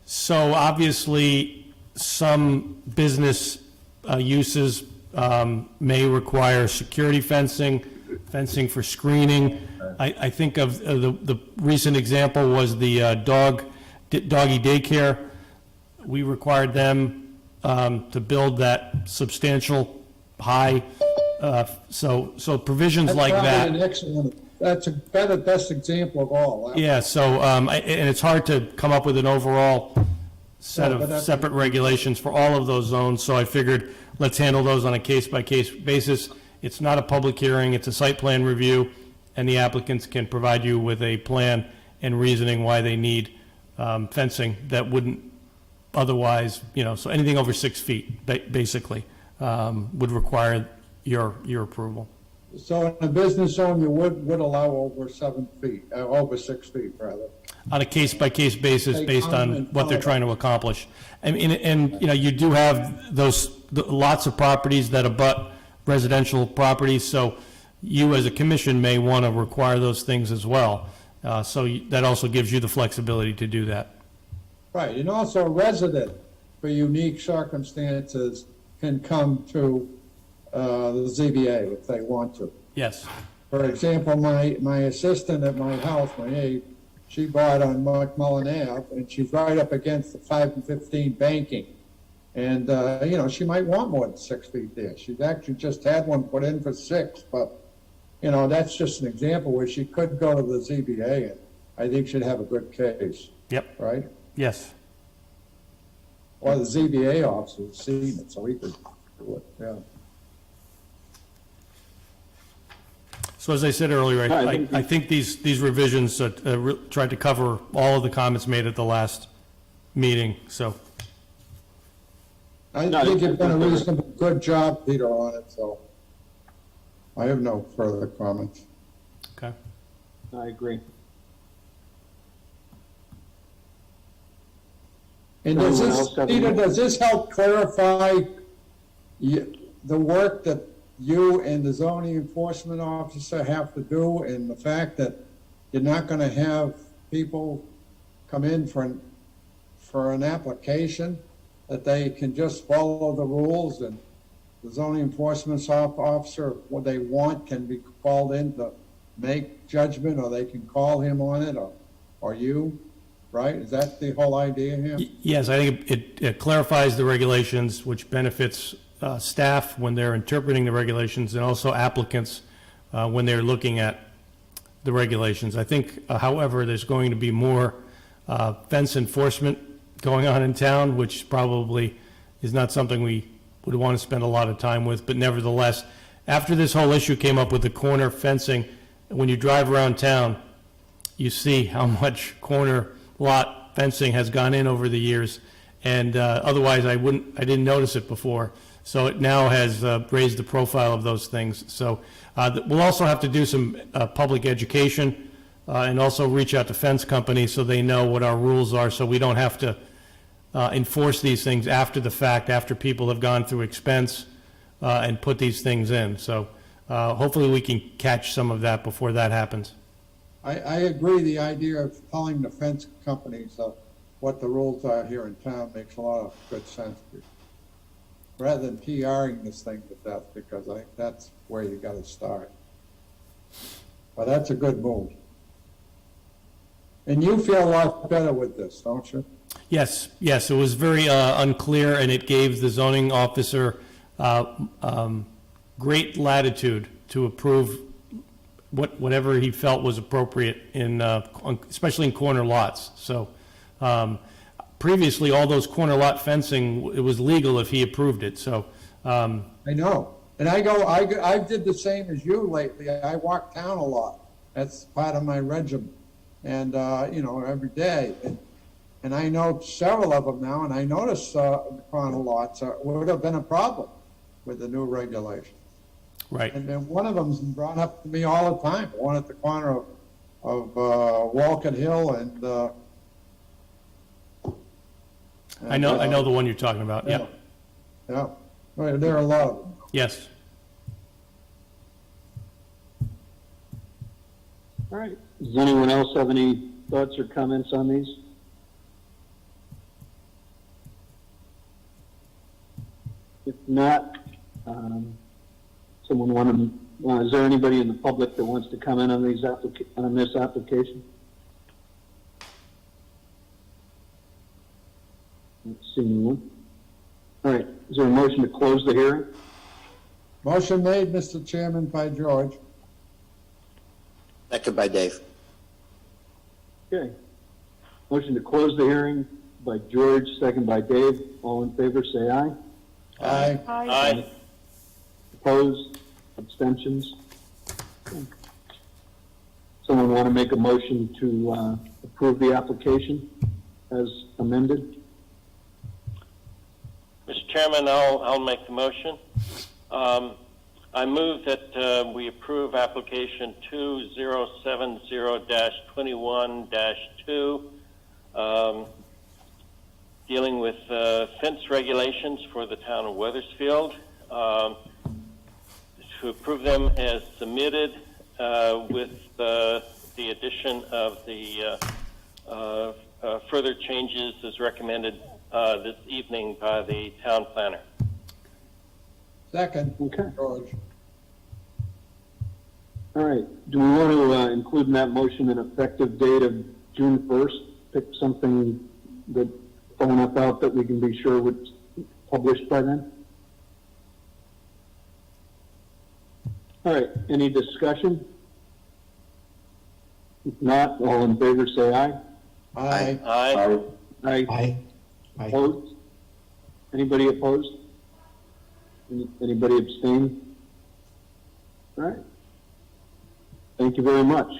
So obviously, some business uses may require security fencing for screening. I think of the recent example was the doggy daycare. We required them to build that substantial high, so provisions like that. That's probably an excellent, that's a best example of all. Yeah, so, and it's hard to come up with an overall set of separate regulations for all of those zones, so I figured let's handle those on a case-by-case basis. It's not a public hearing, it's a site plan review, and the applicants can provide you with a plan and reasoning why they need fencing that wouldn't otherwise, so anything over 6 feet, basically, would require your approval. So in a business zone, you would allow over 7 feet, over 6 feet, rather. On a case-by-case basis, based on what they're trying to accomplish. And you do have lots of properties that abut residential properties, so you as a commission may want to require those things as well. So that also gives you the flexibility to do that. Right, and also a resident, for unique circumstances, can come to the ZBA if they want to. Yes. For example, my assistant at my house, my aide, she bought on McMullen Ave, and she's right up against the 5 and 15 banking. And, she might want more than 6 feet there. She's actually just had one put in for 6, but, that's just an example where she could go to the ZBA, and I think she'd have a good case. Yep. Right? Yes. Or the ZBA officer has seen it, so he could do it, yeah. So as I said earlier, I think these revisions tried to cover all of the comments made at the last meeting, so. I think you've done a reasonably good job, Peter, on it, so I have no further comments. Okay. I agree. And does Anyone this, else have Peter, any- does this help clarify the work that you and the zoning enforcement officer have to do, and the fact that you're not gonna have people come in for an application, that they can just follow the rules, and the zoning enforcement officer, what they want, can be called in to make judgment, or they can call him on it, or you, right? Is that the whole idea here? Yes, I think it clarifies the regulations, which benefits staff when they're interpreting the regulations, and also applicants when they're looking at the regulations. I think, however, there's going to be more fence enforcement going on in town, which probably is not something we would want to spend a lot of time with, but nevertheless, after this whole issue came up with the corner fencing, when you drive around town, you see how much corner lot fencing has gone in over the years, and otherwise I didn't notice it before. So it now has raised the profile of those things. So we'll also have to do some public education and also reach out to fence companies so they know what our rules are, so we don't have to enforce these things after the fact, after people have gone through expense and put these things in. So hopefully we can catch some of that before that happens. I agree, the idea of telling the fence companies what the rules are here in town makes a lot of good sense. Rather than PRing this thing to death, because I think that's where you gotta start. But that's a good move. And you feel a lot better with this, don't you? Yes, it was very unclear, and it gave the zoning officer great latitude to approve whatever he felt was appropriate in, especially in corner lots. So previously, all those corner lot fencing, it was legal if he approved it, so. I know. And I did the same as you lately. I walk town a lot. That's part of my regimen. And, every day. And I know several of them now, and I notice the corner lots would have been a problem with the new regulations. Right. And then one of them's brought up to me all the time, one at the corner of Walcott Hill and I know the one you're talking about, yeah. Yeah, well, there are a lot of them. Yes. All right. Does anyone else have any thoughts or comments on these? If not, someone is there anybody in the public that wants to comment on these on this application? Let's see anyone. All right, is there a motion to close the hearing? Motion made, Mr. Chairman, by George. Second by Dave. Okay. Motion to close the hearing by George, second by Dave. All in favor, say aye. Aye. Aye. Opposed? Abstentions? Okay. Someone want to make a motion to approve the application as amended? Mr. Chairman, I'll make the motion. I move that we approve application 2070-21-2, dealing with fence regulations for the town of Wethersfield, to approve them as submitted with the addition of the further changes as recommended this evening by the town planner. Second, Okay. George. All right. Do we want to include in that motion an effective date of June 1st? Pick something that far enough out that we can be sure it's published by then? All right. Any discussion? If not, all in favor say aye. Aye. Aye. Aye. Aye. Opposed? Anybody opposed? Anybody abstain? All right. Thank you very much.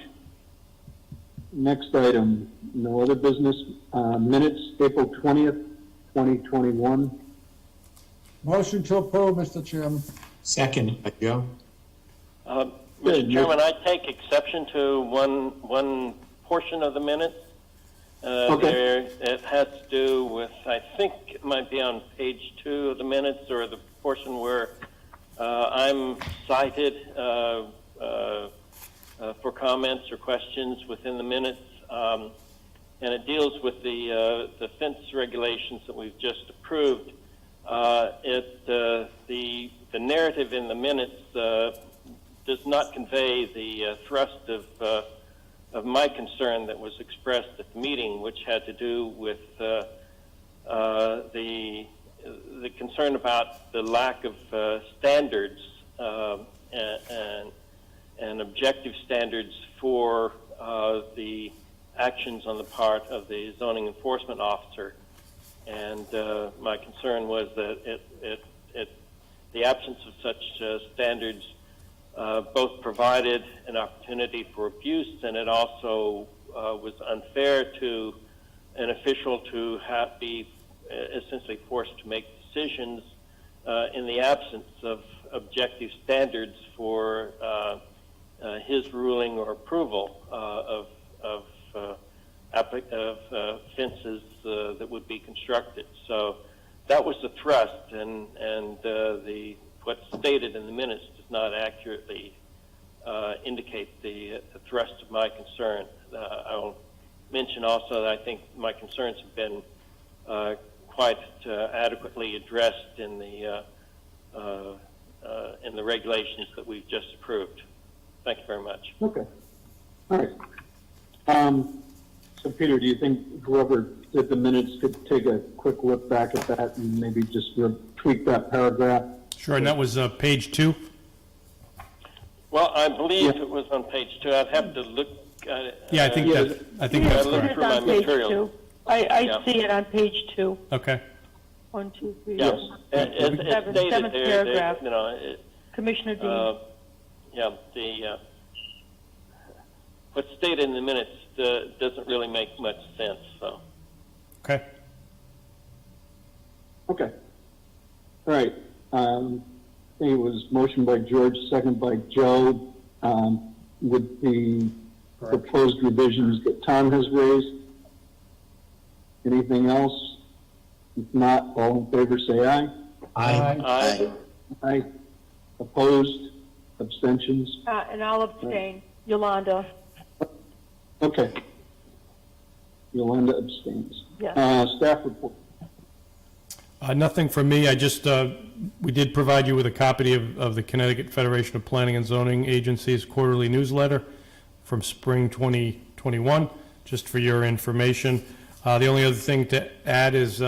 Next item, no other business. Minutes, April 20th, 2021. Motion to approve, Mr. Chairman. Second by Joe. Mr. Chairman, I take exception to one portion of the minutes. there. It has to do with, I think it might be on page 2 of the minutes, or the portion where I'm cited for comments or questions within the minutes. And it deals with the fence regulations that we've just approved. The narrative in the minutes does not convey the thrust of my concern that was expressed at the meeting, which had to do with the concern about the lack of standards and objective standards for the actions on the part of the zoning enforcement officer. And my concern was that the absence of such standards both provided an opportunity for abuse, and it also was unfair to an official to be essentially forced to make decisions in the absence of objective standards for his ruling or approval of fences that would be constructed. So that was the thrust, and what's stated in the minutes does not accurately indicate the thrust of my concern. I'll mention also that I think my concerns have been quite adequately addressed in the regulations that we've just approved. Thank you very much. Okay. All right. So Peter, do you think whoever did the minutes could take a quick look back at that and maybe just tweak that paragraph? Sure, and that was page 2? Well, I believe it was on page 2. I'd have to look at it. Yeah, I think that's look correct. through my materials. I see it on page 2. Okay. 1, 2, 3. Yes. It's stated Seventh there, paragraph. you know, Commissioner Deane. What's stated in the minutes doesn't really make much sense, so. Okay. Okay. All right. I think it was motion by George, second by Joe, with the proposed revisions that Tom has raised. Anything else? If not, all in favor say aye. Aye. Aye. Opposed? Abstentions? And I'll abstain. Yolanda. Okay. Yolanda abstains. Yes. Staff report. Nothing from me. I just, we did provide you with a copy of the Connecticut Federation of Planning and Zoning Agencies quarterly newsletter from spring 2021, just for your information. The only other thing to add is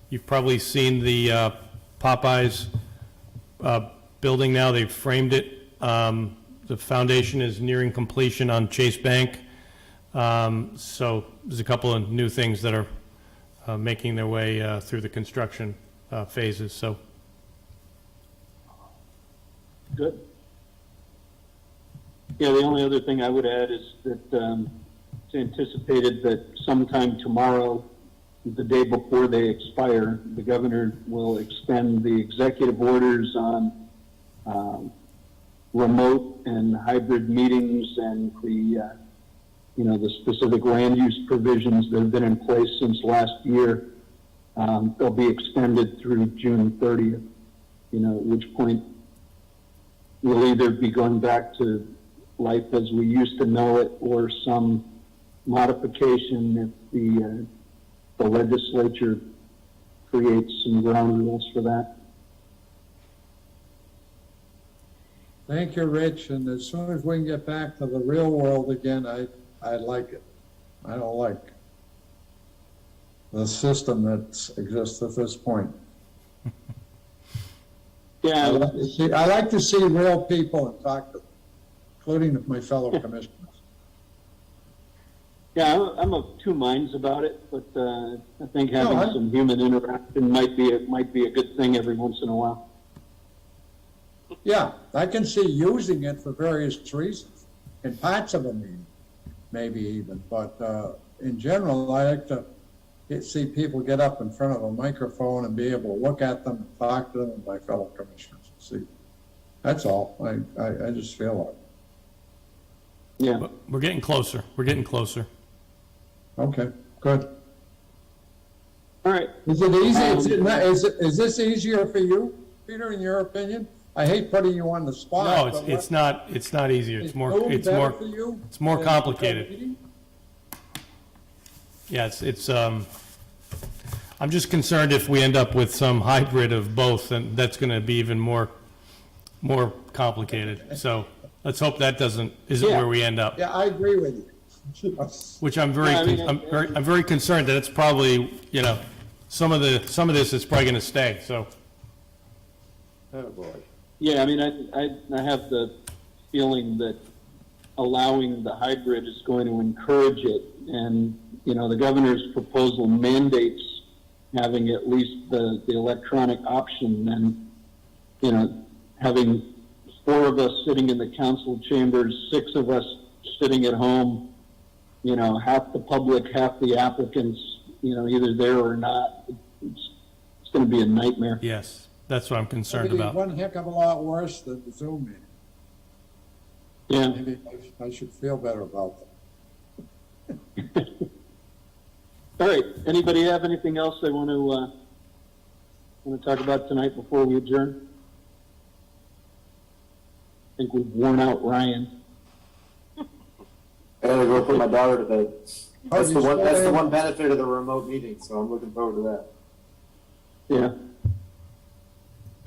you've probably seen the Popeyes building now. They've framed it. The foundation is nearing completion on Chase Bank. So there's a couple of new things that are making their way through the construction phases. So Good. Yeah, the only other thing I would add is that it's anticipated that sometime tomorrow, the day before they expire, the governor will extend the executive orders on remote and hybrid meetings and the specific land use provisions that have been in place since last year. They'll be extended through June 30th, at which point we'll either be going back to life as we used to know it or some modification if the legislature creates some ground rules for that. Thank you, Rich, and as soon as we can get back to the real world again, I like it. I don't like the system that exists at this point. Yeah, I like to see real people and talk to them, including my fellow commissioners. yeah, I'm of two minds about it, but I think having some human interaction might be a good thing every once in a while. Yeah, I can see using it for various reasons, in parts of a meeting, maybe even, but in general, I like to see people get up in front of a microphone and be able to look at them and talk to them and my fellow commissioners. See, that's all. I just feel like. Yeah. but we're getting closer. We're getting closer. Okay, good. All right. Is it easy? Is this easier for you, Peter, in your opinion? I hate putting you on the spot. No, but it's not easier. It's more, Zoom it's better more, for you it's more than complicated. meeting? Yeah, I'm just concerned if we end up with some hybrid of both, and that's gonna be even more complicated. So let's hope that isn't Yeah. where we end up. Yeah, I agree with you. Which I'm very, Yeah, I mean, I'm very concerned that it's probably, some of this is probably gonna stay, so. Oh, boy. Yeah, I mean, I have the feeling that allowing the hybrid is going to encourage it. And, the governor's proposal mandates having at least the electronic option. And, having 4 of us sitting in the council chambers, 6 of us sitting at home, half the public, half the applicants, either there or not, it's going to be a nightmare. Yes, that's what I'm concerned It'd be about. one heck of a lot worse than the Zoom meeting. Yeah. Maybe I should feel better about that. All right. Anybody have anything else they want to talk about tonight before we adjourn? I think we've worn out Ryan. I gotta go put my daughter to bed. Oh, That's you the still one benefit of the remote meeting, so I'm looking forward to that. Yeah.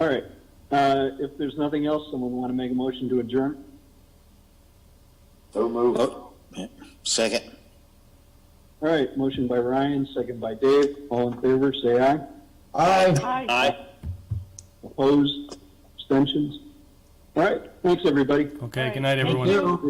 All right. If there's nothing else, someone want to make a motion to adjourn? So move. Oh, second. All right. Motion by Ryan, second by Dave. All in favor, say aye. Aye. Aye. Opposed? Abstentions? All right. Thanks, everybody. Okay, good night, everyone. Thank you.